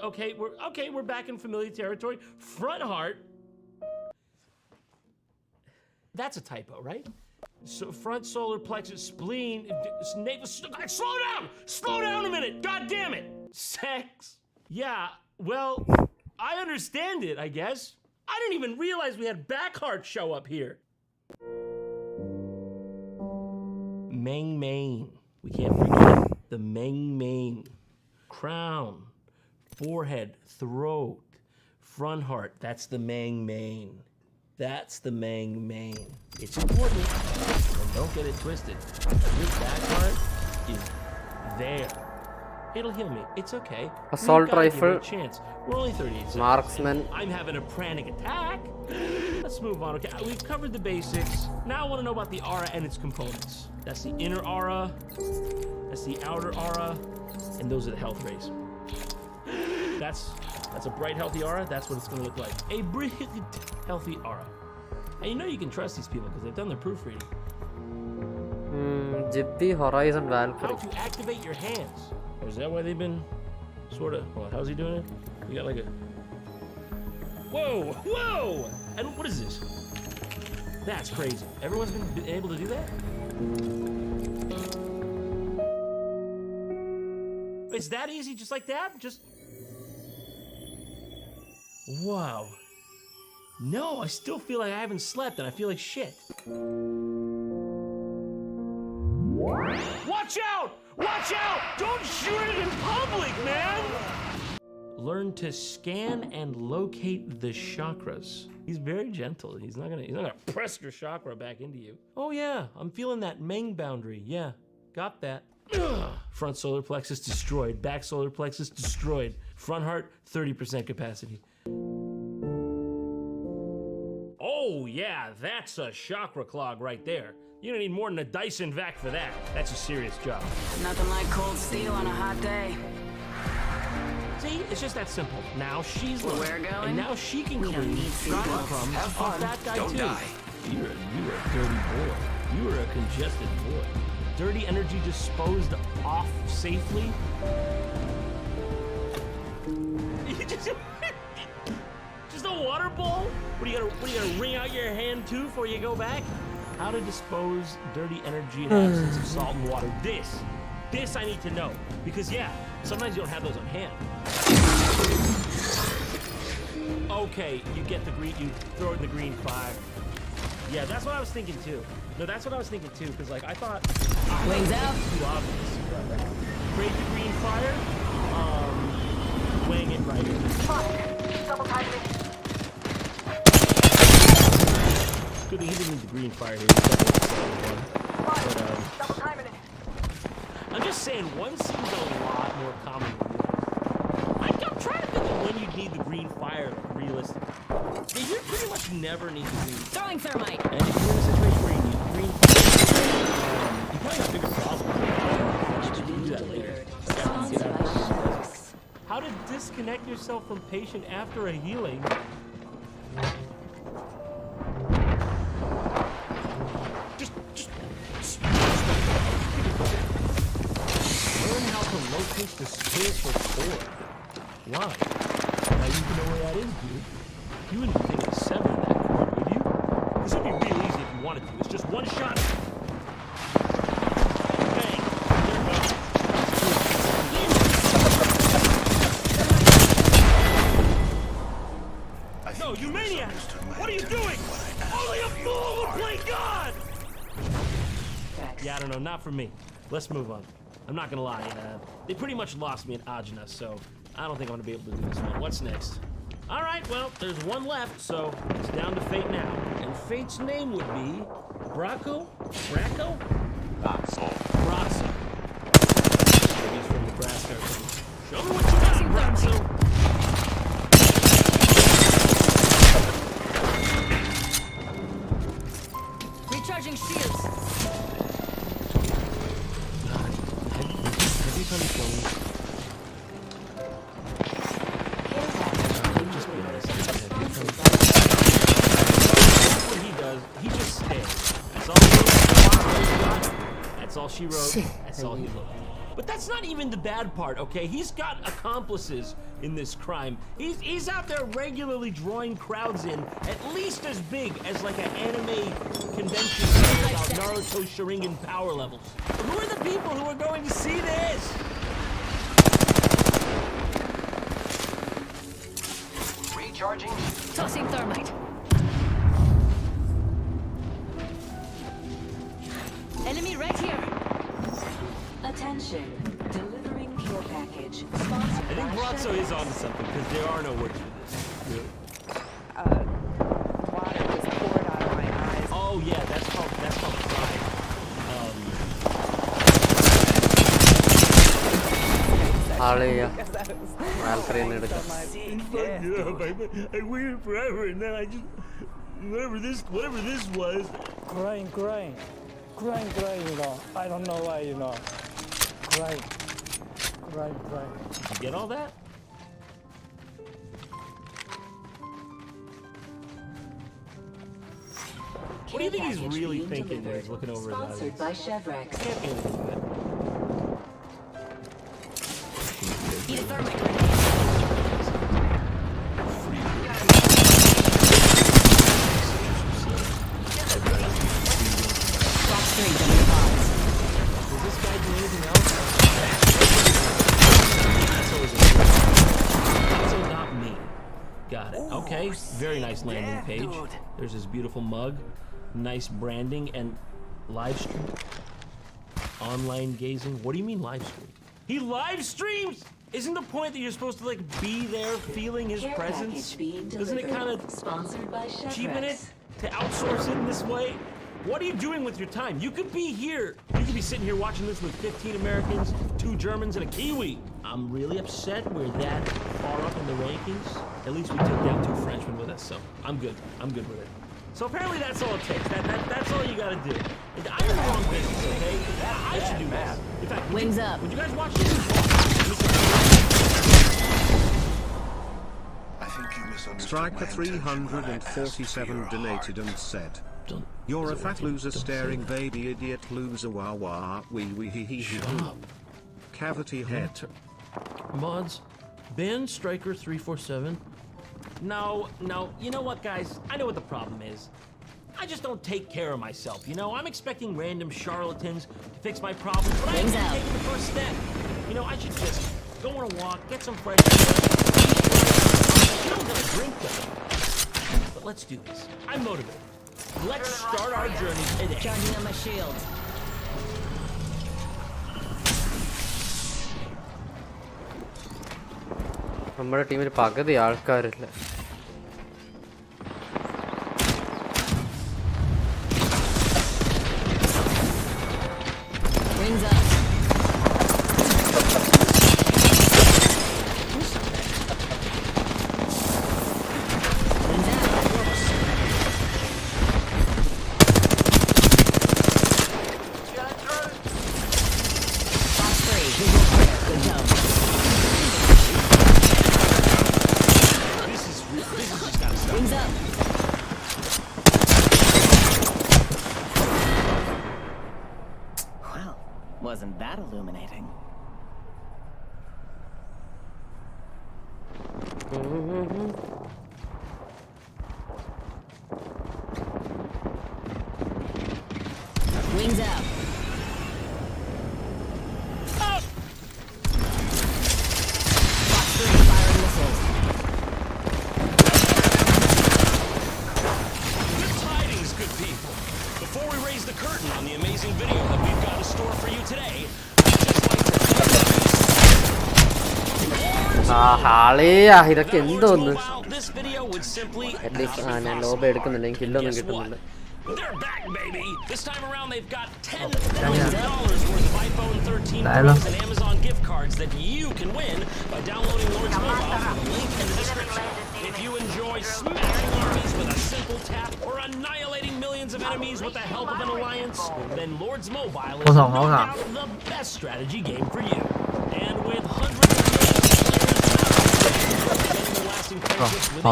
Okay, we're back in familiar territory. Front heart. That's a typo, right? So front solar plexus, spleen, navel. Slow down! Slow down a minute! God damn it! Sex. Yeah. Well, I understand it. I guess. I didn't even realize we had back heart show up here. Main. We can't forget the main. Crown, forehead, throat, front heart. That's the main. That's the main. It's important, and don't get it twisted. Your back heart is there. It'll heal me. It's okay. Assault rifle. A chance. We're only 38 seconds. Marksman. I'm having a pranic attack. Let's move on. Okay, we've covered the basics. Now I want to know about the aura and its components. That's the inner aura. That's the outer aura. And those are the health rays. That's a bright, healthy aura. That's what it's going to look like. A bright, healthy aura. And you know you can trust these people because they've done their proofreading. Jibby Horizon How Valkyrie. to activate your hands. Or is that why they've been sort of... Hold on, how's he doing it? You got like a... Whoa! And what is this? That's crazy. Everyone's been able to do that? It's that easy, just like that? Just... Wow. No, I still feel like I haven't slept and I feel like shit. Watch out! Watch out! Don't shoot it in public, man! Learn to scan and locate the chakras. He's very gentle. He's not gonna press your chakra back into you. Oh yeah, I'm feeling that Meng boundary. Yeah, got that. Ugh. Front solar plexus destroyed. Back solar plexus destroyed. Front heart 30% capacity. Oh yeah, that's a chakra clog right there. You don't need more than a Dyson vac for that. That's a serious job. Nothing like cold steel on a hot day. See, it's just that simple. Now she's Where learned, we're going? and now she can clean rotten crumbs Have off fun. that guy Don't too. die. You're a dirty boy. You are a congested boy. Dirty energy disposed off safely. Just a water bowl? What are you gonna wring out your hand too before you go back? How to dispose dirty energy in absence of salt and water. This I need to know. Because yeah, sometimes you don't have those on hand. Okay, you get the green, you throw it in the green fire. Yeah, that's what I was thinking too. No, that's what I was thinking too, because like I thought Wings out. too obvious. Create the green fire, wing it right in. Double timing. Good thing he didn't need the green fire here. Double timing it. I'm just saying, one seems a lot more common than the other. I'm trying to think of when you'd need the green fire, realistically. Yeah, you pretty much never need the green fire. Throwing thermite. And if you're in a situation where you need the green fire, you probably have bigger problems. You can do that later. Get out of this. How to disconnect yourself from patient after a healing. Learn how to locate the spiritual core. Why? Now you can know where that is, dude. You wouldn't think of severing that cord, would you? This would be real easy if you wanted to. It's just one shot. Bang. There you go. No, you maniac! What are you doing? Only a fool would play God! Yeah, I don't know, not for me. Let's move on. I'm not gonna lie, they pretty much lost me at Ajna, so I don't think I'm gonna be able to do this one. What's next? All right, well, there's one left, so it's down to Fate now. And Fate's name would be Bracco? Bracco? Brasso. He's from Nebraska. Show me what you got, Bracco. Recharging shields. What he does, he just stares. That's all he wrote. That's all she wrote. That's all he wrote. But that's not even the bad part, okay? He's got accomplices in this crime. He's out there regularly drawing crowds in, at least as big as like an anime convention about Naruto Sharingan power levels. Who are the people who are going to see this? Recharging. Tossing thermite. Enemy right here. Attention. Delivering care package. I think Bronzo is onto something because there are no words for this. Water was poured out of my eyes. Oh yeah, that's called pride. Hallelujah. Valkyrie എടുക്കാം. I waited forever and then I just whatever this was. Crying, you know. I don't know why, you know. Crying. Did you get all that? What do you think he's really thinking when he's looking over his eyes? Sponsored by Chevrex. Can't be anything good. Eat a thermite. Does this guy do anything else? Also not me. Got it. Okay. Very nice landing page. There's this beautiful mug. Nice branding and live stream. Online gazing. What do you mean live stream? He live streams! Isn't the point that you're supposed to like be there feeling his presence? Doesn't it kind of cheapen it to outsource it in this way? What are you doing with your time? You could be here. You could be sitting here watching this with 15 Americans, 2 Germans, and a Kiwi. I'm really upset we're that far up in the rankings. At least we took down 2 Frenchmen with us, so I'm good. I'm good with it. So apparently that's all it takes. That's all you gotta do. And I'm in the wrong business, okay? I should do that. In fact, Wings up. Would you guys watch this? Striker 347 donated and said, "You're a fat loser, staring baby idiot loser, wah wah wee wee hee hee hee." Cavity head. Mods, ban Striker 347. No, you know what, guys? I know what the problem is. I just don't take care of myself, you know? I'm expecting random charlatans to fix my problems, but I haven't taken the first step. You know, I should just go on a walk, get some fresh air. I'm gonna drink though. But let's do this. I'm motivated. Let's start our journey today. Charging on my shield. നമ്മുടെ ടീമിൽ പകുതി ആൾക്കാരില്ല. Wings up. Wasn't that illuminating? Wings out. Up! Box 3 firing missiles. Good tidings, good people. Before we raise the curtain on the amazing video that we've got in store for you today, ഇതൊക്കെ എന്തോന്ന് this video would simply ഞാൻ lobe എടുക്കുന്നുണ്ടെങ്കിൽ കില്ലൊന്നും കിട്ടുന്നില്ല. They're back, baby. This time around, they've got $10,000 worth of iPhone 13 Pros and Amazon gift cards that you can win by downloading Lord's Mobile from the link in the description. If you enjoy smashing armies with a simple tap or annihilating millions of enemies with the help of an alliance, then Lord's Mobile is no doubt the best strategy game for you. And with hundreds of millions of players, getting the lasting friendships within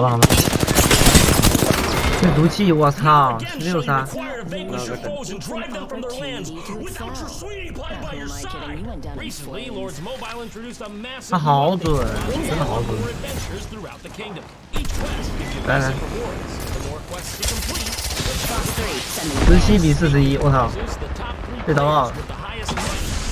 是毒气，我操，16杀。 Require to vanquish your foes and drive them from their lands without your sweetie pie by your side. Recently, Lords Mobile introduced a massive 他好准，真的好准。 adventures throughout the kingdom. Each quest gives you massive rewards. The more quests you complete, 17比41，我操，被打爆了。 with the highest rank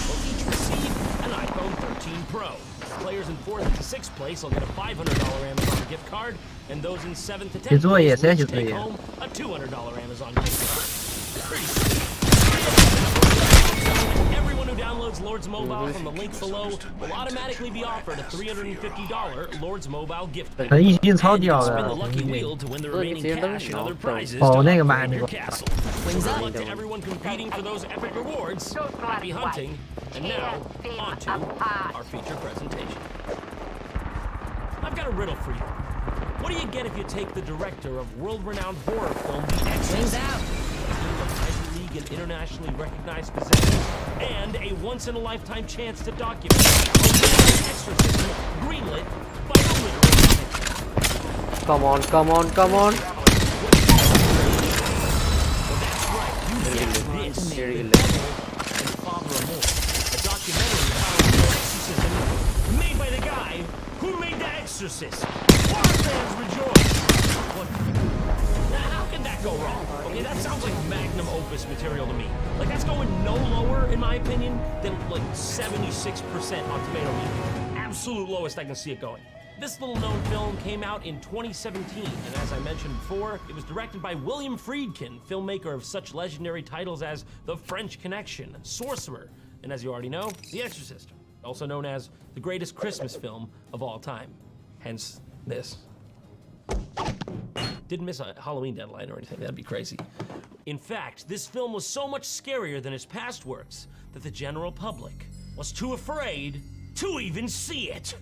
will each receive an iPhone 13 Pro. Players in 4th to 6th place will get a $500 Amazon gift card, and those in 7th to 10th 写作业， place 谁 will 写 each 作 take 业？ home a $200 Amazon gift card. Pretty sweet. Everyone who downloads Lords Mobile from the link below will automatically be offered a $350 Lords Mobile gift card. 一斤超屌 Spin 的 the，lucky wheel to win the remaining cash and other prizes 哦， to 那个买 upgrade 那 your 个。 castle. Good luck to everyone competing for those epic rewards. Happy hunting. And now, on to our feature presentation. I've got a riddle for you. What do you get if you take the director of world-renowned horror film The Exorcist, a team of Ivy League and internationally recognized physicians, and a once-in-a-lifetime chance to document the exorcism greenlit by the literal? Come on, come on, come on. This and Father Amor, a documentary about the exorcism made by the guy who made The Exorcist. Horror fans rejoice. What? How can that go wrong? Okay, that sounds like magnum opus material to me. Like, that's going no lower, in my opinion, than like 76% on Tomato Meter. Absolute lowest I can see it going. This little-known film came out in 2017, and as I mentioned before, it was directed by William Friedkin, filmmaker of such legendary titles as The French Connection, Sorcerer, and as you already know, The Exorcist, also known as the greatest Christmas film of all time. Hence, this. Didn't miss a Halloween deadline or anything, that'd be crazy. In fact, this film was so much scarier than his past works that the general public was too afraid to even see it,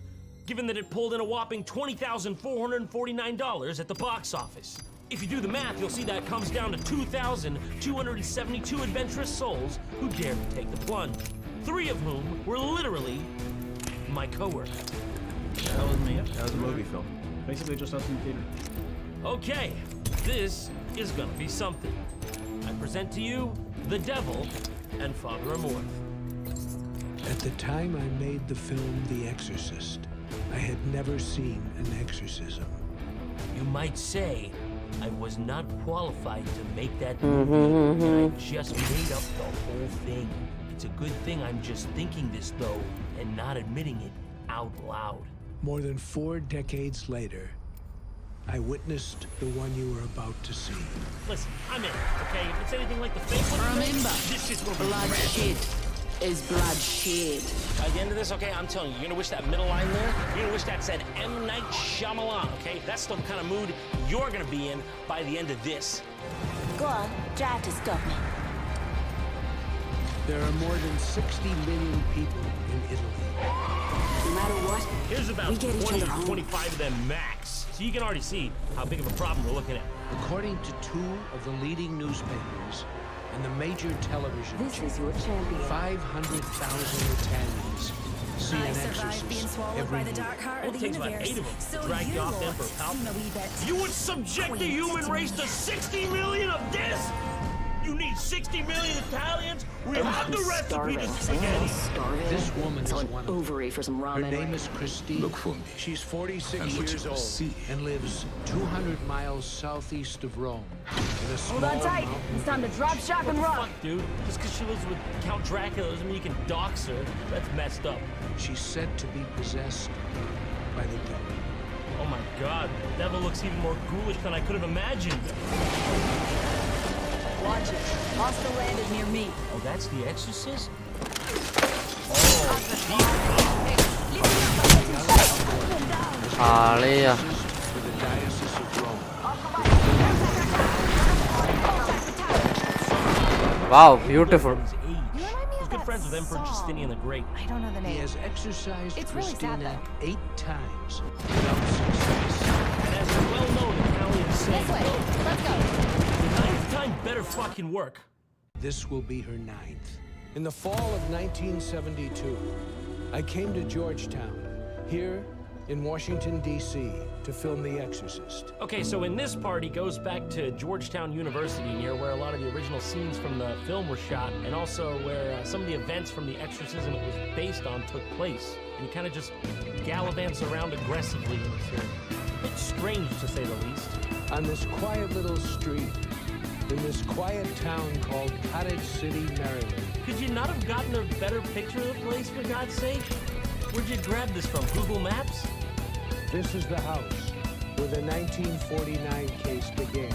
given that it pulled in a whopping $20,449 at the box office. If you do the math, you'll see that comes down to 2,272 adventurous souls who dared to take the plunge, 3 of whom were literally my coworkers. That was me. That was a movie film. Basically just us in the theater. Okay, this is gonna be something. I present to you the Devil and Father Amor. At the time I made the film The Exorcist, I had never seen an exorcism. You might say I was not qualified to make that movie, and I just made up the whole thing. It's a good thing I'm just thinking this, though, and not admitting it out loud. More than 4 decades later, I witnessed the one you were about to see. Listen, I'm in, okay? If it's anything like the fake one, Remember, this shit's gonna be bloodshed is bloodshed. By the end of this, okay, I'm telling you, you're gonna wish that middle line there, you're gonna wish that said M. Night Shyamalan, okay? That's the kind of mood you're gonna be in by the end of this. Go on, try to stop me. There are more than 60 million people in Italy. No matter what, Here's about we get each 20 other to home. 25 of them max. So you can already see how big of a problem we're looking at. According to 2 of the leading newspapers and the major television This channels, is your champion. 500,000 Italians see an exorcist every year. It takes about 8 of them to drag you off the Emperor Palpatine. You would subject the human race to 60 million of this? You need 60 million Italians? We have the recipe to spaghetti. This woman is one of them. Ovary for some Her ramen. name is Christine. Look for me. She's 46 And what years you will old see. and lives 200 miles southeast of Rome in a small Hold on tight. mountain It's time to drop, shop, and rock. Fuck, dude. Just because she lives with Count Dracula doesn't mean you can dox her. That's messed up. She's said to be possessed by the devil. Oh my god, the devil looks even more ghoulish than I could have imagined. Watch it. Hostile landed near me. Oh, that's the Exorcist? Oh, Alia. For the Diocese of Rome. Wow, beautiful. He's good friends with Emperor Justinian the Great. I don't know the He name. has exorcised It's really sad, Christina though. 8 times without success. And as a well-known Italian saying, This way. Let's go. the 9th time better fucking work. This will be her 9th. In the fall of 1972, I came to Georgetown. Here, in Washington, D.C. to film The Exorcist. Okay, so in this part, he goes back to Georgetown University, near where a lot of the original scenes from the film were shot, and also where some of the events from the exorcism it was based on took place. And he kind of just gallivants around aggressively in this film. It's strange, to say the least. On this quiet little street, in this quiet town called Cottage City, Maryland. Could you not have gotten a better picture of the place, for God's sake? Where'd you grab this from, Google Maps? This is the house where the 1949 case began.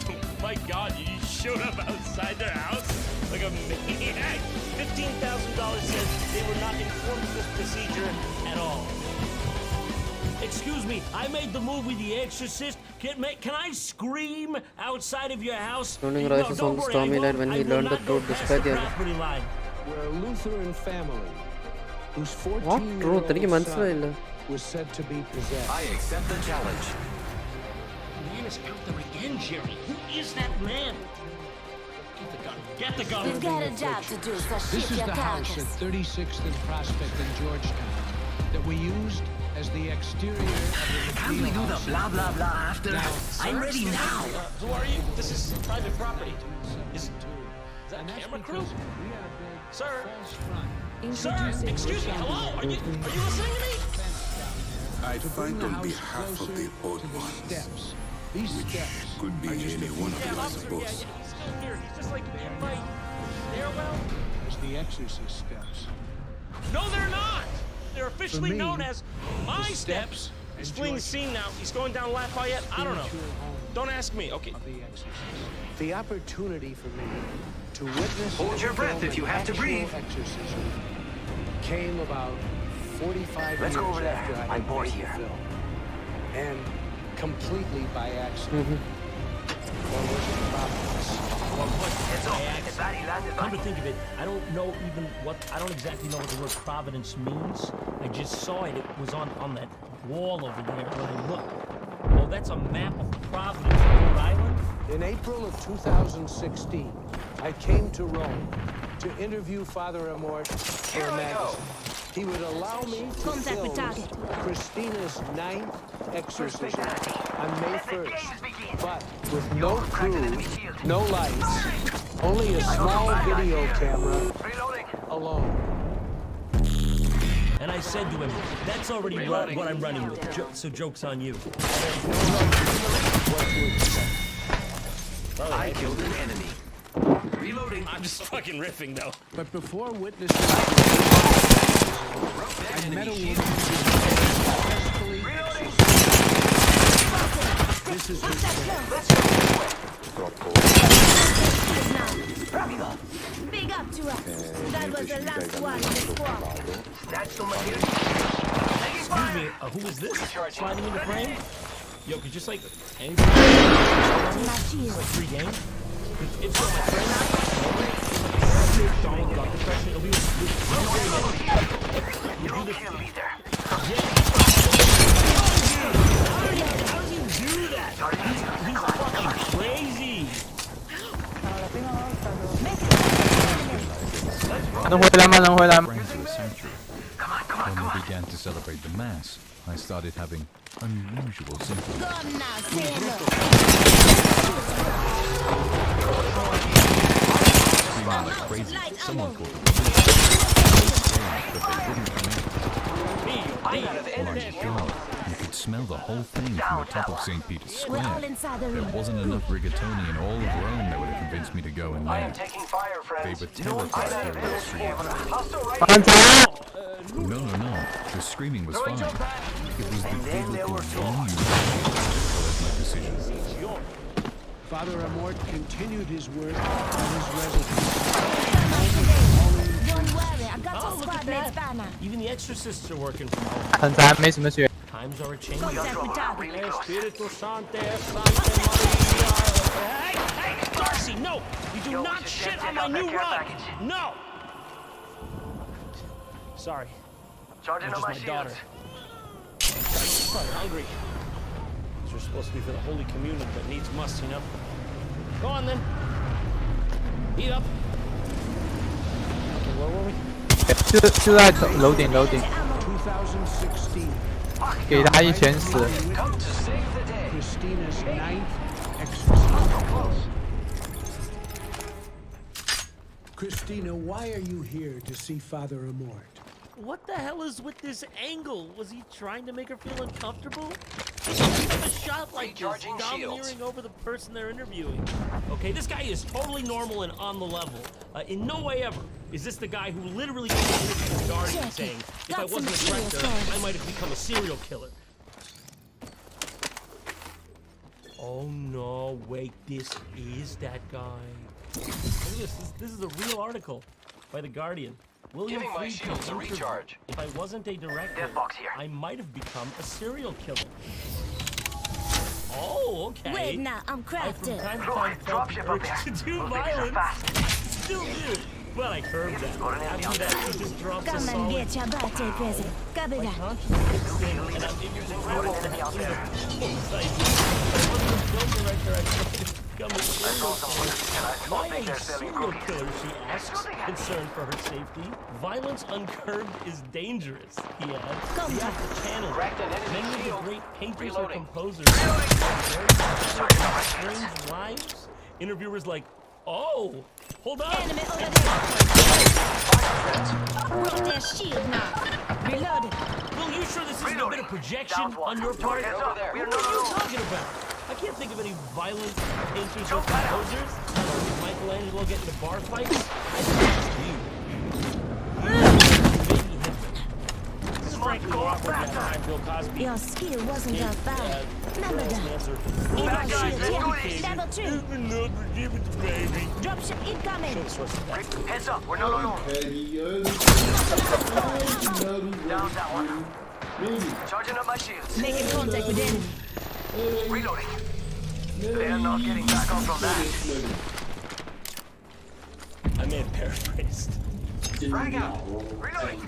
Oh my God, you showed up outside their house like a maniac. $15,000 says they were not informed of this procedure at all. Excuse me, I made the movie The Exorcist. Can I scream outside of your house? Turning Royce's on the stormy night when he learned the truth despite the... We're a Lutheran family whose 14-year-old son was said to be possessed. I accept the challenge. Man is out there again, Jerry. Who is that man? Get the gun. Get the gun. We've got a job to do, so This shit is your the house carcass. at 36th and Prospect in Georgetown that we used as the exterior of the Can't we do the blah blah blah after? I'm ready now. Who are you? This is private property. Is that camera crew? Sir? Sir, excuse me, hello? Are you listening to me? I fight on behalf of the old ones. These which steps could be any one of you, I suppose. He's still here. He's just like in my stairwell. as the Exorcist steps. No, they're not. They're officially For me, known as my the steps. He's and fleeing the George scene now. He's going down Lafayette. I don't know. Don't ask me. Okay. The opportunity for me to witness Hold your breath if you have to breathe. Exorcism came about 45 Let's years go over there. after I I'm had bored made the here. film, and completely by accident. Or was it providence? Come to think of it, I don't know even what, I don't exactly know what the word Providence means. I just saw it. It was on that wall over there when I looked. Oh, that's a map of Providence, Rhode Island? In April of 2016, I came to Rome to interview Father Amort for a magazine. He would allow me to Contact with film target. Christina's 9th exorcism on May 1st, but with no crew, no lights, only a small video camera, alone. And I said to him, that's already what I'm running with, so joke's on you. I killed an enemy. Reloading. I'm just fucking riffing, though. But before witnessing, I met a woman who successfully exorcised. This is her Big up to us. That was the last one in the squad. Excuse me, who is this sliding into frame? Yo, could just like, anybody? It's like free game? It's my friend. Don't got the question. It'll be You'll kill me there. How do you do that? He's fucking crazy. When we began to celebrate the Mass, I started having unusual symptoms. Screaming like crazy, someone called the police. But they wouldn't come in. Oh my God, you could smell the whole thing from the top of St. Peter's Square. There wasn't enough rigatoni in all of Rome that would have convinced me to go in there. They were terrified here in the street. No. The screaming was fine. It was the biblical volume that colored my decision. Father Amort continued his work on his residence. Don't worry, I got your squad mates by now. Even the exorcists are working from home. Times are changing. Contact with target. Espiritu Sante, Hey, Darcy, no! You do not shit on my new rug! No! Sorry. Charging Just on my my daughter. shields. She's probably hungry. These are supposed to be for the Holy Communion, but needs must, you know? Go on, then. Eat up. Okay, where were we? 2016. I 给他一拳死。 Christina's ninth exorcism. Christina, why are you here to see Father Amort? What the hell is with this angle? Was he trying to make her feel uncomfortable? A shot like this, domineering over the person they're interviewing. Okay, this guy is totally normal and on the level. In no way ever is this the guy who literally gave a picture to Guardian saying, if I wasn't a director, I might have become a serial killer. Oh no, wait, this is that guy. Look at this. This is a real article by The Guardian. William Giving my Friedkin shields a interviewed, recharge. If I wasn't a director, I might have become a serial killer. Oh, okay. Wait now, I'm crafted. I from time to time felt the urge to do violence. Still do. But I curbed that. After that, he just drops a Come and solid. get your birthday present. Copy My that. conscience kicks in, and I'm able to realize that I wasn't a film director, I tried to become a serial killer. Why a serial killer, she asks, concerned for her safety. Violence uncurbed is dangerous, he adds. You have to channel it. Many of the great painters or composers have very strange lives. Interviewers like, oh, hold on. Enemy over there. Broke their shield now. Reloaded. Well, you sure this isn't a bit of projection on your part? What are you talking about? I can't think of any violent painters or composers. Did Michelangelo get into bar fights? I think it's you. This is frankly more awkward than time Bill Cosby. Your skill wasn't that bad. Remember that. Evo shield here. Level 2. Baby. Dropship incoming. Heads up, we're not alone. Down that one. Charging up my shields. Making contact with enemy. Reloading. They're not getting back on from that. I may have paraphrased. Frag out. Reloading.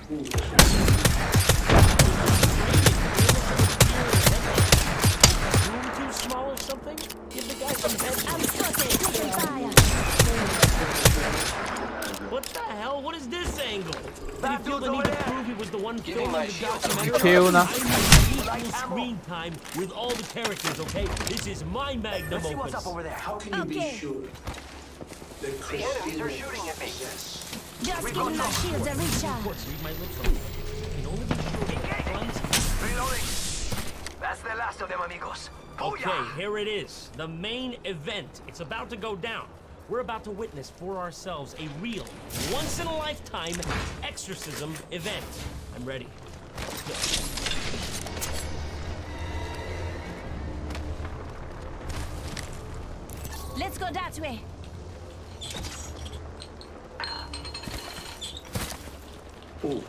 Room too small or something? Give the guy some head. I'm spotted. Taking fire. What the hell? What is this angle? Did he feel the need to prove he was the one filming the documentary? Kill na. I need screen time with all the characters, okay? This is my magnum Let's see opus. what's up over there. How can you be sure? The enemies are shooting at me. Just giving my shields a recharge. Read my lips on that. I can only be sure. Reloading. That's the last of them, amigos. Okay, here it is. The main event. It's about to go down. We're about to witness for ourselves a real, once-in-a-lifetime exorcism event. I'm ready. Let's go. Let's go that way. Ooh.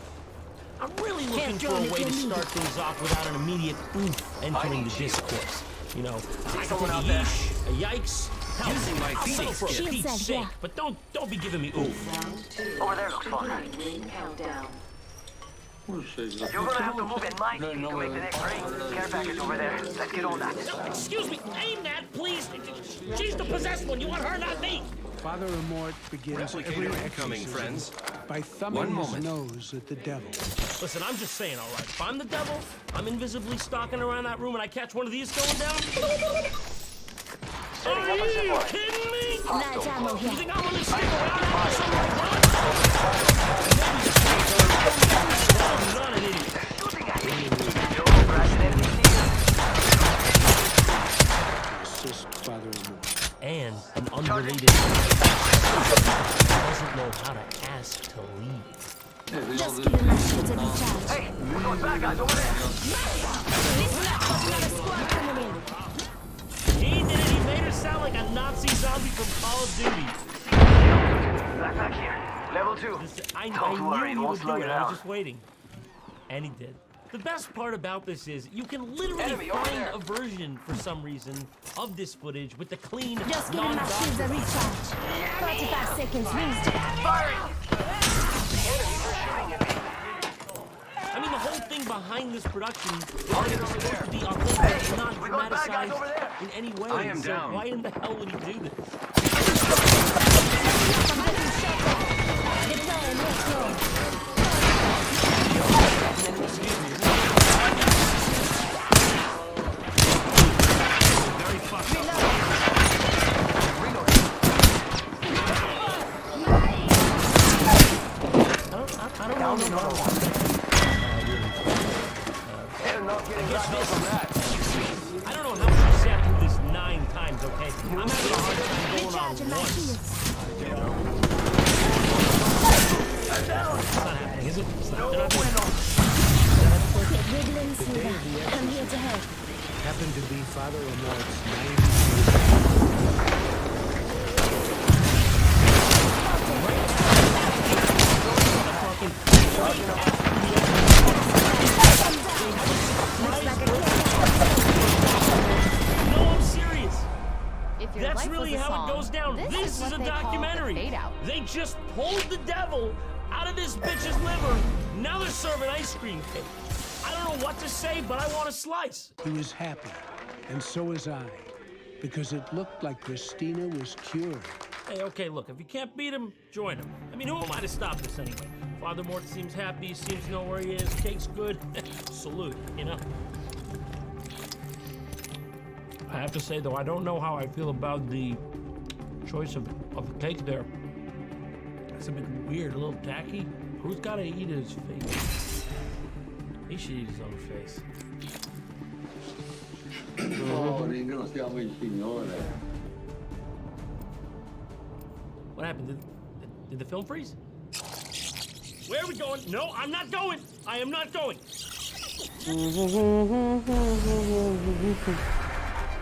I'm really looking for a way to start things off without an immediate oomph entering the discourse. You know, I can take a yeesh, a yikes, hell, I'll settle for a Pete's sake, but don't be giving me oomph. Over there looks fun. You're gonna have to move in my speed to make the next ring. Care package over there. Let's get on that. Excuse me, aim that, please. She's the possessed one. You want her, not me. Father Amort begins every exorcism by thumbing his nose at the devil. Listen, I'm just saying, all right. If I'm the devil, I'm invisibly stalking around that room and I catch one of these going down. Are you kidding me? Nice ammo here. You think I'm gonna stick around after somebody runs? I'm not an idiot. Assist Father Amort. And an unrelated doesn't know how to ask to leave. Just giving my shields a recharge. Hey, we're going back, guys, over there. Listen up, another squad coming in. He did it. He made her sound like a Nazi zombie from Call of Duty. Back here. Level 2. I Don't worry, knew he it would won't slow do you it. I was down. just waiting. And he did. The best part about this is you can literally Enemy over find there. a version, for some reason, of this footage with the clean, Just giving my shields a recharge. 45 seconds used. I mean, the whole thing behind this production is that it's supposed to be authentic and not dramatized in any way. I am so down. why in the hell would he do this? Deploying next door. get this. I don't know how much you sat through this 9 times, okay? I'm having a hard time going on once. It's not happening, is it? It's not. They're not doing it. Come here to help. Happened to be father-in-law's 90. No, I'm serious. If your That's life really was a how song, it goes down. This is what a they call the documentary. fade out. They just pulled the devil out of this bitch's liver. Now they're serving ice cream cake. I don't know what to say, but I want a slice. He was happy, and so was I, because it looked like Christina was cured. Hey, okay, look, if you can't beat him, join him. I mean, who am I to stop this anyway? Father Mort seems happy, seems to know where he is, cake's good. Salute, you know? I have to say, though, I don't know how I feel about the choice of the cake there. It's a bit weird, a little tacky. Who's got to eat his face? He should eat his own face. What happened? Did the film freeze? Where are we going? No, I'm not going. I am not going.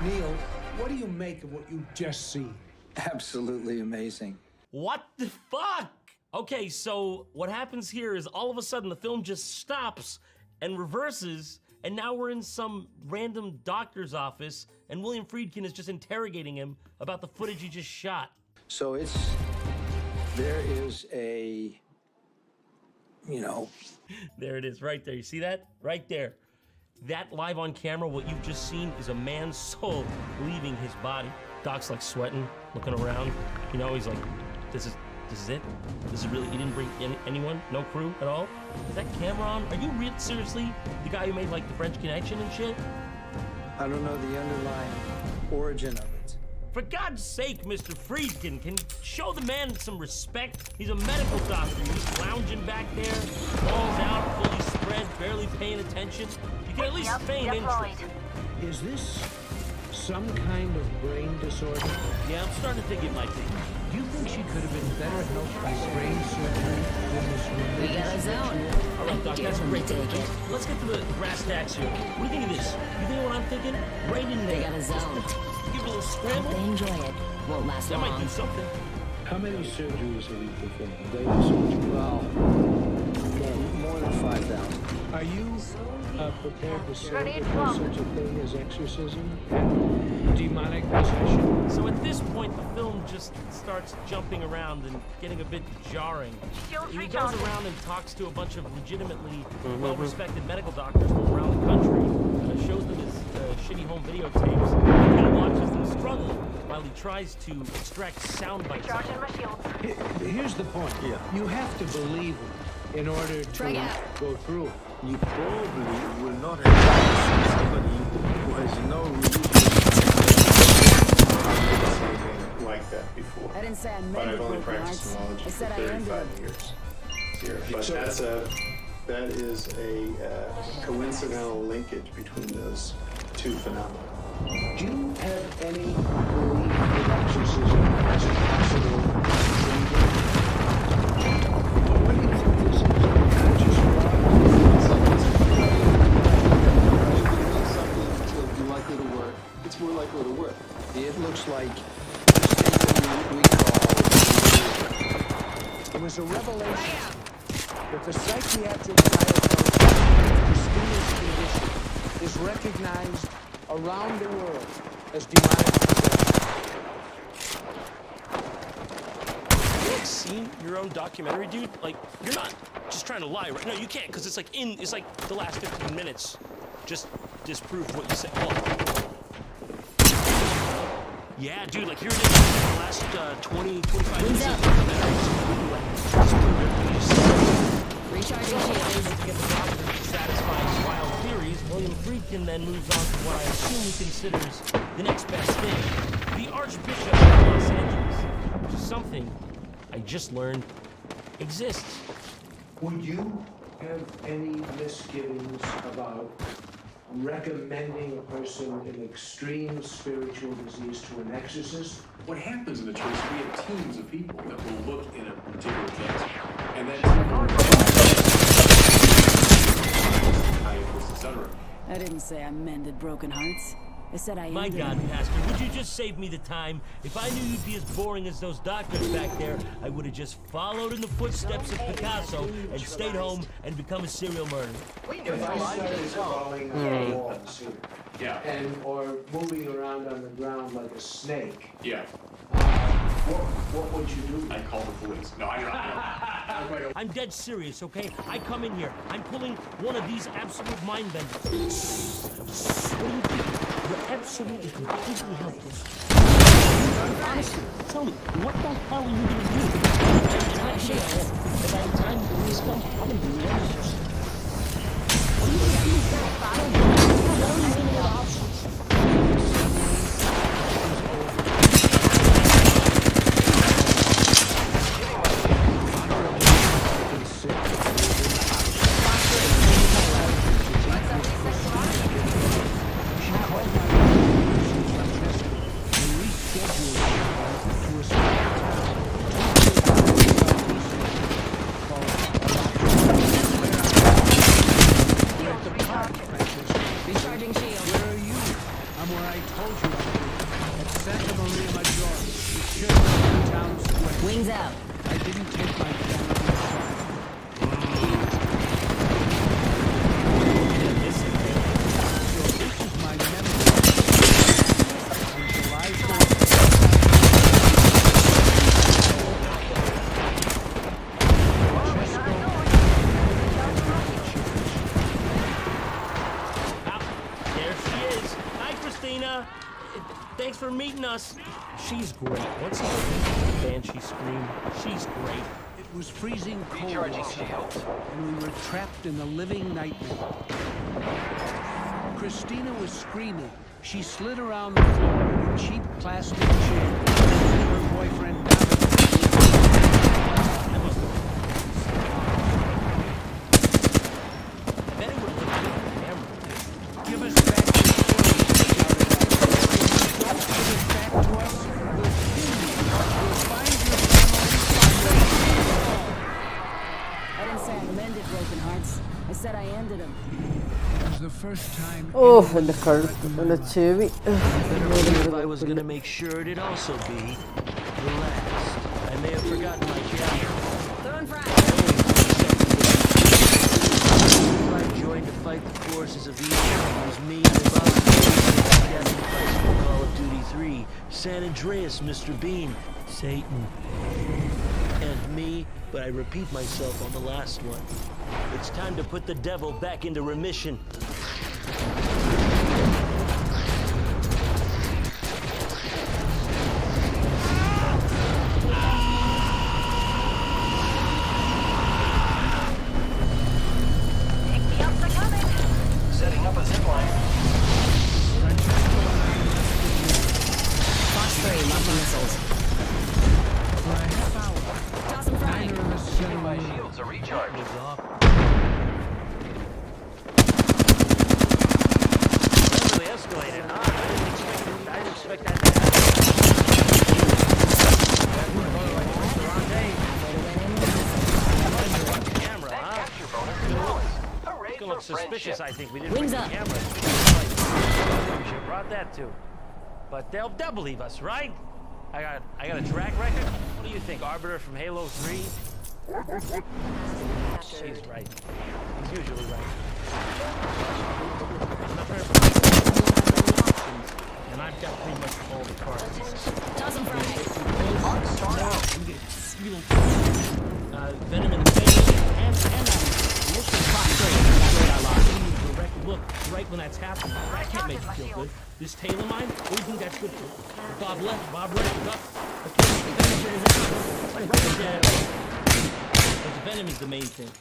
Neil, what do you make of what you just seen? Absolutely amazing. What the fuck? Okay, so what happens here is all of a sudden the film just stops and reverses, and now we're in some random doctor's office, and William Friedkin is just interrogating him about the footage he just shot. So there is a, There it is, right there. You see that? Right there. That live on camera, what you've just seen is a man's soul leaving his body. Doc's like sweating, looking around. He's like, this is it? This is really, he didn't bring anyone? No crew at all? Is that camera on? Are you seriously the guy who made like the French Connection and shit? I don't know the underlying origin of it. For God's sake, Mr. Friedkin, can show the man some respect? He's a medical doctor. He's lounging back there, balls out, fully spread, barely paying attention. You can at least feign interest. Is this some kind of brain disorder? Yeah, I'm starting to think it might be. Do you think she could have been better helped by brain surgery than this religious? We got a zone. All right, Doc, that's great. Let's get to the brass tacks here. What do you think of this? You think what I'm thinking? Right in there. We got a zone. Give it a little scramble. Enjoy it. Won't last That long. might do something. How many surgeries have you performed? Daily surgery? Well, more than 5,000. Are you prepared to say that there's such a thing as exorcism and demonic possession? So at this point, the film just starts jumping around and getting a bit jarring. He goes around and talks to a bunch of legitimately well-respected medical doctors from around the country, shows them his shitty home videotapes, and kind of watches them struggle while he tries to extract sound bites. Here's the point. Yeah. You have to believe him in order to go through it. You probably will not have somebody who has no religion like that before. I didn't say I But meant I've only practiced neurology for 35 years here. But that is a coincidental linkage between those two phenomena. Do you have any belief in exorcism as a possible treatment? What do you think this is? Unconscious Something likely to work. It's more likely to work. It looks like It was a revelation that the psychiatric diagnosis of Christina's condition is recognized around the world as demonic possession. Have you seen your own documentary, dude? Like, you're not just trying to lie, right? No, you can't, because it's like the last 15 minutes just disprove what you said. Oh. Yeah, dude, like here it is, the last 20, 25 minutes of the documentary. Recharging shields. To get the doctor to satisfy his wild theories, William Friedkin then moves on to what I assume he considers the next best thing, the Archbishop of Los Angeles, which is something I just learned exists. Would you have any misgivings about recommending a person in extreme spiritual disease to an exorcist. What happens in the church is we have teams of people that will look in a particular case, and then etc. I didn't say I mended broken hearts. I said I My ended God, them. Pastor, would you just save me the time? If I knew you'd be as boring as those doctors back there, I would have just followed in the footsteps of Picasso and stayed home and become a serial murderer. If I started crawling on the walls here, or moving around on the ground like a snake, what would you do? I call the police. No, I don't. I'm dead serious, okay? I come in here. I'm pulling one of these absolute mind benders. What do you think? You're absolutely completely helpless. Honestly, tell me, what the hell are you gonna do? By the time the police come, I'm gonna be nervous. Wings out. I didn't take my Thanks for meeting us. She's great. What's the Banshee scream? She's great. It was freezing cold outside, and we were trapped in a living nightmare. Christina was screaming. She slid around the floor in a cheap plastic chair. Her boyfriend give us back your I didn't say I mended broken hearts. I said I ended them. It was the first time. Oh, എന്റെ കഴുത്ത് എന്റെ ചെവി. If I was gonna make sure it'd also be the last. I may have forgotten my camera. I joined to fight the forces of evil. It was me and Bob Captain Price for Call of Duty 3, San Andreas, Mr. Bean, Satan, and me, but I repeat myself on the last one. It's time to put the devil back into remission. Setting up a zip line. Fox 3, launching missiles. Toss them frying. Giving my shields a recharge. Really escalated, huh? I didn't expect that to happen. Camera, huh? It's gonna look suspicious, I think. We didn't bring Wings the up. camera. We should have brought that too. But they'll believe us, right? I got a track record. What do you think, Arbiter from Halo 3? She's right. He's usually right. And I've got pretty much all the cards. Toss them frying. Venom in the face and look right when that's happening. That can't make you feel good. This tail of mine, what do you think that's good for? Bob left, Bob right, duck. But the venom is the main thing.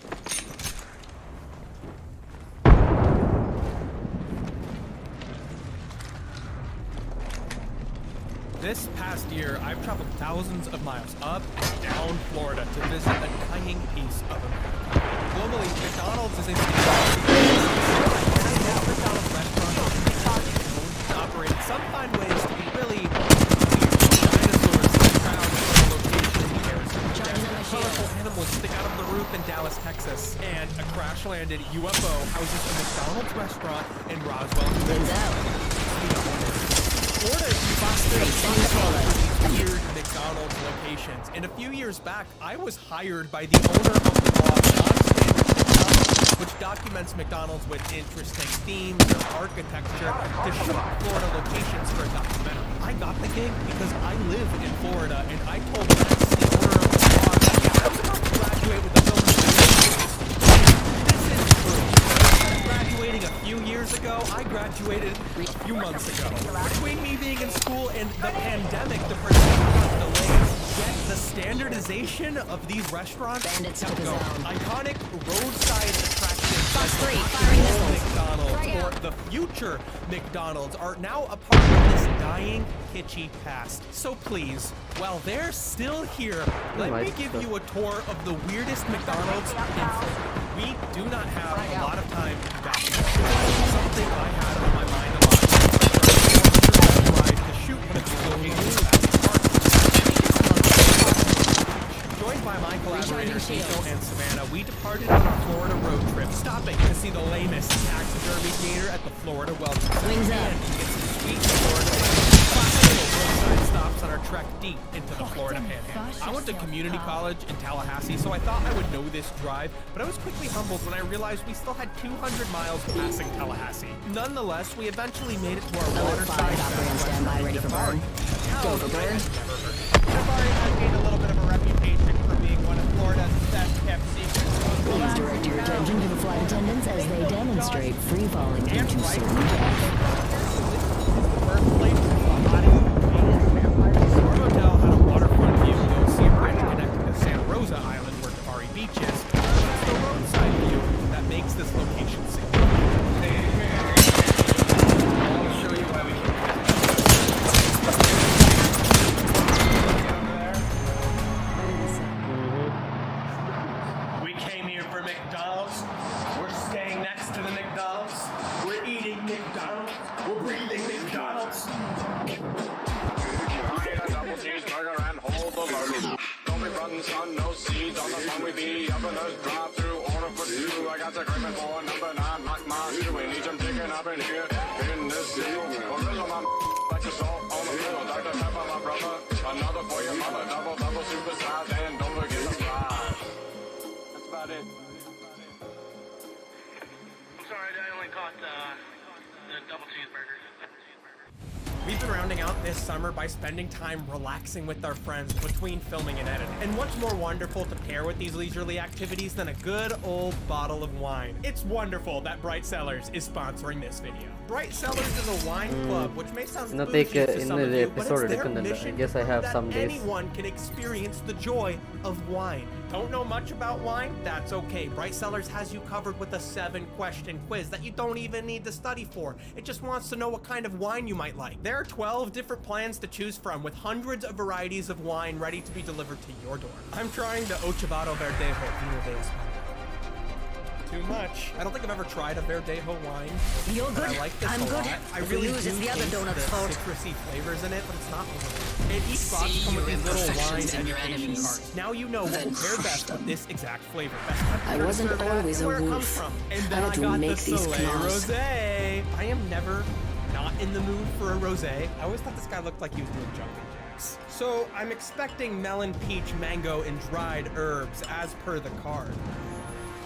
This past year, I've traveled thousands of miles up and down Florida to visit a tiny piece of America. Globally, McDonald's is a branded UFO houses a McDonald's restaurant in Roswell. Florida is weird McDonald's locations. And a few years back, I was hired by the owner of the blog Njan, which documents McDonald's with interesting themes or architecture to shoot Florida locations for a documentary. I got the gig because I live in Florida, and I told Max, the owner of the blog, I was about to graduate with a film studio. This is true. Instead of graduating a few years ago, I graduated a few months ago. Between me being in school and the pandemic, the procedural delays, yet the standardization of these restaurants kept going. Iconic roadside attractions like McDonald's or the future McDonald's are now a part of this dying, kitschy past. So please, while they're still here, let me give you a tour of the weirdest McDonald's in Florida. We do not have a lot of time to document. Something I had on my mind a lot. To shoot one of these locations joined by my collaborators Nico and Savannah, we departed on a Florida road trip, stopping to see the lamest taxidermy gator at the Florida Welcome Center and to get some sweet Florida roadside stops on our trek deep into the Florida Panhandle. I went to community college in Tallahassee, so I thought I would know this drive, but I was quickly humbled when I realized we still had 200 miles passing Tallahassee. Nonetheless, we eventually made it to our waterside standby ready for burn. Go for burn. Safari has gained a little bit of a reputation for being one of Florida's best kept secrets. Please direct your attention to the flight attendants as they demonstrate free falling into certain death. Birthplace of the hottest vampires. Our hotel had a waterfront view, though sea bridge connecting to Santa Rosa Island where Kafari Beach is. It's the roadside view that makes this location significant. I'll show you why we can. We came here for McDonald's. We're staying next to the McDonald's. We're eating McDonald's. We're breathing McDonald's. Double cheeseburger and hold the load. Don't be running, son, no seeds on the phone with the oveners. Drive through, order for two. I got the craving for number 9, knock my shoe. We need some chicken up in here in this deal. Original, my like the salt on the grill. Dr. Pepper, my brother. Another for your mother. Double super size and don't forget the fries. That's about it. Sorry, I only caught the double cheeseburgers. We've been rounding out this summer by spending time relaxing with our friends between filming and editing. And what's more wonderful to pair with these leisurely activities than a good old bottle of wine? It's wonderful that Bright Cellars is sponsoring this video. Bright Cellars is a wine club, which may sound bougie to some of you, but it's their mission that anyone can experience the joy of wine. Don't know much about wine? That's okay. Bright Cellars has you covered with a 7-question quiz that you don't even need to study for. It just wants to know what kind of wine you might like. There are 12 different plans to choose from with hundreds of varieties of wine ready to be delivered to your door. I'm trying the Ochivado Verdejo Vino de España. Too much. I don't think I've ever tried a Verdejo wine. You're good. I like this I'm a good. lot. I If really we lose, do it's the other taste donut's the fault. citrusy flavors in it, but it's not one. And each box comes with these little wine education cards. Now you know what will pair best with this exact flavor. Best I wasn't always a where it comes wolf. from. And I then had I to got make the these Soleil claws. Rosé. I am never not in the mood for a rosé. I always thought this guy looked like he was doing jumping jacks. So I'm expecting melon, peach, mango, and dried herbs as per the card.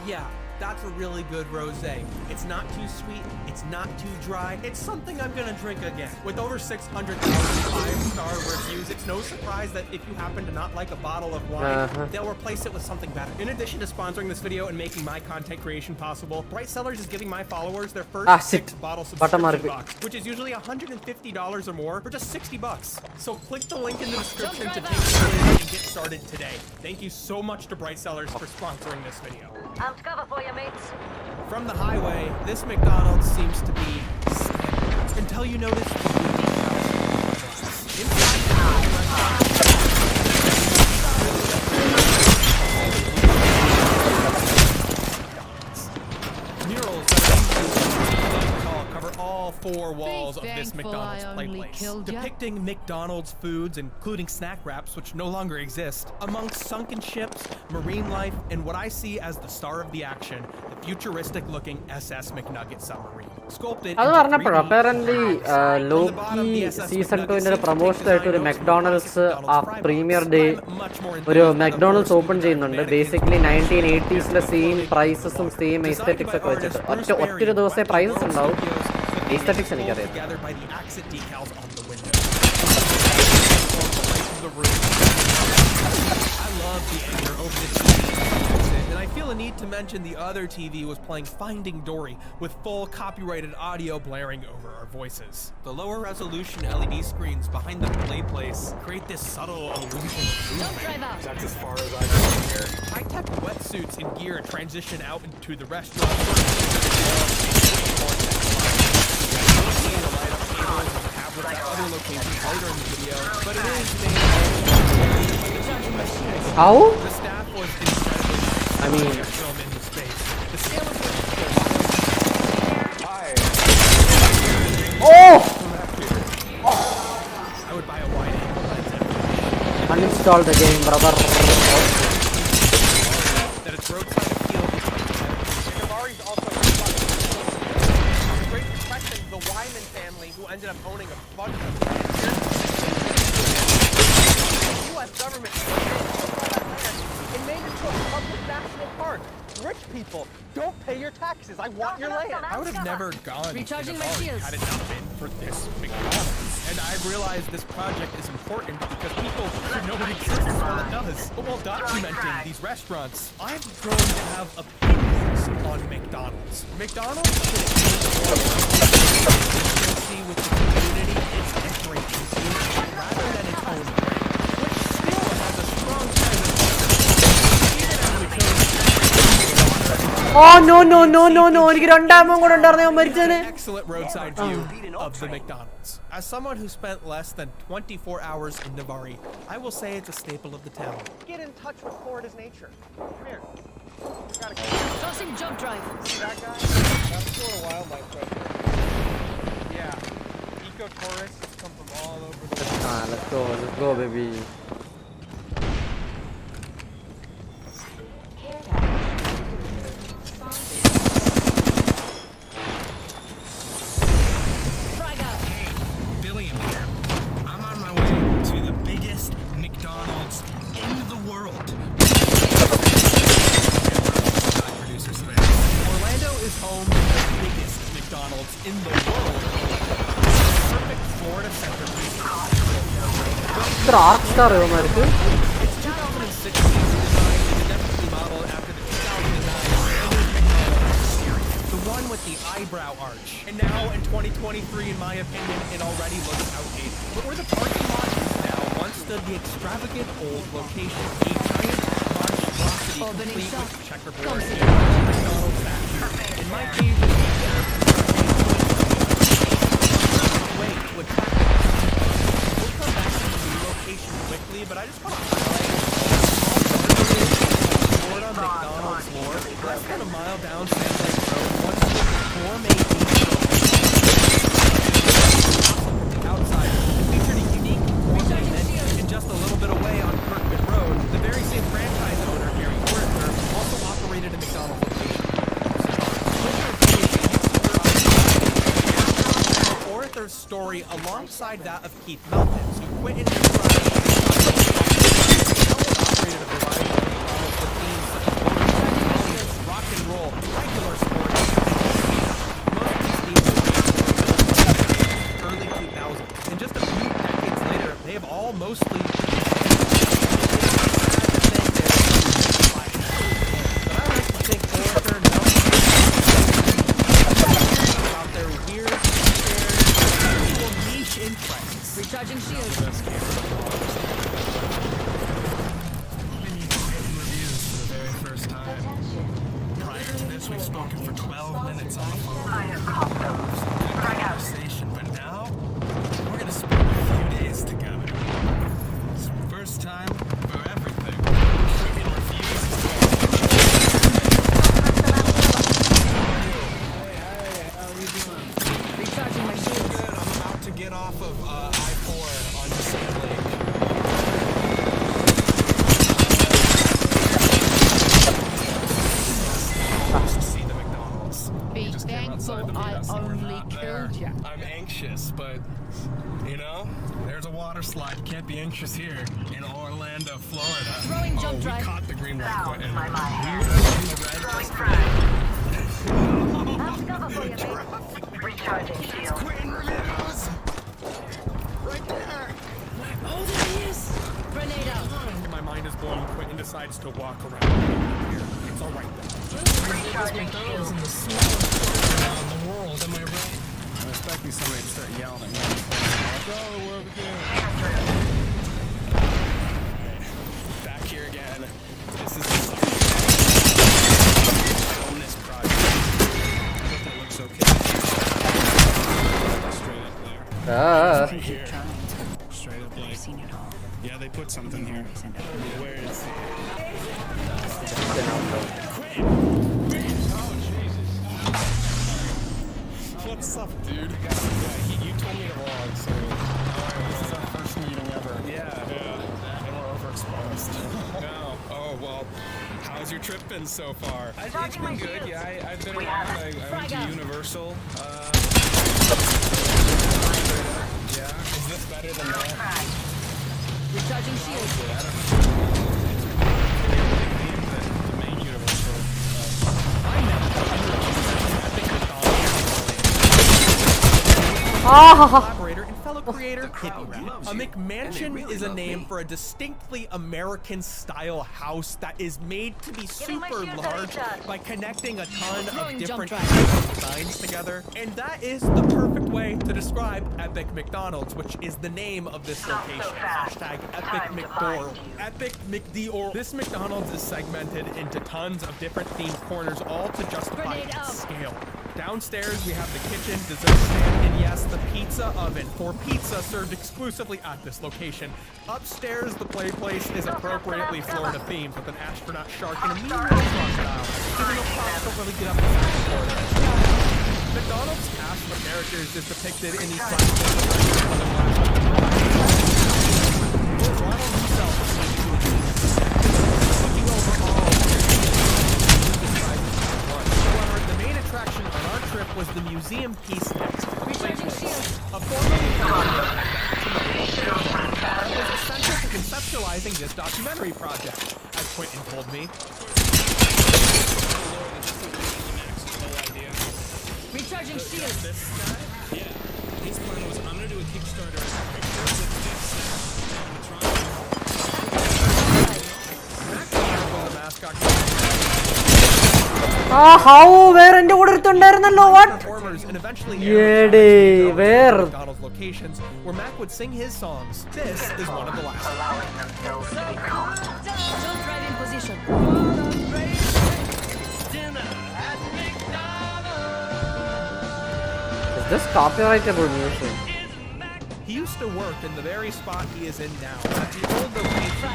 Yeah, that's a really good rosé. It's not too sweet, it's not too dry. It's something I'm gonna drink again. With over 600,000 5-star reviews, it's no surprise that if you happen to not like a bottle of wine, they'll replace it with something better. In addition to sponsoring this video and making my content creation possible, Bright Cellars is giving my followers their first 6-bottle subscription box, which is usually $150 or more for just $60. So click the link in the description to take the quiz and get started today. Thank you so much to Bright Cellars for sponsoring this video. I'll cover for you, mates. From the highway, this McDonald's seems to be standard until you notice the details. Inside murals that are 8 feet tall cover all 4 four walls of this McDonald's playplace, depicting McDonald's foods, including snack wraps, which no longer exist, amongst sunken ships, marine life, and what I see as the star of the action, the futuristic-looking SS McNugget submarine. Sculpted അത് into പറഞ്ഞപ്പോഴോ 3D apparently Loki season 2 promotion ആയിട്ട് ഒരു McDonald's ആ premiere day ഒരു McDonald's open ചെയ്യുന്നുണ്ട്. Basically 1980s same പ്രൈസസും same aesthetics ഒക്കെ വെച്ചിട്ട് ഒറ്റൊരു ദിവസത്തെ പ്രൈസസ് ഉണ്ടാവും. എസ്തെറ്റിക്സ് എനിക്കറിയാം. I love the anger over the TV, and I feel a need to mention the other TV was playing Finding Dory with full copyrighted audio blaring over our voices. The lower resolution LED screens behind the playplace create this subtle illusion of movement. That's as far as I can hear. High-tech wetsuits and gear transition out into the restaurant. Other locations later in the video, but it is How? the staff was incredibly I mean, film into space. The scale of oh! I would buy a wide angle lens. Uninstall the game, brother. That its roadside appeal is Navari's also the Great Depression, the Wyman family, who ended up owning a bunch of the U.S. government and made it into a public national park. Rich people, don't pay your taxes. I want your land. I would have never gone Recharging to my Navari's shields. had it not been for this McDonald's. And I realized this project is important because people should know it exists while it does. But while documenting these restaurants, I've grown to have opinions on McDonald's. McDonald's should see with the community it's entering into rather than its own brand, which still has a strong presence even as we chose Oh no no no no no! എനിക്ക് രണ്ടാമതും കൂടെ ഉണ്ടായിരുന്നു ഞാൻ മരിച്ചേനെ. excellent roadside view of the McDonald's. As someone who spent less than 24 hours in Navari, I will say it's a staple of the town. Get in touch with Florida's nature. Come here. Tossing jump drive. See that guy? That's Florida wildlife right there. Yeah. Eco-tourists come from all over the world. Let's go baby. Orlando is home to the biggest McDonald's in the world. Perfect Florida centerpiece. ഇത്ര ആർക്ക് star ഇവന്മാർക്ക്. It's 2016 design is definitely modeled after the 2009 McDonald's series, the one with the eyebrow arch. And now in 2023, in my opinion, it already looks outdated. But where the parking lot is now once stood the extravagant old location, a giant monstrosity complete with checkerboard and McDonald's statue. In my favorite way to attract we'll come back to the new location quickly, but I just want to highlight Florida McDonald's lore. Less than a mile down Sand Lake Road, once stood the gourmet outside featured a unique gourmet menu, and just a little bit away on Kirkman Road, the very same franchise owner, Gary Werther, also operated a McDonald's location. Werther's story alongside that of Keith Melton's, who quit his operated a variety of McDonald's with themes such as rock and roll, regular sports, most of these themes early 2000s. And just a few decades later, they have all mostly Recharging shields. Reviews for the very first time. Prior to this, we've spoken for 12 minutes on the phone. Conversation, but now we're gonna spend a few days together. It's the first time for everything. Freaking reviews. Recharging my shields. off of I-4 on Silverdrag-N. See the McDonald's. Be thankful I only killed you. I'm anxious, but you know, there's a water slide. You can't be anxious here in Orlando, Florida. Throwing jump drive. We caught the green one, Quentin. my mind. We were in the red. Throwing Recharging shield. Quentin reviews. Right there. Oh, there he is. Grenade out. My mind is blown. Quentin decides to walk around here. It's all right though. Recharging shield. In the smallest part of the world, am I right? I'm expecting somebody to start yelling at me. Back here again. This is the bonus project. I hope that looks okay. Straight up there. Here. Straight up like. Yeah, they put something here. Where is it? Oh, Jesus. What's up, dude? You told me to vlog, so this is our first meeting ever. Yeah. And we're overexposed. No. Oh, well, how's your trip been so far? It's been good, yeah. I've been around. I went to Universal. Yeah. Is this better than that? Recharging shield. I don't know. The main Universal. Collaborator and fellow creator Hippie. A McMansion is a name for a distinctly American-style house that is made to be super large by connecting a ton of different designs together. And that is the perfect way to describe Epic McDonald's, which is the name of this location. Hashtag Epic McDor. Epic McDor. This McDonald's is segmented into tons of different themed corners, all to justify its scale. Downstairs, we have the kitchen, dessert stand, and yes, the pizza oven for pizza served exclusively at this location. Upstairs, the play place is appropriately Florida themed with an astronaut shark and a mean little crocodile, even though props don't really get up to Florida. McDonald's cast of characters is depicted in these Ronald himself is looking over all However, the main attraction on our trip was the museum piece next. A formerly was essential to conceptualizing this documentary project, as Quentin told me. Recharging shield. This guy? Yeah. His plan was, I'm gonna do a Kickstarter. Where in the order to what? And eventually where? McDonald's locations where Mac would sing his songs. This is one of the last. Jump right in position. Is this copyrightable music? He used to work in the very spot he is in now, at the old location.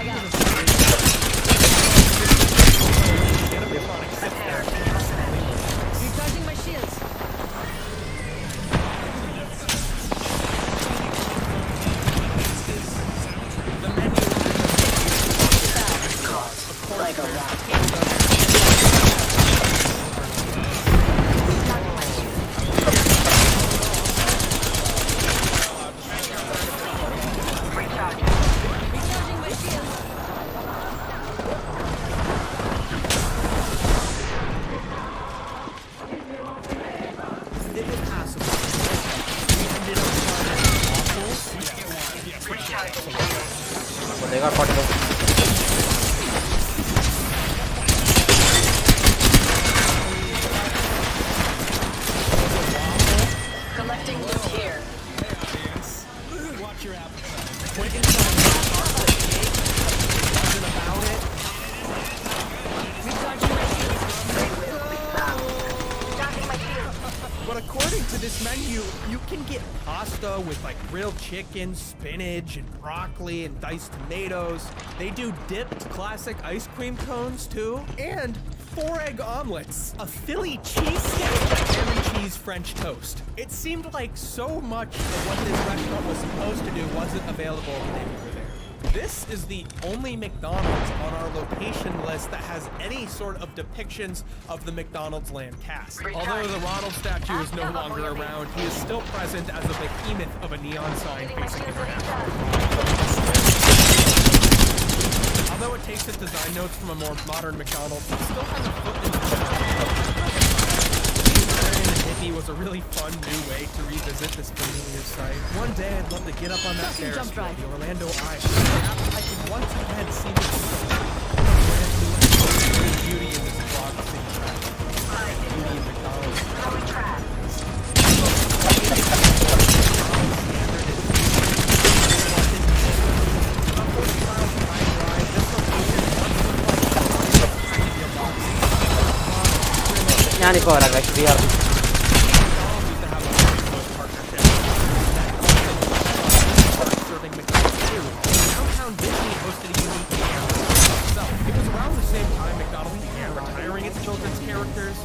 Recharging my shields. The menu like a rock. They got 40. Collecting loot here. Watch your appetite. Quentin wasn't about it. But according to this menu, you can get pasta with like grilled chicken, spinach, and broccoli, and diced tomatoes. They do dipped classic ice cream cones too, and 4 egg omelets, a Philly cheesesteak, cheese French toast. It seemed like so much of what this restaurant was supposed to do wasn't available when they were there. This is the only McDonald's on our location list that has any sort of depictions of the McDonald's land cast. Although the Ronald statue is no longer around, he is still present as a behemoth of a neon sign facing international. Although it takes its design notes from a more modern McDonald's, it still has a foot in the Hippie was a really fun new way to revisit this familiar site. One day I'd love to get up on that Ferris wheel, the Orlando Eye. Perhaps I could once again see the beauty in this vlog city track. Beauty in McDonald's. ഞാനിപ്പോ വരാം guys, we are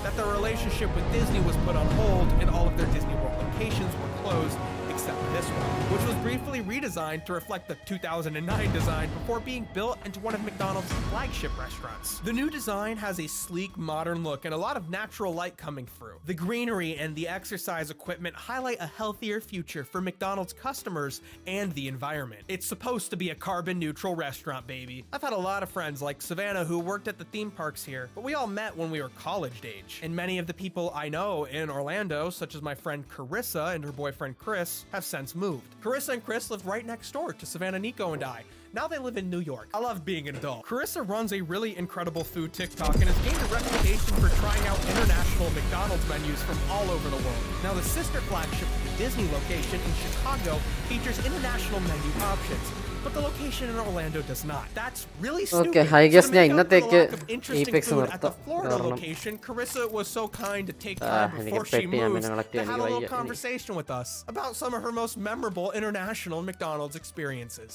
that the relationship with Disney was put on hold and all of their Disney World locations were closed except this one, which was briefly redesigned to reflect the 2009 design before being built into one of McDonald's flagship restaurants. The new design has a sleek, modern look and a lot of natural light coming through. The greenery and the exercise equipment highlight a healthier future for McDonald's customers and the environment. It's supposed to be a carbon neutral restaurant, baby. I've had a lot of friends like Savannah who worked at the theme parks here, but we all met when we were college age. And many of the people I know in Orlando, such as my friend Carissa and her boyfriend Chris, have since moved. Carissa and Chris lived right next door to Savannah, Nico, and I. Now they live in New York. I love being an adult. Carissa runs a really incredible food TikTok and has gained a reputation for trying out international McDonald's menus from all over the world. Now the sister flagship of the Disney location in Chicago features international menu options, but the location in Orlando does not. That's really stupid. Okay, I guess So to make up for the ഇന്നത്തേക്ക് lack of interesting Apex food at the നിർത്താം. Florida കാരണം location, Carissa was so kind to take time എനിക്ക് before she പെട്ടി ഞാൻ moves പിന്നെ collect to ചെയ്യാൻ have a എനിക്ക് little വയ്യ. conversation with us about some of her most memorable international McDonald's experiences.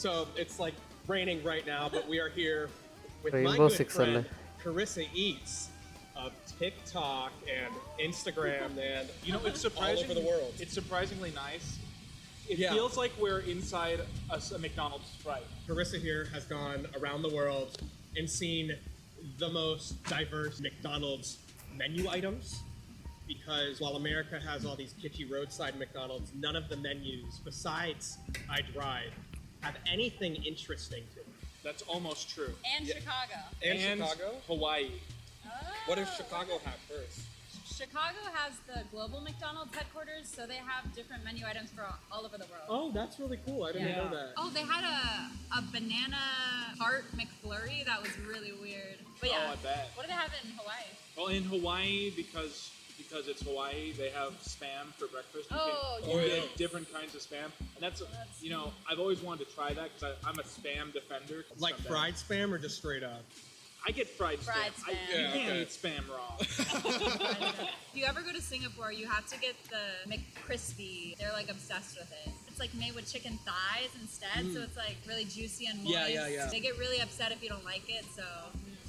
So it's like raining right now, but we are here with my Rainbow good Six friend അല്ലേ? Carissa Eats of TikTok and Instagram and You know, it's all surprising. over the world. It's surprisingly nice. It Yeah. feels like we're inside a McDonald's, right? Carissa here has gone around the world and seen the most diverse McDonald's menu items, because while America has all these kitschy roadside McDonald's, none of the menus besides I Drive have anything interesting to it. That's almost true. And Chicago. And Chicago? Hawaii. What does Chicago have first? Chicago has the global McDonald's headquarters, so they have different menu items for all over the world. Oh, that's really cool. I didn't know that. Oh, they had a banana heart McFlurry that was really weird. But yeah, Oh, I bet. what do they have in Hawaii? Well, in Hawaii, because it's Hawaii, they have Spam for breakfast. Oh, You yeah. get different kinds of Spam. And that's you know, I've always wanted to try that because I'm a Spam defender. Like fried Spam or just straight up? I get fried Fried Spam. Spam. You Yeah, can't okay. eat Spam raw. If you ever go to Singapore, you have to get the McCrispy. They're like obsessed with it. It's like made with chicken thighs instead, so it's like really juicy and moist. Yeah. They get really upset if you don't like it, so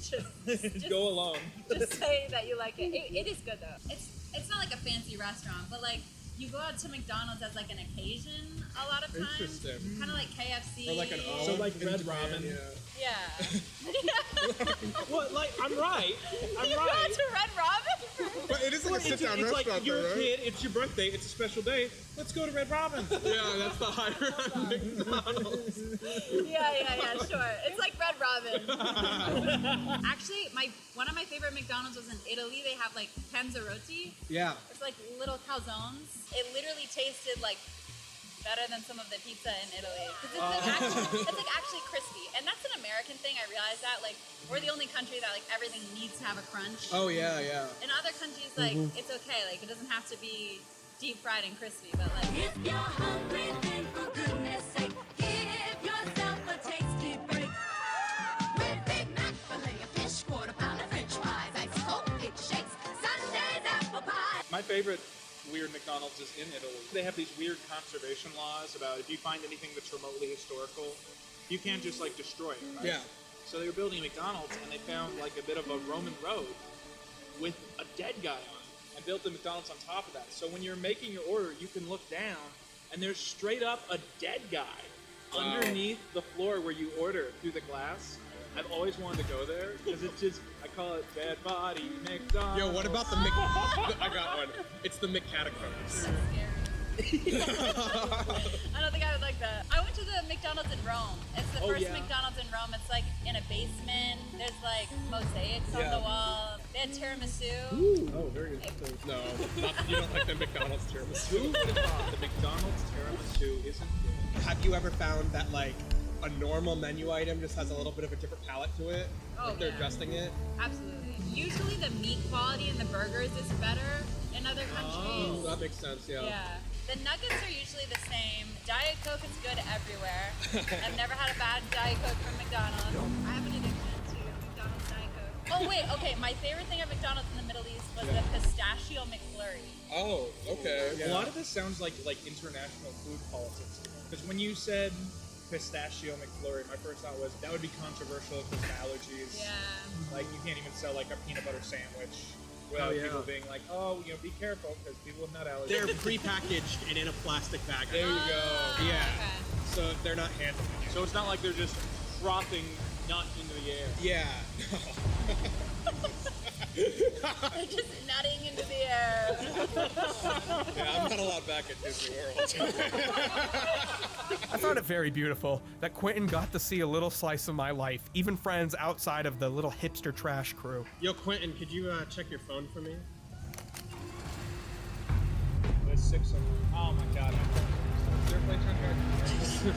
just Go along. just say that you like it. It is good though. It's not like a fancy restaurant, but like you go out to McDonald's as like an occasion a lot of times. Interesting. Kind of like KFC. Or like an olive. So like Red in Japan, Robin. Yeah. What? Like I'm right. I'm You go right. out to Red Robin? But it is like a sit-down It's like restaurant, you're though, a right? kid. It's your birthday. It's a special day. Let's go to Red Robin. Yeah, that's the higher McDonald's. Yeah, sure. It's like Red Robin. Actually, one of my favorite McDonald's was in Italy. They have like panzerotti. Yeah. It's like little calzones. It literally tasted like better than some of the pizza in Italy. 'Cause it's like actually crispy. And that's an American thing, I realize that. Like, we're the only country that like everything needs to have a crunch. Oh, yeah. In other countries, like, it's okay. Like, it doesn't have to be deep fried and crispy, but like... If you're hungry, then for goodness sake, give yourself a tasty break. With Big Mac, filet of fish, quarter pound of French fries, ice cold, it shakes, Sunday's apple pie. My favorite weird McDonald's is in Italy. They have these weird conservation laws about if you find anything that's remotely historical, you can't just like destroy it, right? Yeah. So they were building McDonald's and they found like a bit of a Roman road with a dead guy on it. and built the McDonald's on top of that. So when you're making your order, you can look down, and there's straight up a dead guy underneath the floor where you order through the glass. I've always wanted to go there because it's just, I call it Dead Body McDonald's. Yo, what about the I got one. It's the McCatacombs. I don't think I would like that. I went to the McDonald's in Rome. It's the first McDonald's in Rome. It's like in a basement. There's like mosaics on the wall. They had tiramisu. Ooh. Oh, very interesting. No, you don't like the McDonald's tiramisu. The McDonald's tiramisu isn't good. Have you ever found that like a normal menu item just has a little bit of a different palate to it? Oh, if they're adjusting it? Absolutely. Usually the meat quality in the burgers is better in other countries. Oh, that makes sense, yeah. Yeah. The nuggets are usually the same. Diet Coke is good everywhere. I've never had a bad Diet Coke from McDonald's. I have an addiction to McDonald's Diet Coke. Oh wait, okay. My favorite thing at McDonald's in the Middle East was the pistachio McFlurry. Oh, okay. A lot of this sounds like international food politics. Because when you said pistachio McFlurry, my first thought was that would be controversial because of allergies. Yeah. Like you can't even sell like a peanut butter sandwich without people being like, oh, be careful because people with nut allergies. They're prepackaged and in a plastic bag. There you go. Yeah. Okay. So they're not handled. So it's not like they're just frothing nut into the air. Yeah. They're just nutting into the air. Yeah, I'm not allowed back at Disney World. I found it very beautiful that Quentin got to see a little slice of my life, even friends outside of the little hipster trash crew. Yo, Quentin, could you check your phone for me? There's 6 of them. Oh my god. Is there a play turn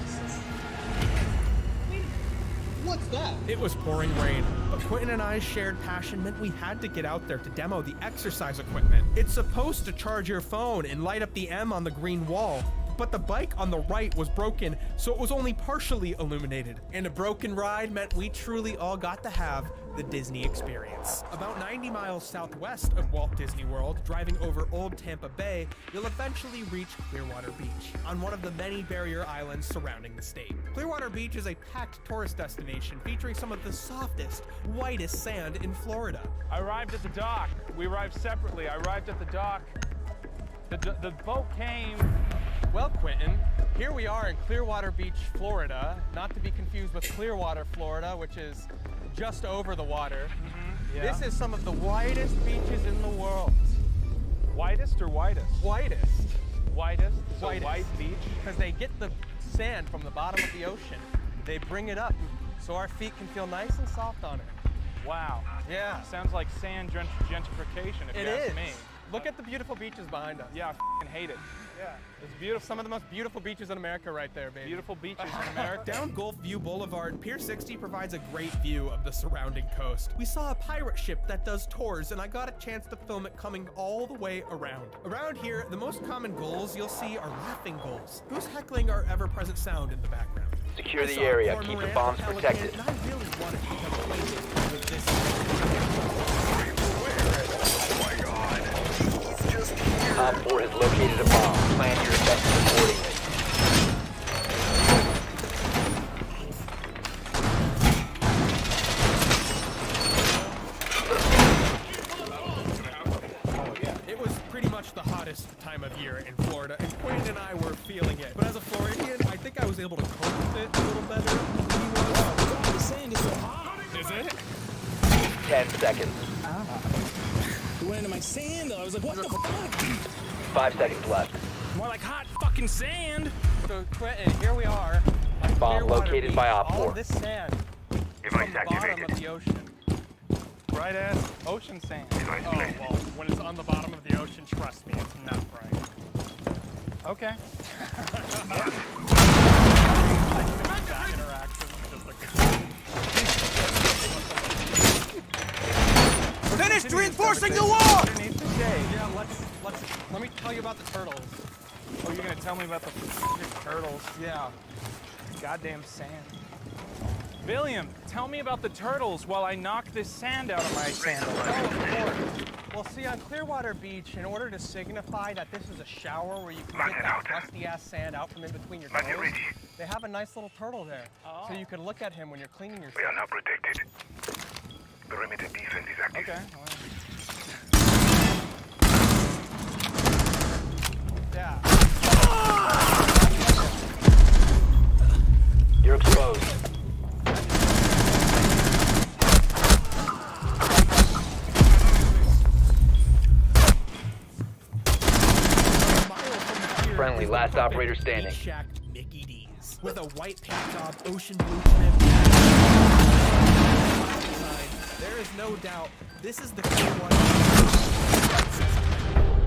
What's that? It was pouring rain, but Quentin and I's shared passion meant we had to get out there to demo the exercise equipment. It's supposed to charge your phone and light up the M on the green wall, but the bike on the right was broken, so it was only partially illuminated. And a broken ride meant we truly all got to have the Disney experience. About 90 miles southwest of Walt Disney World, driving over Old Tampa Bay, you'll eventually reach Clearwater Beach, on one of the many barrier islands surrounding the state. Clearwater Beach is a packed tourist destination featuring some of the softest, whitest sand in Florida. I arrived at the dock. We arrived separately. I arrived at the dock. The boat came. Well, Quentin, here we are in Clearwater Beach, Florida, not to be confused with Clearwater, Florida, which is just over the water. Yeah. This is some of the widest beaches in the world. Widest or whitest? Widest. Widest? So Widest. white beach? Because they get the sand from the bottom of the ocean. They bring it up so our feet can feel nice and soft on it. Wow. Yeah. Sounds like sand gentrification, if you ask me. Look at the beautiful beaches behind us. Yeah, I f***ing hate it. Yeah, it's beautiful. Some of the most beautiful beaches in America right there, baby. Beautiful beaches in America. Down Gulf View Boulevard, Pier 60 provides a great view of the surrounding coast. We saw a pirate ship that does tours, and I got a chance to film it coming all the way around. Around here, the most common gulls you'll see are laughing gulls, who's heckling our ever-present sound in the background. Secure the area. Keep the bombs protected. And I really wanted to become acquainted with this. Op 4 has located a bomb. Plan your effects accordingly. It was pretty much the hottest time of year in Florida, and Quentin and I were feeling it. But as a Floridian, I think I was able to cope with it a little better than he was. The sand is so hot. Is it? 10 seconds. It went into my sand, though. I was like, what the fuck? 5 seconds left. More like hot fucking sand. So, Quentin, here we are. Bomb located by Op 4. All of this sand from the bottom of the ocean. Bright ass ocean sand. Oh, well, when it's on the bottom of the ocean, trust me, it's not bright. Okay. Finished reinforcing the wall! Underneath the shade. Yeah, let me tell you about the turtles. Oh, you're gonna tell me about the f***ing turtles? Yeah. Goddamn sand. William, tell me about the turtles while I knock this sand out of my sandal. Oh, of course. Well, see, on Clearwater Beach, in order to signify that this is a shower where you can get that crusty-ass sand out from in between your toes, they have a nice little turtle there. Oh. So you can look at him when you're cleaning yourself. We are now protected. Perimeter defense is active. Okay. operator standing. Shack Mickey D's with a white paint job, ocean blue trim. There is no doubt this is the clear one.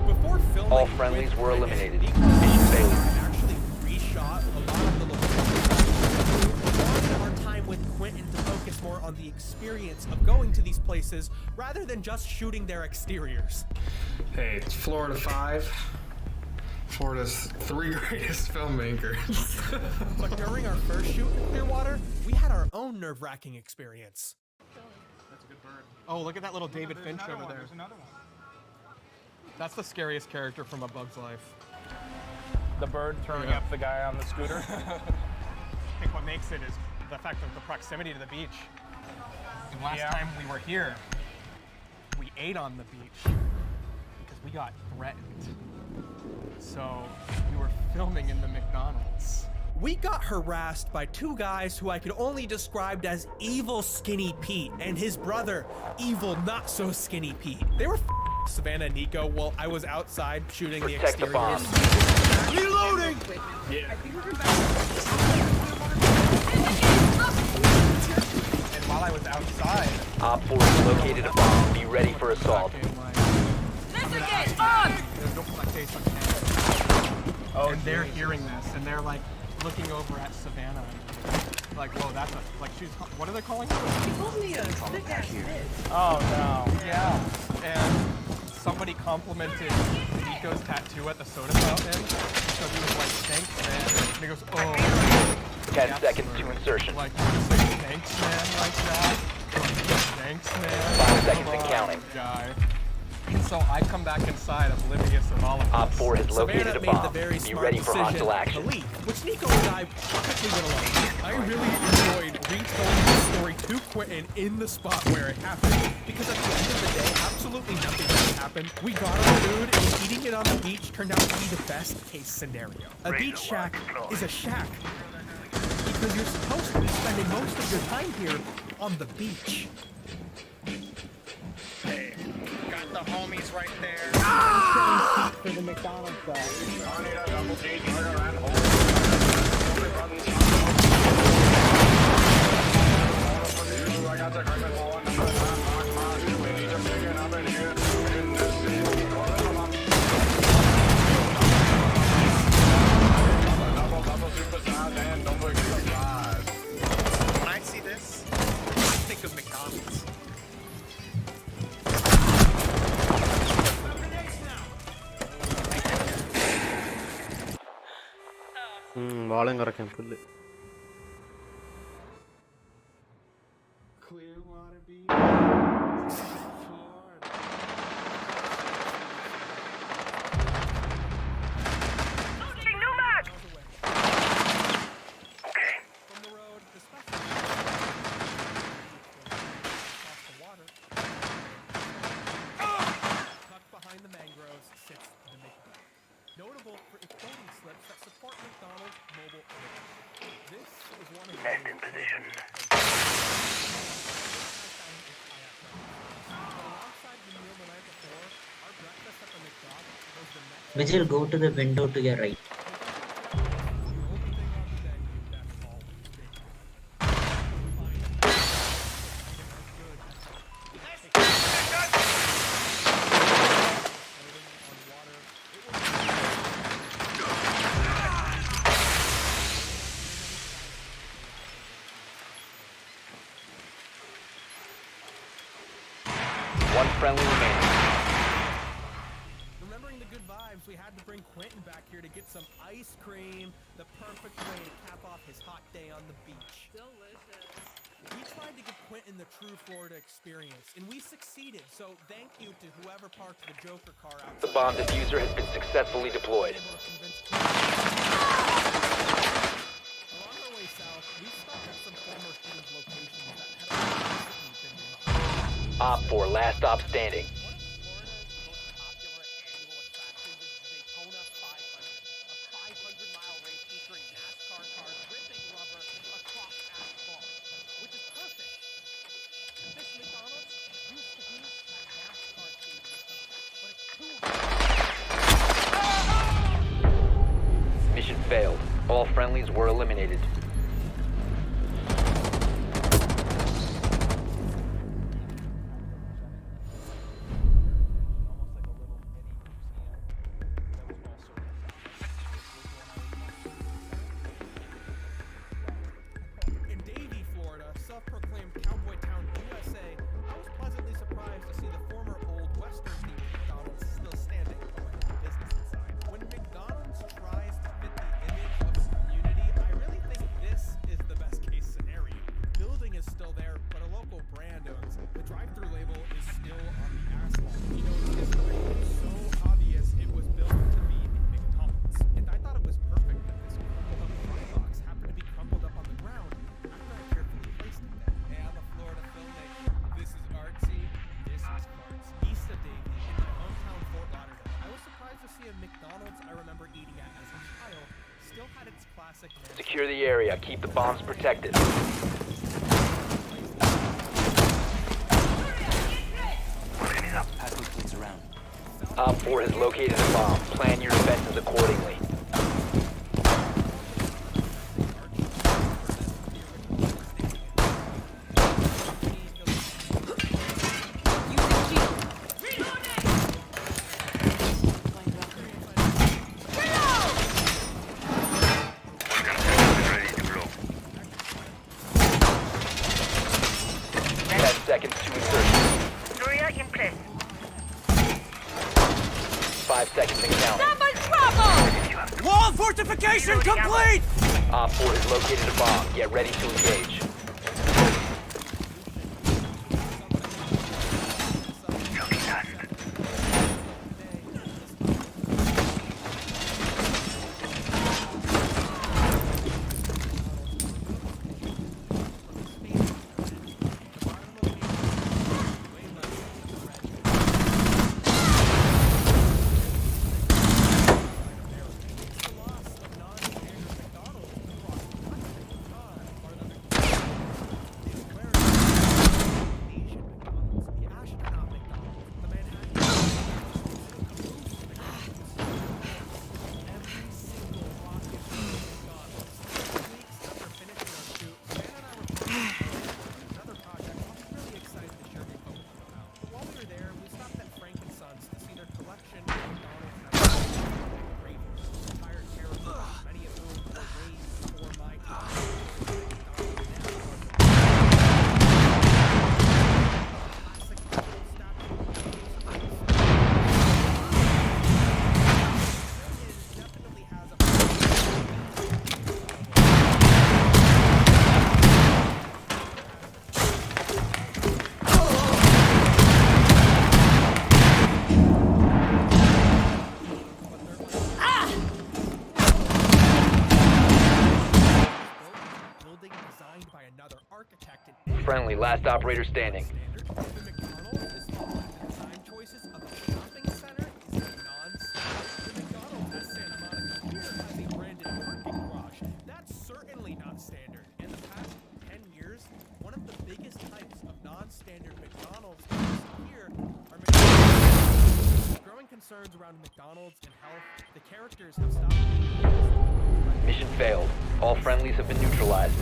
Before filming, all friendlies were eliminated. Actually reshot a lot of the locations. We wanted our time with Quentin to focus more on the experience of going to these places rather than just shooting their exteriors. Hey, it's Florida 5. Florida's 3 greatest filmmakers. But during our first shoot in Clearwater, we had our own nerve-wracking experience. That's a good bird. Oh, look at that little David Finch over there. There's another one. That's the scariest character from A Bug's Life. The bird throwing up the guy on the scooter. I think what makes it is the fact of the proximity to the beach. And last time we were here, we ate on the beach because we got threatened. So we were filming in the McDonald's. We got harassed by 2 guys who I could only describe as Evil Skinny Pete and his brother, Evil Not So Skinny Pete. They were Savannah and Nico while I was outside shooting the exteriors. Reloading! Yeah. And while I was outside, Op 4 has located a bomb. Be ready for assault. Oh, and they're hearing this, and they're like looking over at Savannah, like, whoa, that's a, like, she's, what are they calling her? Oh no, yeah. And somebody complimented Nico's tattoo at the soda fountain, so he was like, thanks, man. And he goes, oh. 10 seconds to insertion. Like, you just say thanks, man, like that. Thanks, man. 5 seconds and counting. Guy. And so I come back inside oblivious of all of this. Op 4 has located a bomb. Be ready for hostile action. To leave, which Nico and I quickly went along. I really enjoyed retelling the story to Quentin in the spot where it happened, because at the end of the day, absolutely nothing really happened. We got our food, and eating it on the beach turned out to be the best case scenario. A beach shack is a shack because you're supposed to be spending most of your time here on the beach. Hey, got the homies right there. Ah! For the McDonald's guy. When I see this, I think of McDonald's. വാളം കുറയ്ക്കാം പുല്ല്. Clearwater Beach. Notable for its voting slips that support McDonald's mobile order. This is one of End in position. Alongside the meal the night before, our breakfast at the McDonald's was the next. Vigil, go to the window to your right. One friendly remaining. Remembering the good vibes, we had to bring Quentin back here to get some ice cream, the perfect way to cap off his hot day on the beach. Delicious. We tried to give Quentin the true Florida experience, and we succeeded, so thank you to whoever parked the Joker car outside. The bomb diffuser has been successfully deployed. Along our way south, we stopped at some former team's locations that had recently been remodeled. Op 4, last stop standing. Mission All friendlies were eliminated. In Davie, Florida, self-proclaimed cowboy town USA, I was pleasantly surprised to see the former old Western themed McDonald's still standing, but with the business inside. When McDonald's tries to fit the image of a community, I really think this is the best case scenario. The building is still there, but a local brand owns it. The drive-thru label is still on the asphalt. You know, the history is so obvious it was built to be a McDonald's. And I thought it was perfect that this crumpled up fry box happened to be crumpled up on the ground after I carefully placed it there. Hey, I'm a Florida filmmaker. This is artsy. This is farts. East of Davie, in my hometown Fort Lauderdale, I was surprised to see a McDonald's I remember eating at as a child still had its classic. Secure the area. Keep the bombs protected. Op 4 has located a bomb. Plan your defenses accordingly. Seconds to insertion. Barrier in place. 5 seconds and count. Bravo! Wall fortification complete! Op 4 has located a bomb. Get ready to engage. Friendly, last operator standing. That's certainly not standard. In the past 10 years, one of the biggest types of non-standard McDonald's here are McDonald's. Growing concerns around McDonald's and health, the characters have stopped. Mission failed. All friendlies have been neutralized.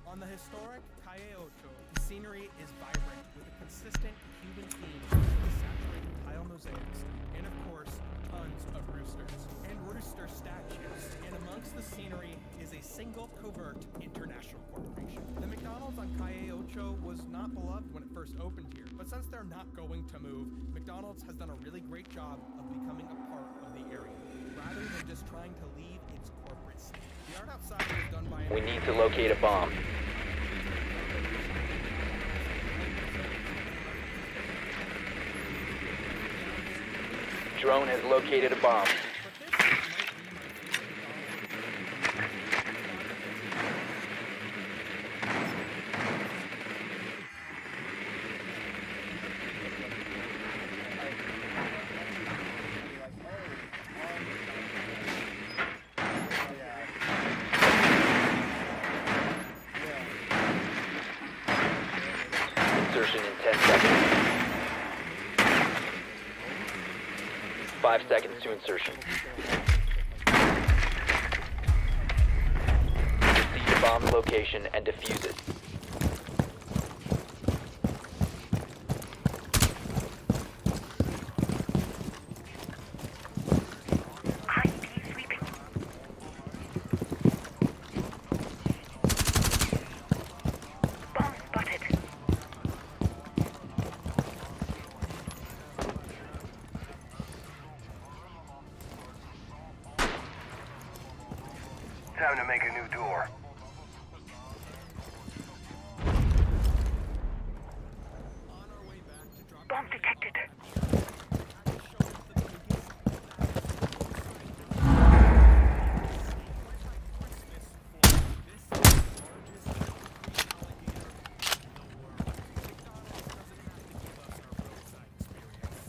On the historic Calle Ocho, the scenery is vibrant with a consistent Cuban theme with saturated tile mosaics, and of course, tons of roosters and rooster statues. And amongst the scenery is a single covert international corporation. The McDonald's on Calle Ocho was not beloved when it first opened here, but since they're not going to move, McDonald's has done a really great job of becoming a part of the area, rather than just trying to leave its corporate state. The art outside was done by We need to locate a bomb. Drone has located a bomb. Insertion in 10 seconds. 5 seconds to insertion. Proceed to bomb's location and defuse it. Time to make a new door. Bomb detected.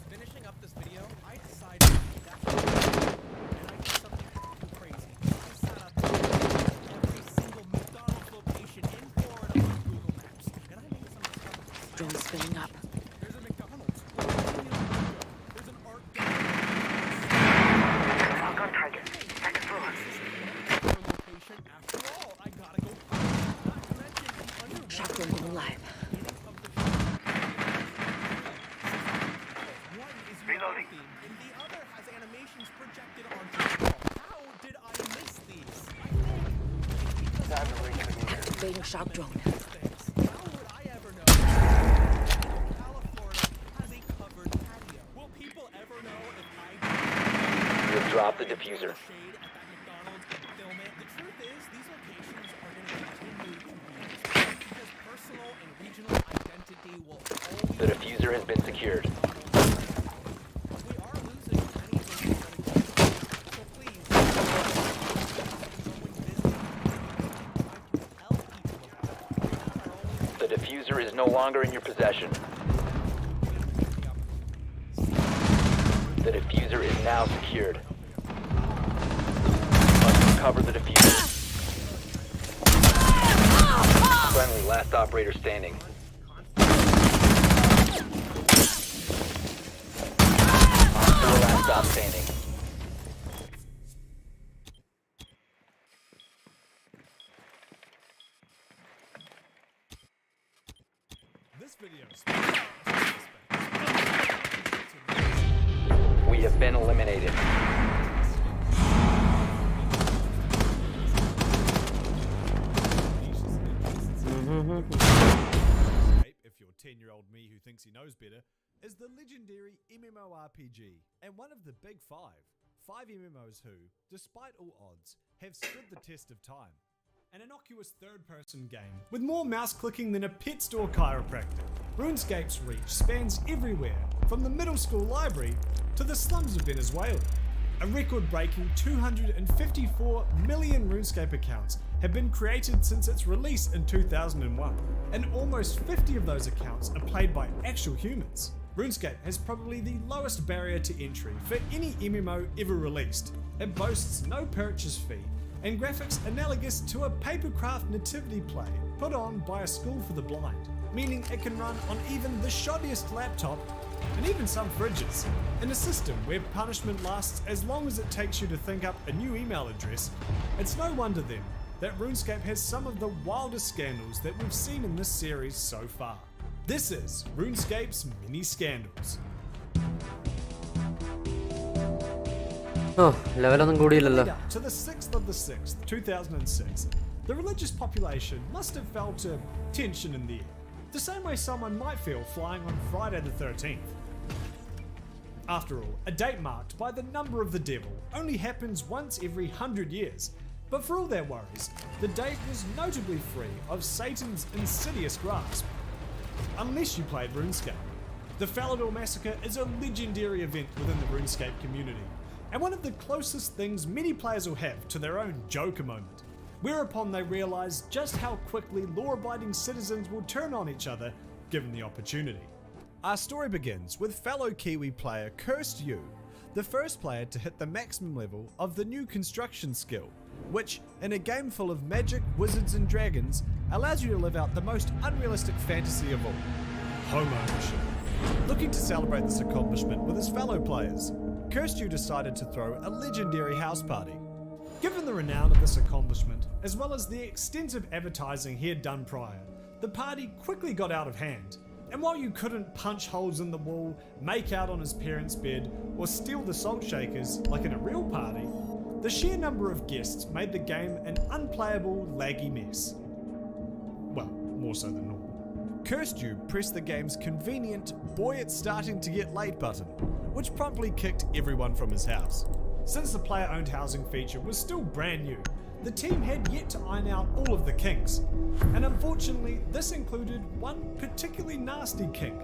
Finishing up this video, I decided that and I did something crazy. I sat up every single McDonald's location in Florida on Google Maps, and I made some discoveries. Drone spinning up. There's a McDonald's. There's an art gallery. Lock on target. Second floor. Location. After all, I gotta go. Not to mention the underwater. Shock drone going live. Reloading. And the other has animations projected onto the wall. How did I miss these? Time to reconvene. Activating shock drone. How would I ever know? Ocala, Florida has a covered patio. Will people ever know if I You have dropped the diffuser. shade at that McDonald's and film it? The truth is, these locations are going to continue to be because personal and regional identity will always. The diffuser has been secured. We are losing many of those dedications. So please, someone visit, tell people about it. The diffuser is no longer in your possession. The diffuser is now secured. Uncover the diffuser. Friendly, last operator standing. Last stop standing. This video We have been eliminated. if you're 10-year-old me who thinks he knows better, is the legendary MMORPG and one of the big five. 5 MMOs who, despite all odds, have stood the test of time. An innocuous third-person game with more mouse clicking than a pet store chiropractor. RuneScape's reach spans everywhere, from the middle school library to the slums of Venezuela. A record-breaking 254 million RuneScape accounts have been created since its release in 2001, and almost 50 of those accounts are played by actual humans. RuneScape has probably the lowest barrier to entry for any MMO ever released. It boasts no purchase fee and graphics analogous to a papercraft nativity play put on by a school for the blind, meaning it can run on even the shoddiest laptop and even some fridges. In a system where punishment lasts as long as it takes you to think up a new email address, it's no wonder then that RuneScape has some of the wildest scandals that we've seen in this series so far. This is RuneScape's mini scandals. Oh, levelൊന്നും കൂടിയില്ലല്ലോ. Lead up to the 6th of the 6th, 2006, the religious population must have felt a tension in the air, the same way someone might feel flying on Friday the 13th. After all, a date marked by the number of the devil only happens once every 100 years, but for all their worries, the date was notably free of Satan's insidious grasp. Unless you played RuneScape. The Falador Massacre is a legendary event within the RuneScape community, and one of the closest things many players will have to their own Joker moment, whereupon they realise just how quickly law-abiding citizens will turn on each other given the opportunity. Our story begins with fellow Kiwi player Cursed You, the first player to hit the maximum level of the new construction skill, which, in a game full of magic, wizards and dragons, allows you to live out the most unrealistic fantasy of all, home ownership. Looking to celebrate this accomplishment with his fellow players, Cursed You decided to throw a legendary house party. Given the renown of this accomplishment, as well as the extensive advertising he had done prior, the party quickly got out of hand, and while you couldn't punch holes in the wall, make out on his parents' bed, or steal the salt shakers like in a real party, the sheer number of guests made the game an unplayable, laggy mess. Well, more so than normal. Cursed You pressed the game's convenient "boy it's starting to get late" button, which promptly kicked everyone from his house. Since the player-owned housing feature was still brand new, the team had yet to iron out all of the kinks, and unfortunately this included one particularly nasty kink,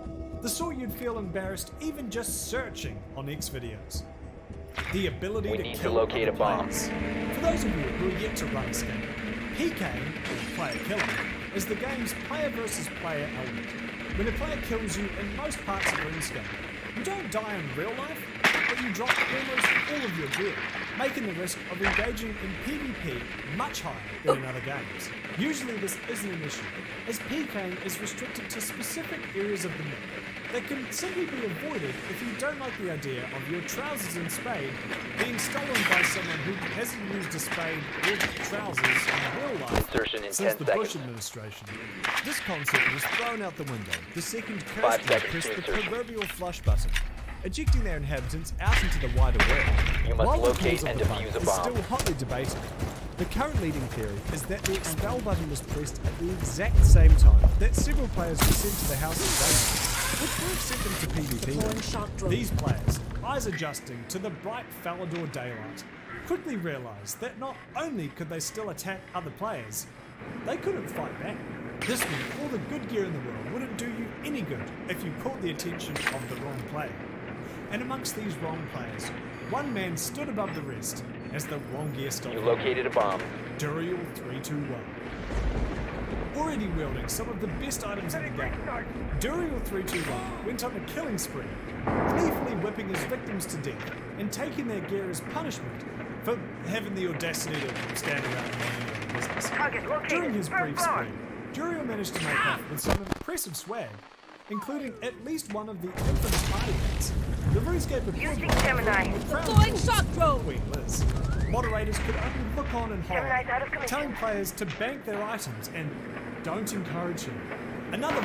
the sort you'd feel embarrassed even just searching on X videos. The ability We to need to kill locate a other bomb. players. For those of you who are yet to run a game, PK, or player killing, is the game's player versus player element. When a player kills you in most parts of RuneScape, you don't die in real life, but you drop almost all of your gear, making the risk of engaging in PvP much higher than in other games. Usually this isn't an issue, as PKing is restricted to specific areas of the map that can simply be avoided if you don't like the idea of your trousers and spade being stolen by someone who hasn't used a spade or trousers in real life Insertion in since 10 the seconds. Bush administration. This concept was thrown out the window the second 5 Cursed You seconds pressed to the insertion. proverbial flush button, ejecting their inhabitants out into the wider world. You must While the locate cause of and the bug defuse a is bomb. still hotly debated, the current leading theory is that the expel button was pressed at the exact same time that several players were sent to the House of Dragon, which would have sent them to PvP. These players, eyes adjusting to the bright Falador daylight, quickly realised that not only could they still attack other players, they couldn't fight back. This meant all the good gear in the world wouldn't do you any good if you caught the attention of the wrong player. And amongst these wrong players, one man stood above the rest as the wrong gear stole. You located a bomb. Duriel 321. Already wielding some of the best items in the game, Duriel 321 went on a killing spree, gleefully whipping his victims to death and taking their gear as punishment for having the audacity to stand around and mind their own business. During his brief spree, Duriel managed to make off with some impressive swag, including at least one of the infamous party hats. The RuneScape Deploying shock drone. Queen Liz. Moderators could only look on in horror, telling players to bank their items and don't encourage him. Another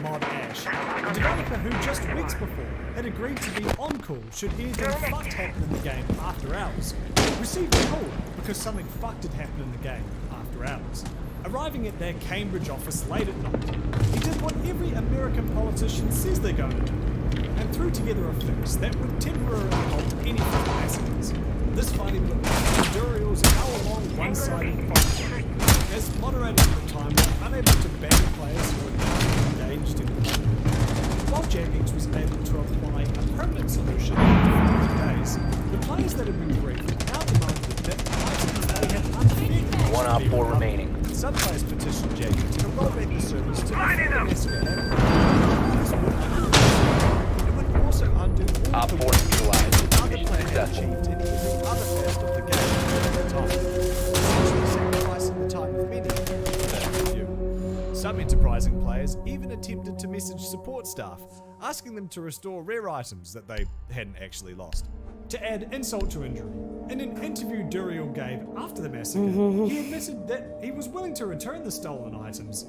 Mod Ash, a developer who just weeks before had agreed to be on call should anything fucked happen in the game after hours, received a call because something fucked had happened in the game after hours. Arriving at their Cambridge office late at night, he did what every American politician says they're going to do, and threw together a fix that would temporarily halt any further massacres. This finally put Duriel's hour-long one-sided fight, as moderators at the time were unable to ban players who were engaged in the game. While Jaggings was able to apply a permanent solution in 50 days, the players that had been briefed now demanded that items they had unfairly 1 op 4 remaining. Some players petitioned Jaggings to roll back the service to the massacre happened. This would undo it would also undo all Op the 4 work neutralized. other Mission players had successful. achieved in every other facet of the game at the time, essentially sacrificing the time of many for the few. Some enterprising players even attempted to message support staff, asking them to restore rare items that they hadn't actually lost. To add insult to injury, in an interview Duriel gave after the massacre, he admitted that he was willing to return the stolen items,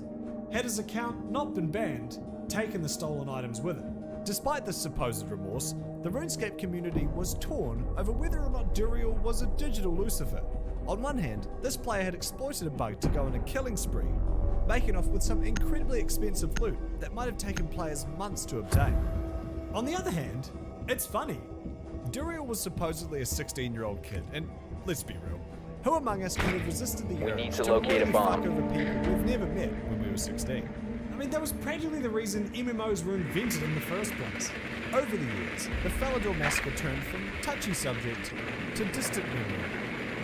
had his account not been banned, taken the stolen items with him. Despite this supposed remorse, the RuneScape community was torn over whether or not Duriel was a digital Lucifer. On one hand, this player had exploited a bug to go on a killing spree, making off with some incredibly expensive loot that might have taken players months to obtain. On the other hand, it's funny. Duriel was supposedly a 16-year-old kid, and let's be real, who among us could have resisted the We urge need to to locate a really bomb. fuck over people we've never met when we were 16? mean, that was practically the reason MMOs were invented in the first place. Over the years, the Falador massacre turned from touchy subject to distant memory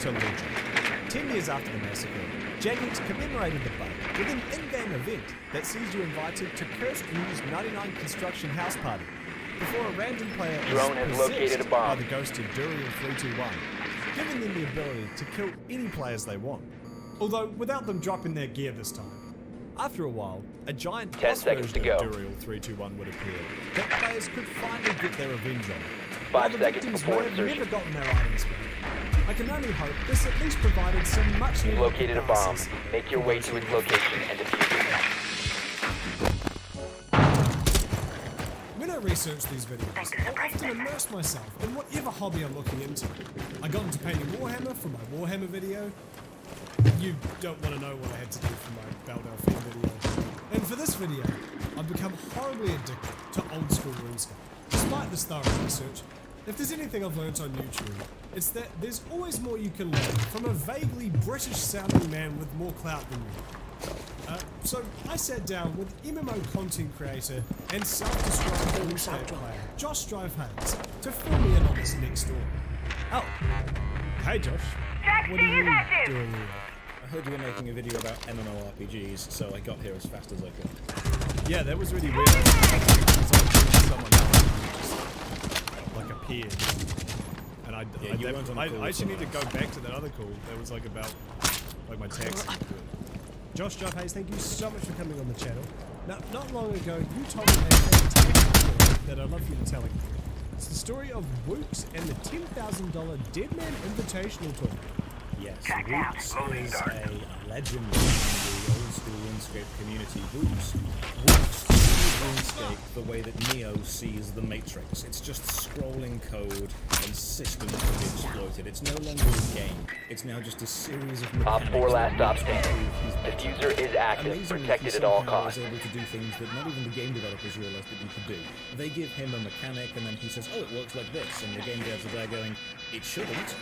to legend. 10 years after the massacre, Jagex commemorated the bug with an in-game event that sees you invited to Cursed View's 99 construction house party before a random player Drone has is located a possessed bomb. by the ghosted Duriel321, giving them the ability to kill any players they want, although without them dropping their gear this time. After a while, a giant 10 boss seconds to version of go. Duriel321 would appear that players could finally get their revenge on. 5 While the seconds victims before may have insertion. never gotten their items back. I can only hope this at least provided some much You needed located a bomb. catharsis. Make your way to its location and defuse it. When I research these videos, I'll often immerse myself in whatever hobby I'm looking into. I got into painting Warhammer for my Warhammer video. You don't want to know what I had to do for my Baldelphine video. And for this video, I've become horribly addicted to old school RuneScape. Despite this thorough research, if there's anything I've learnt on YouTube, it's that there's always more you can learn from a vaguely British sounding man with more clout than you. So I sat down with MMO content creator and self-described RuneScape player Josh Hayes to fill me in on this next story. Oh, hey Josh. What are you doing here? I heard you were making a video about MMORPGs, so I got here as fast as I could. Yeah, that was really weird. Someone else just like appeared, and I actually need to go back to that other call. That was like about like my taxi. Josh Hayes, thank you so much for coming on the channel. Now, not long ago, you told me a fantastic story that I'd love for you to tell again. It's the story of Wooks and the $10,000 Deadman Invitational Tournament. Yes, Wooks is a legend in the old school RuneScape community. Wooks sees RuneScape the way that Neo sees the Matrix. It's just scrolling code and systems to be exploited. It's no longer a game. It's now just a series of Op mechanics. 4 last stop that standing. Diffuser is active, Amazingly, protected he at all somehow costs. is able to do things that not even the game developers realized that you could do. They give him a mechanic and then he says, oh, it works like this, and the game devs are there going, it shouldn't,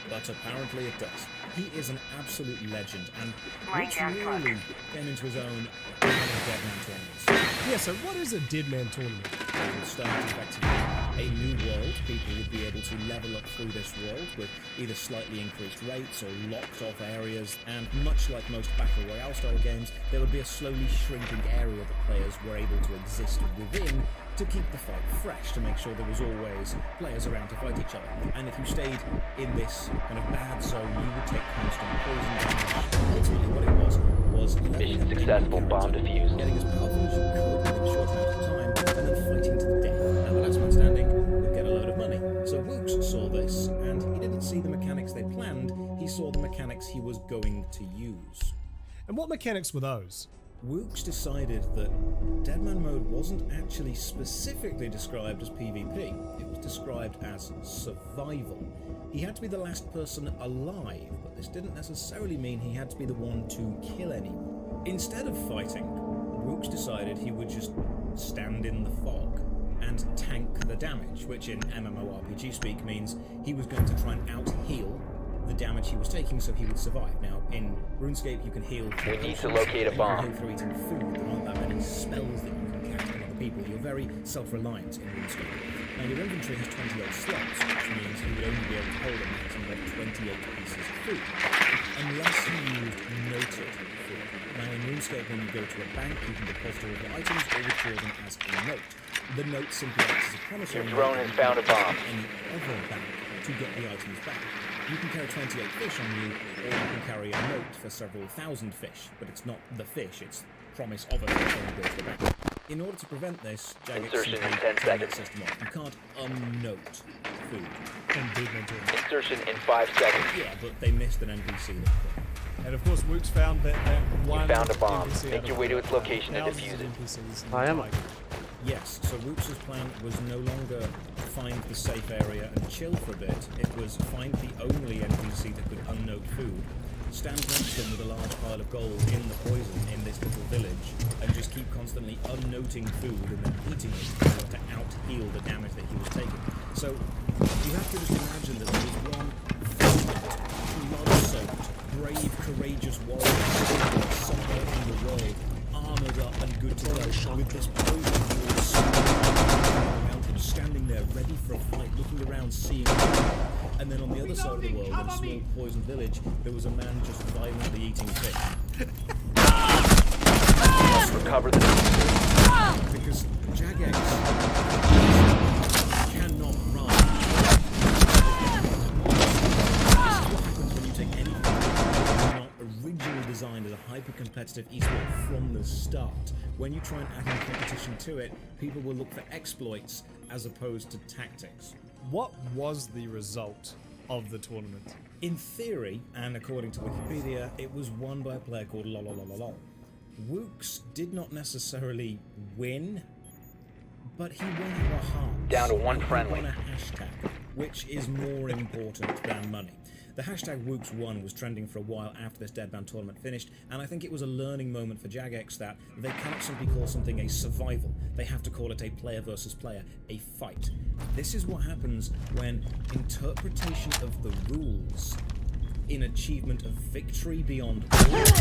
but apparently it does. He is an absolute legend, and Wooks really came into his own in Deadman tournaments. Yeah, so what is a Deadman tournament? It would start effectively a new world. People would be able to level up through this world with either slightly increased rates or locked off areas, and much like most Battle Royale style games, there would be a slowly shrinking area that players were able to exist within to keep the fight fresh, to make sure there was always players around to fight each other. And if you stayed in this kind of bad zone, you would take constant poison damage. Ultimately what it was Mission successful, bomb defused. getting as powerful as you could in a short amount of time, and then fighting to the death. And the last man standing would get a load of money. So Wooks saw this, and he didn't see the mechanics they planned, he saw the mechanics he was going to use. And what mechanics were those? Wooks decided that Deadman mode wasn't actually specifically described as PvP. It was described as survival. He had to be the last person alive, but this didn't necessarily mean he had to be the one to kill anyone. Instead of fighting, Wooks decided he would just stand in the fog and tank the damage, which in MMORPG speak means he was going to try and out-heal the damage he was taking so he would survive. Now, in RuneScape, you can heal through We need to potions, locate a you bomb. can heal through eating food. There aren't that many spells that you can cast on other people. You're very self-reliant in RuneScape. Now, your inventory has 28 slots, which means you would only be able to hold a maximum of 28 pieces of food, unless you used noted food. Now, in RuneScape, when you go to a bank, you can deposit all the items or withdraw them as a note. The note simply acts as a promissory Your drone note has that found you a can bomb. use any other bank to get the items back. You can carry 28 fish on you, or you can carry a note for several thousand fish, but it's not the fish, it's promise of a fish when you go to the bank. In order to prevent this, Jagex Insertion simply in 10 turned that seconds. system off. You can't unnote food. Insertion in 5 seconds. Yeah, but they missed an NPC that could. And of course, Wooks found that one found a bomb. NPC Make out your of way to its the location and thousands defuse of it. NPCs in I am. the Tiger. Yes, so Wooks' plan was no longer find the safe area and chill for a bit, it was find the only NPC that could unnote food, stand next to him with a large pile of gold in the poison in this little village, and just keep constantly unnoting food and then eating it in order to out-heal the damage that he was taking. So you have to just imagine that there was one blood-soaked, brave, courageous warrior somewhere in the world, armored up and good to go, with this mountain standing there ready for a fight, looking around, seeing. And then on the other side of the world, in a small poisoned village, there was a man just violently eating fish. Must recover the diffuser. Because Jagex cannot run. This is what happens when you take anything that's not originally designed as a hyper-competitive esport from the start. When you try and add in competition to it, people will look for exploits as opposed to tactics. What was the result of the tournament? In theory, and according to Wikipedia, it was won by a player called lololololol. Wooks did not necessarily win, but he won our hearts. Down to one He friendly. won a hashtag, which is more important than money. The hashtag Wooks1 was trending for a while after this Deadman tournament finished, and I think it was a learning moment for Jagex that they cannot simply call something a survival. They have to call it a player versus player, a fight. This is what happens when interpretation of the rules in achievement of victory beyond all is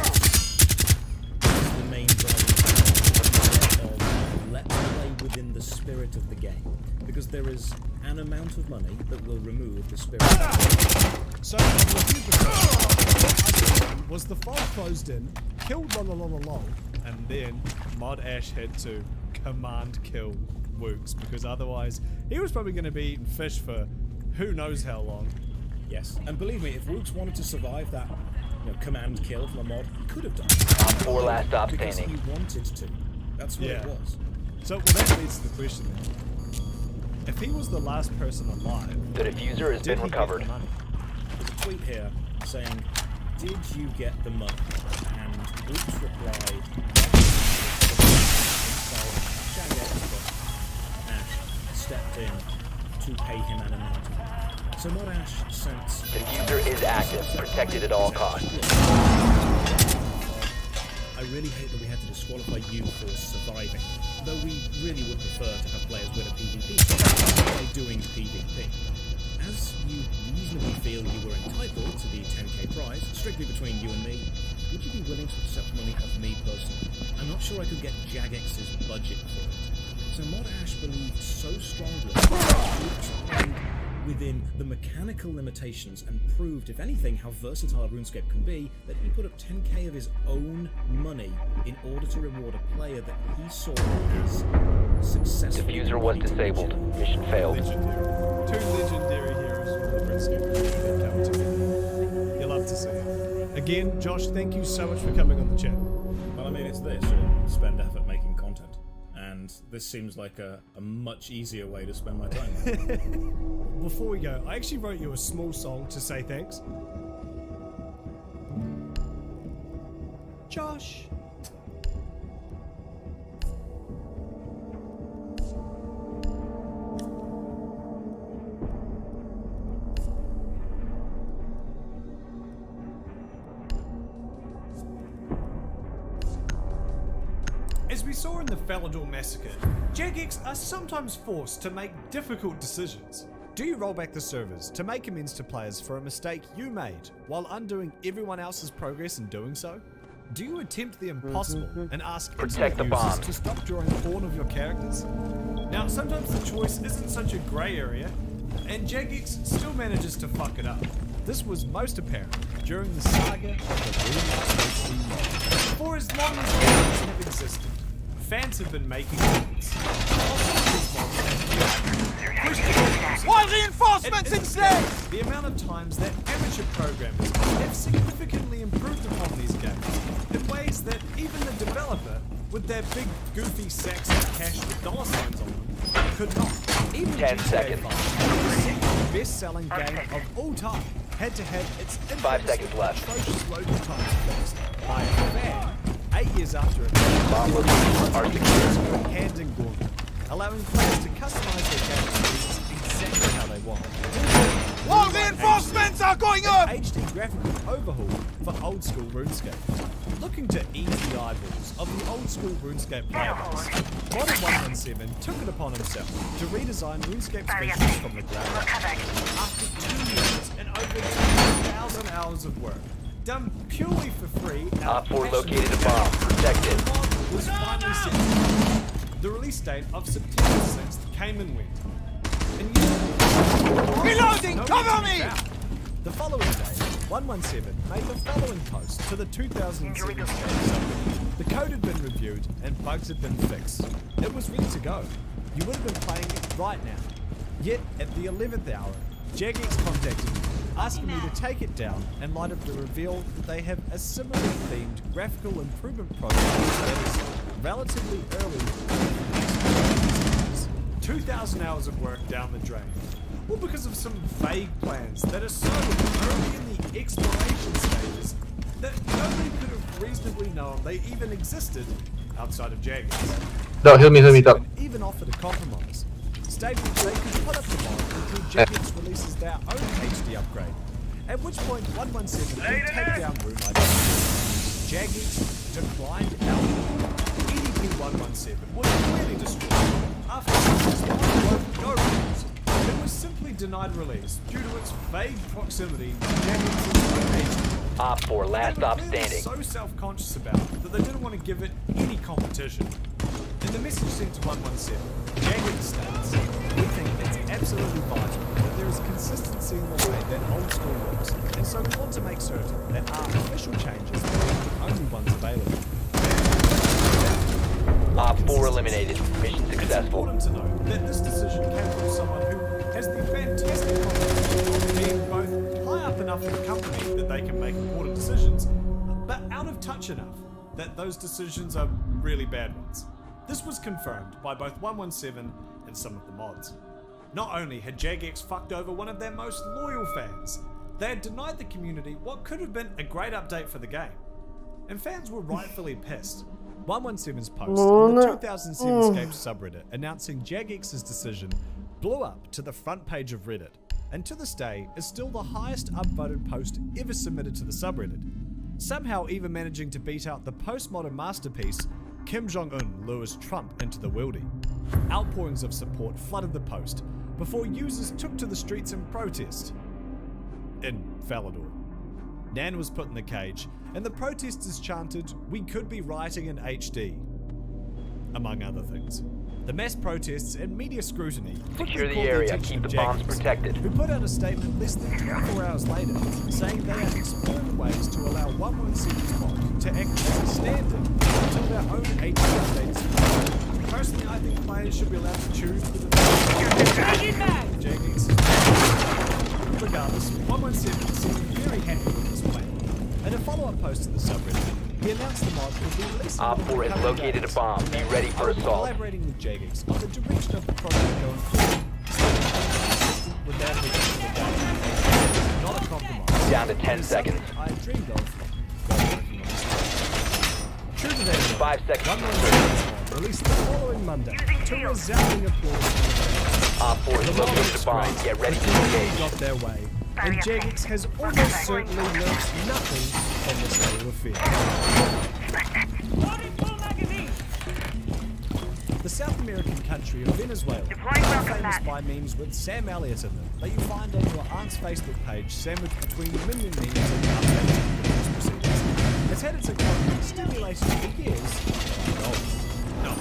the main driving factor of let's play within the spirit of the game. Because there is an amount of money that will remove the spirit. So, what I did was the file closed in, killed lolololol, and then Mod Ash had to command kill Wooks, because otherwise he was probably going to be eating fish for who knows how long. Yes, and believe me, if Wooks wanted to survive that command kill from a mod, he could have done. Op 4 last stop because standing. he wanted to. That's what it was. So, well, that leads to the question then. If he was the last person alive, The diffuser has did been he get recovered. the money? There's a tweet here saying, "Did you get the money?" And Wooks replied, so Ash stepped in to pay him an amount of money. So Mod Ash sent... Diffuser is active, protected at all costs. I really hate that we had to disqualify you for surviving, though we really would prefer to have players with a PvP by doing PvP. As you reasonably feel you were entitled to the 10k prize, strictly between you and me, would you be willing to accept money of me personally? I'm not sure I could get Jagex's budget for it. So Mod Ash believed so strongly that within the mechanical limitations and proved, if anything, how versatile RuneScape can be, that he put up 10k of his own money in order to reward a player that he saw as successful. Diffuser was disabled. Mission failed. Legendary. Two legendary heroes from the RuneScape community come together. You'll love to see it. Again, Josh, thank you so much for coming on the channel. Well, I mean, it's this, or spend effort making content. And this seems like a much easier way to spend my time. Before we go, I actually wrote you a small song to say thanks. Josh. As we saw in the Falador massacre, Jagex are sometimes forced to make difficult decisions. Do you roll back the servers to make amends to players for a mistake you made while undoing everyone else's progress in doing so? Do you attempt the impossible and ask Protect the internet users bomb. to stop drawing porn of your characters? Now, sometimes the choice isn't such a grey area, and Jagex still manages to fuck it up. This was most apparent during the saga of the Rune mod. For as long as mods have existed, fans have been making mods. Why reinforcements instead? The amount of times that amateur programmers have significantly improved upon these games in ways that even the developer, with their big goofy sacks of cash with dollar signs on them, could not. Even 10 GTA seconds. 5, the second best-selling game of all time, had to have its 5 seconds left. atrocious loading times fixed by a fan 8 years after it. Bomb locations are secure. Hand in glove, allowing players to customize their game experience exactly how they want. More reinforcements are going up! HD graphical overhaul for old school RuneScape. Looking to ease the eyeballs of the old school RuneScape players, Modern 117 took it upon himself to redesign RuneScape species from the ground up. After 2 years and over 2,000 hours of work, done purely for free. Op 4 located a bomb. Protect it. The mod was finally set. The release date of September 6th came and went. And Reloading! Cover me! The following day, 117 made the following post to the 2007 game subreddit. The code had been reviewed and bugs had been fixed. It was ready to go. You would have been playing it right now. Yet, at the 11th hour, Jagex contacted me, asking me to take it down in light of the reveal that they have a similarly themed graphical improvement project that is relatively early. 2,000 hours of work down the drain. All because of some vague plans that are so early in the exploration stages that nobody could have reasonably known they even existed outside of Jagex. No, heal me, Doc. Even offered a compromise, stating they could put up the mod until Jagex releases their own HD upgrade, at which point 117 could take down room ID. Jagex declined out. EDP 117 was clearly destroyed after no rules. It was simply denied release due to its vague proximity to Jagex's own HD. Op 4, last stop They were standing. so self-conscious about it that they didn't want to give it any competition. In the message sent to 117, Jagex states, "We think it's absolutely vital that there is consistency in the way that old school works, and so we want to make certain that our official changes are the only ones available." Op 4 eliminated. Mission It's successful. important to note that this decision came from someone who has the fantastic combination of being both high up enough in the company that they can make important decisions, but out of touch enough that those decisions are really bad ones. This was confirmed by both 117 and some of the mods. Not only had Jagex fucked over one of their most loyal fans, they had denied the community what could have been a great update for the game. And fans were rightfully pissed. 117's post on the 2007 Escapes subreddit announcing Jagex's decision blew up to the front page of Reddit, and to this day is still the highest upvoted post ever submitted to the subreddit, somehow even managing to beat out the postmodern masterpiece Kim Jong-un lures Trump into the worldie. Outpourings of support flooded the post before users took to the streets in protest. In Falador, Njan was put in the cage, and the protesters chanted, "We could be rioting in HD," among other things. The mass protests and media scrutiny Secure the caught area. attention Keep of the bombs Jagex, protected. who put out a statement less than 24 hours later, saying they are exploring ways to allow 117's mod to act as a stand-in until their own HD updates. Personally, I think players should be allowed to choose whether Jagex. Regardless, 117 seemed very happy with this plan. In a follow-up post to the subreddit, he announced the mod would be released. Op 4 has located a bomb. Be ready for assault. Collaborating with Jagex on the direction of the project going forward. Consistent with their vision for the game. Not a compromise. Down to 10 seconds. I dreamed of while working on this. True to their word, 5 seconds. 117 released the following Monday to resounding applause. Op 4 has located a bomb. Get ready to engage. Got their way, and Jagex has almost certainly learnt nothing from this state of affairs. The South American country of Venezuela is famous by memes with Sam Elliott in them that you find on your aunt's Facebook page sandwiched between minion memes and updated news proceedings. It's had its economy stimulated for years. No.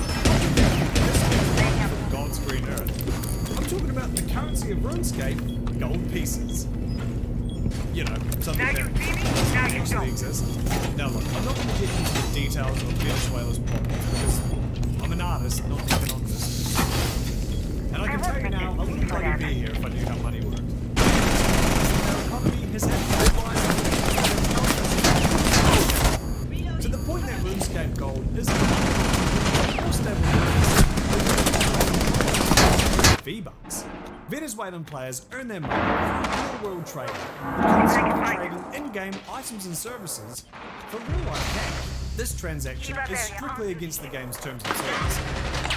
God's green earth. I'm talking about the currency of RuneScape, gold pieces. You know, something that actually exists. Now look, I'm not going to get into the details of Venezuela's problems because I'm an artist, not an economist. And I can tell you now, I wouldn't bloody be here if I knew how money worked. Our economy has had to the point that RuneScape Gold is more stable V-Bucks. Venezuelan players earn their money through real-world trading, constantly trading in-game items and services for real-life cash. This transaction is strictly against the game's terms and services.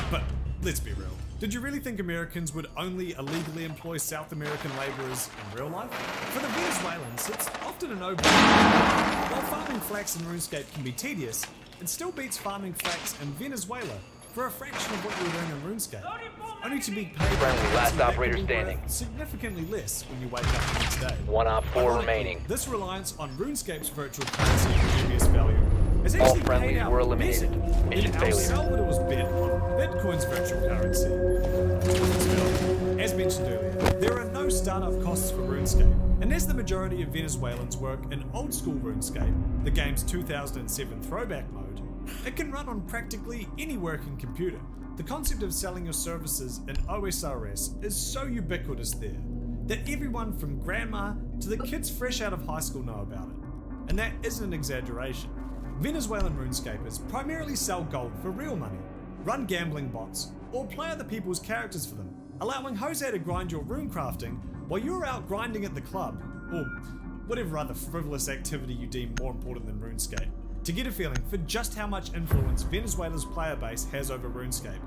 But let's be real. Did you really think Americans would only illegally employ South American laborers in real life? For the Venezuelans, it's often a no-brainer. While farming flax in RuneScape can be tedious, it still beats farming flax in Venezuela for a fraction of what you're doing in RuneScape. only to be paid Friendly, last that operator could be worth standing. significally less when you wake up the next day. 1 op 4 Ironically, remaining. This reliance on RuneScape's virtual currency for dubious value is All actually paid friendlies out were eliminated. better Mission than El failure. Salvador's bet on Bitcoin's virtual currency. As mentioned earlier, there are no startup costs for RuneScape, and as the majority of Venezuelans work in old school RuneScape, the game's 2007 throwback mode, it can run on practically any working computer. The concept of selling your services in OSRS is so ubiquitous there that everyone from grandma to the kids fresh out of high school know about it. And that isn't an exaggeration. Venezuelan RuneScapers primarily sell gold for real money, run gambling bots, or play other people's characters for them, allowing Jose to grind your rune crafting while you're out grinding at the club, or whatever other frivolous activity you deem more important than RuneScape, to get a feeling for just how much influence Venezuela's player base has over RuneScape.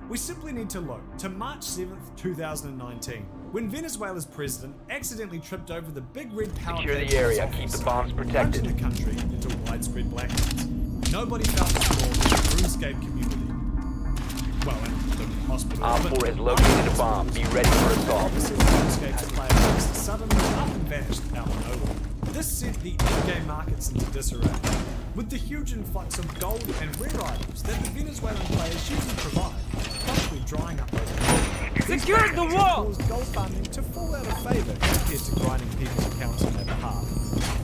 We simply need to look to March 7th, 2019, when Venezuela's president accidentally tripped over the big red power Secure plant the in his area. Keep office, the bombs protected. plunging the country into widespread blackouts. Nobody felt the more than the RuneScape community. Well, and the hospital. Op but 4 has located a bomb. Be ready for assault. RuneScape's player base suddenly up and vanished out of nowhere. This sent the in-game markets into disarray, with the huge influx of gold and rare items that the Venezuelan players usually provide, promptly drying up those. Secure the wall! Caused gold farming to fall out of favour compared to grinding people's accounts on their behalf.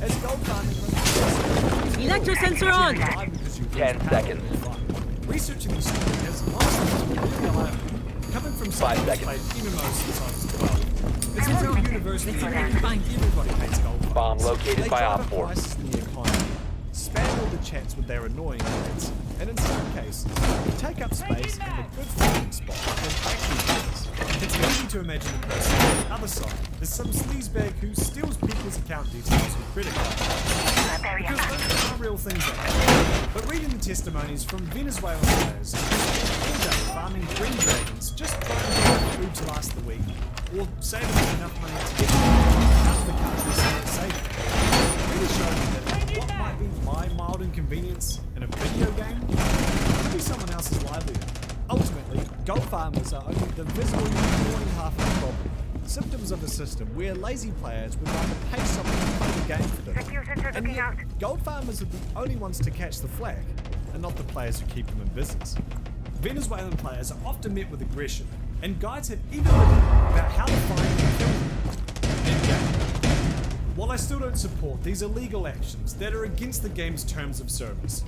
As gold farming runs Electro sensor on! 10 seconds. Researching the story has lasted really alarming. Coming from someone who's played MMOs since I was 12, it's very universally everybody hates gold farmers. Bomb located They by drive Op up 4. prices in the economy, spam all the chats with their annoying ads, and in some cases, take up space in a good farming spot and actually does. It's easy to imagine the person on the other side is some sleazebag who steals people's account details with credit cards. Because those are real things that happen. But reading the testimonies from Venezuelan players who all day farming green dragons just trying to get food to last the week, or saving enough money to get out of the country so it's safe, really showed me that what might be my mild inconvenience in a video game could be someone else's livelihood. Ultimately, gold farmers are only the visible yawning half of the problem. Symptoms of a system where lazy players would rather pay someone to play the game for them. And yet, gold farmers are the only ones to catch the flag, and not the players who keep them in business. Venezuelan players are often met with aggression, and guides have even written about how to find and kill them in-game. While I still don't support these illegal actions that are against the game's terms of service,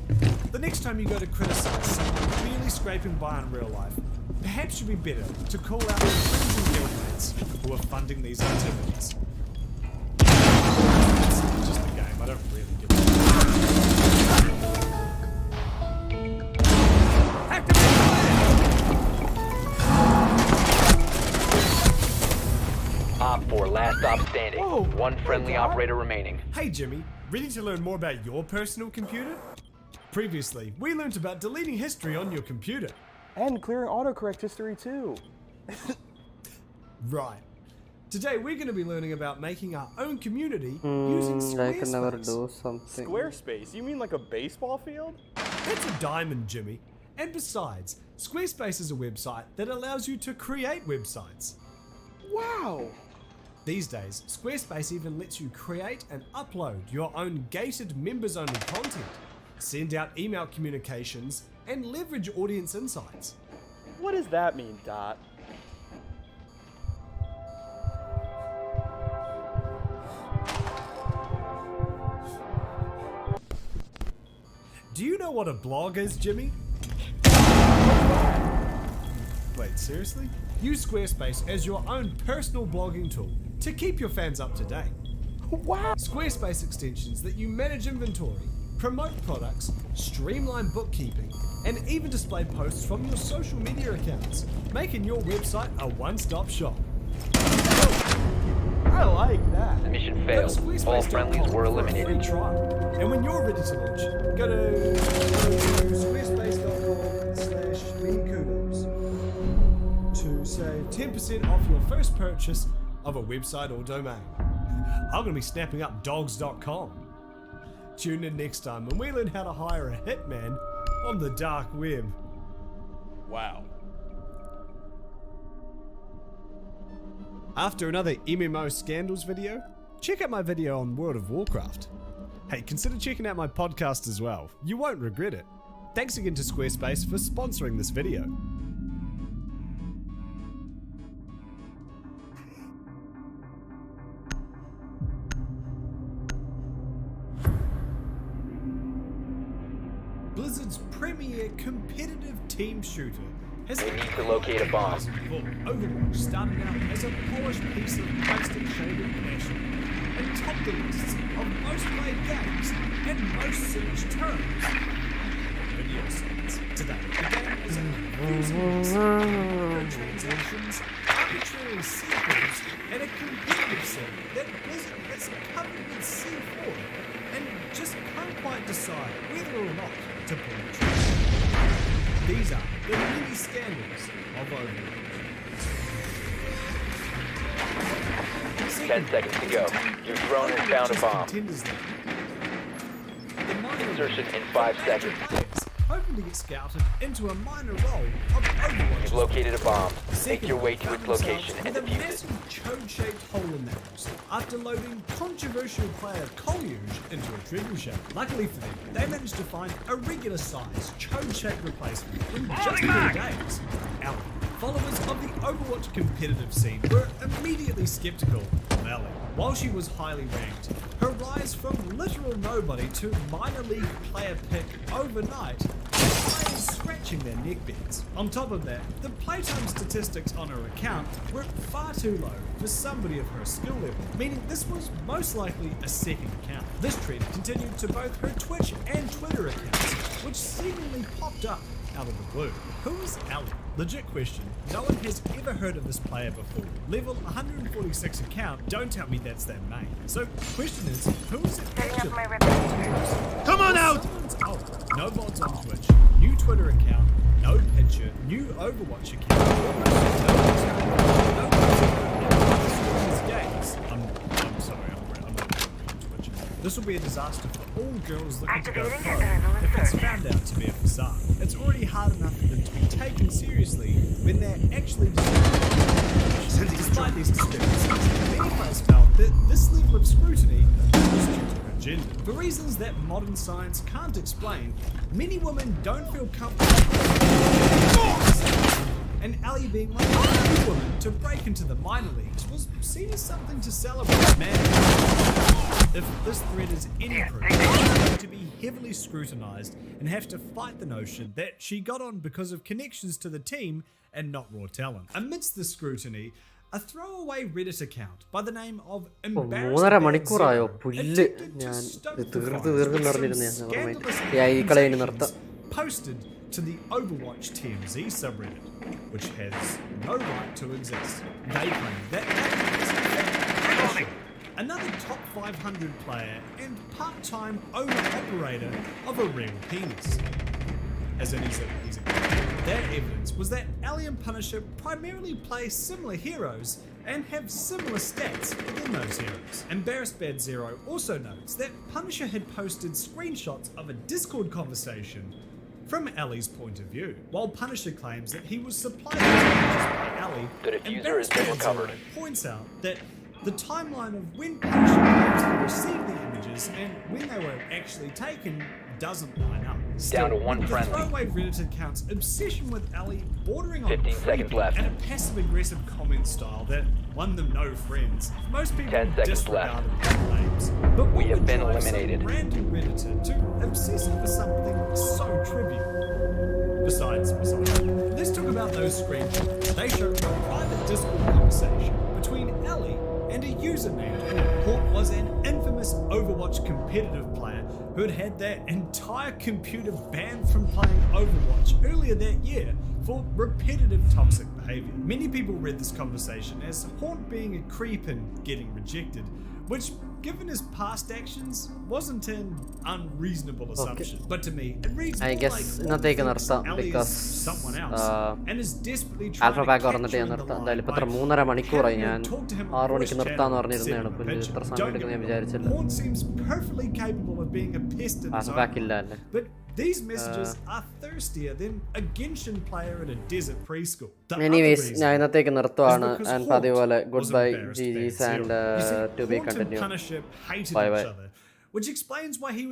the next time you go to criticize someone merely scraping by in real life, perhaps you'd be better to call out the friends and guildmates who are funding these activities. It's just a game, I don't really give a Op 4, last op standing. One friendly operator remaining. Hey Jimmy, ready to learn more about your personal computer? Previously, we learned about deleting history on your computer. And clearing autocorrect history too. Right. Today we're going to be learning about making our own community using I can never Squarespace. do something. Squarespace? You mean like a baseball field? It's a diamond, Jimmy. And besides, Squarespace is a website that allows you to create websites. Wow! These days, Squarespace even lets you create and upload your own gated members-only content, send out email communications, and leverage audience insights. What does that mean, Dot? Do you know what a blog is, Jimmy? Wait, seriously? Use Squarespace as your own personal blogging tool to keep your fans up to date. Wow! Squarespace extensions that you manage inventory, promote products, streamline bookkeeping, and even display posts from your social media accounts, making your website a one-stop shop. I like that. Mission failed. All friendlies were eliminated. Free trial. And when you're ready to launch, go to squarespace.com/minikudos to save 10% off your first purchase of a website or domain. I'm going to be snapping up dogs.com. Tune in next time when we learn how to hire a hitman on the dark web. Wow. After another MMO scandals video, check out my video on World of Warcraft. Hey, consider checking out my podcast as well. You won't regret it. Thanks again to Squarespace for sponsoring this video. Blizzard's premier competitive team shooter has We need to locate a bomb. Overwatch started out as a polished piece of plastic-shaded passion and topped the lists of most played games and most searched terms. Video sites. Today, the game is a confusing mix of microtransactions, arbitrary sequels, and a competitive set that Blizzard has covered with C4 and just can't quite decide whether or not to pull the trigger. These are the mini scandals of Overwatch. 10 seconds to go. Your drone has found a bomb. Insertion in 5 seconds. Hoping to get scouted into a minor role of Overwatch. You've located a bomb. Make your way to its location and with a defuse it. massive chode-shaped hole in their roster after loading controversial player Kolyuj into a treasure shack. Luckily for them, they managed to find a regular size chode-shaped replacement in just 4 days. Ellie, followers of the Overwatch competitive scene were immediately skeptical of Ellie. While she was highly ranked, her rise from literal nobody to minor league player pick overnight had players scratching their neckbeards. On top of that, the playtime statistics on her account were far too low for somebody of her skill level, meaning this was most likely a second account. This trend continued to both her Twitch and Twitter accounts, which seemingly popped up out of the blue. Who is Ellie? Legit question. No one has ever heard of this player before. Level 146 account, don't tell me that's their main. So, question is, who is it actually? Come on out! Oh, no mods on Twitch, new Twitter account, no picture, new Overwatch account, I'm sorry, I'm not on Twitch. This will be a disaster for all girls looking to go pro if it's found out to be a facade. It's already hard enough for them to be taken seriously when they're actually despite these discrepancies, many players felt that this level of scrutiny was due to her gender. For reasons that modern science can't explain, many women don't feel comfortable and Ellie being one of the few women to break into the minor leagues was seen as something to celebrate. Man, if this thread is any proof, she's going to be heavily scrutinized and have to fight the notion that she got on because of connections to the team and not raw talent. Amidst the scrutiny, a throwaway Reddit account by the name of മൂന്നര മണിക്കൂറായോ പുല്ല് ഞാൻ തീർന്ന് പറഞ്ഞിരുന്നേ നിർത്താം posted to the Overwatch TMZ subreddit, which has no right to exist. They claim that Punisher, another top 500 player and part-time owner-operator of a real penis. As in he's a their evidence was that Ellie and Punisher primarily play similar heroes and have similar stats within those heroes. Embarrassed Bad Zero also notes that Punisher had posted screenshots of a Discord conversation from Ellie's point of view, while Punisher claims that he was supplied with images by Ellie. The diffuser has been recovered. Points out that the timeline of when Punisher claims to receive the images and when they were actually taken doesn't line up. Still, down to one friendly. The throwaway Reddit account's obsession with Ellie bordering on 15 seconds left. and a passive-aggressive comment style that won them no friends. Most people 10 seconds disregarded left. their claims, but We have been drive some eliminated. random Redditor to obsess over something so trivial. Besides, let's talk about those screenshots. They show a private Discord conversation between Ellie and a user named Hawk was an infamous Overwatch competitive player who had had their entire computer banned from playing Overwatch earlier that year for repetitive toxic behavior. Many people read this conversation as Haunt being a creep and getting rejected, which, given his past actions, wasn't an unreasonable assumption. But to me, it reads I more guess like ഇന്നത്തേക്ക് Paul നിർത്താം thinks Ellie because is someone else and is desperately trying alpha to pack catch പറഞ്ഞിട്ട് you ഞാൻ in the നിർത്താം. line എന്തായാലും ഇപ്പം by എത്ര 3.5 മണിക്കൂറായി. having ഞാൻ you talk to him on 6 voice മണിക്ക് chat നിർത്താന്ന് or പറഞ്ഞിരുന്നതാണ്. send him a പിന്നെ picture. ഇത്ര സമയം Don't get എടുക്കുന്ന ഞാൻ me wrong, വിചാരിച്ചില്ല. Horn seems perfectly capable of being a pest in his alpha own pack ഇല്ല right. അല്ലേ? But these messages are thirstier than a Genshin player at a desert preschool. The Anyways, other ഞാൻ reason ഇന്നത്തേക്ക് നിർത്തുവാണ്. is because and Haunt പതിപോലെ good was bye embarrassed GG's fans and hero. You see, to be Haunt and continued. Punisher hated Bye each bye. other, which explains why he was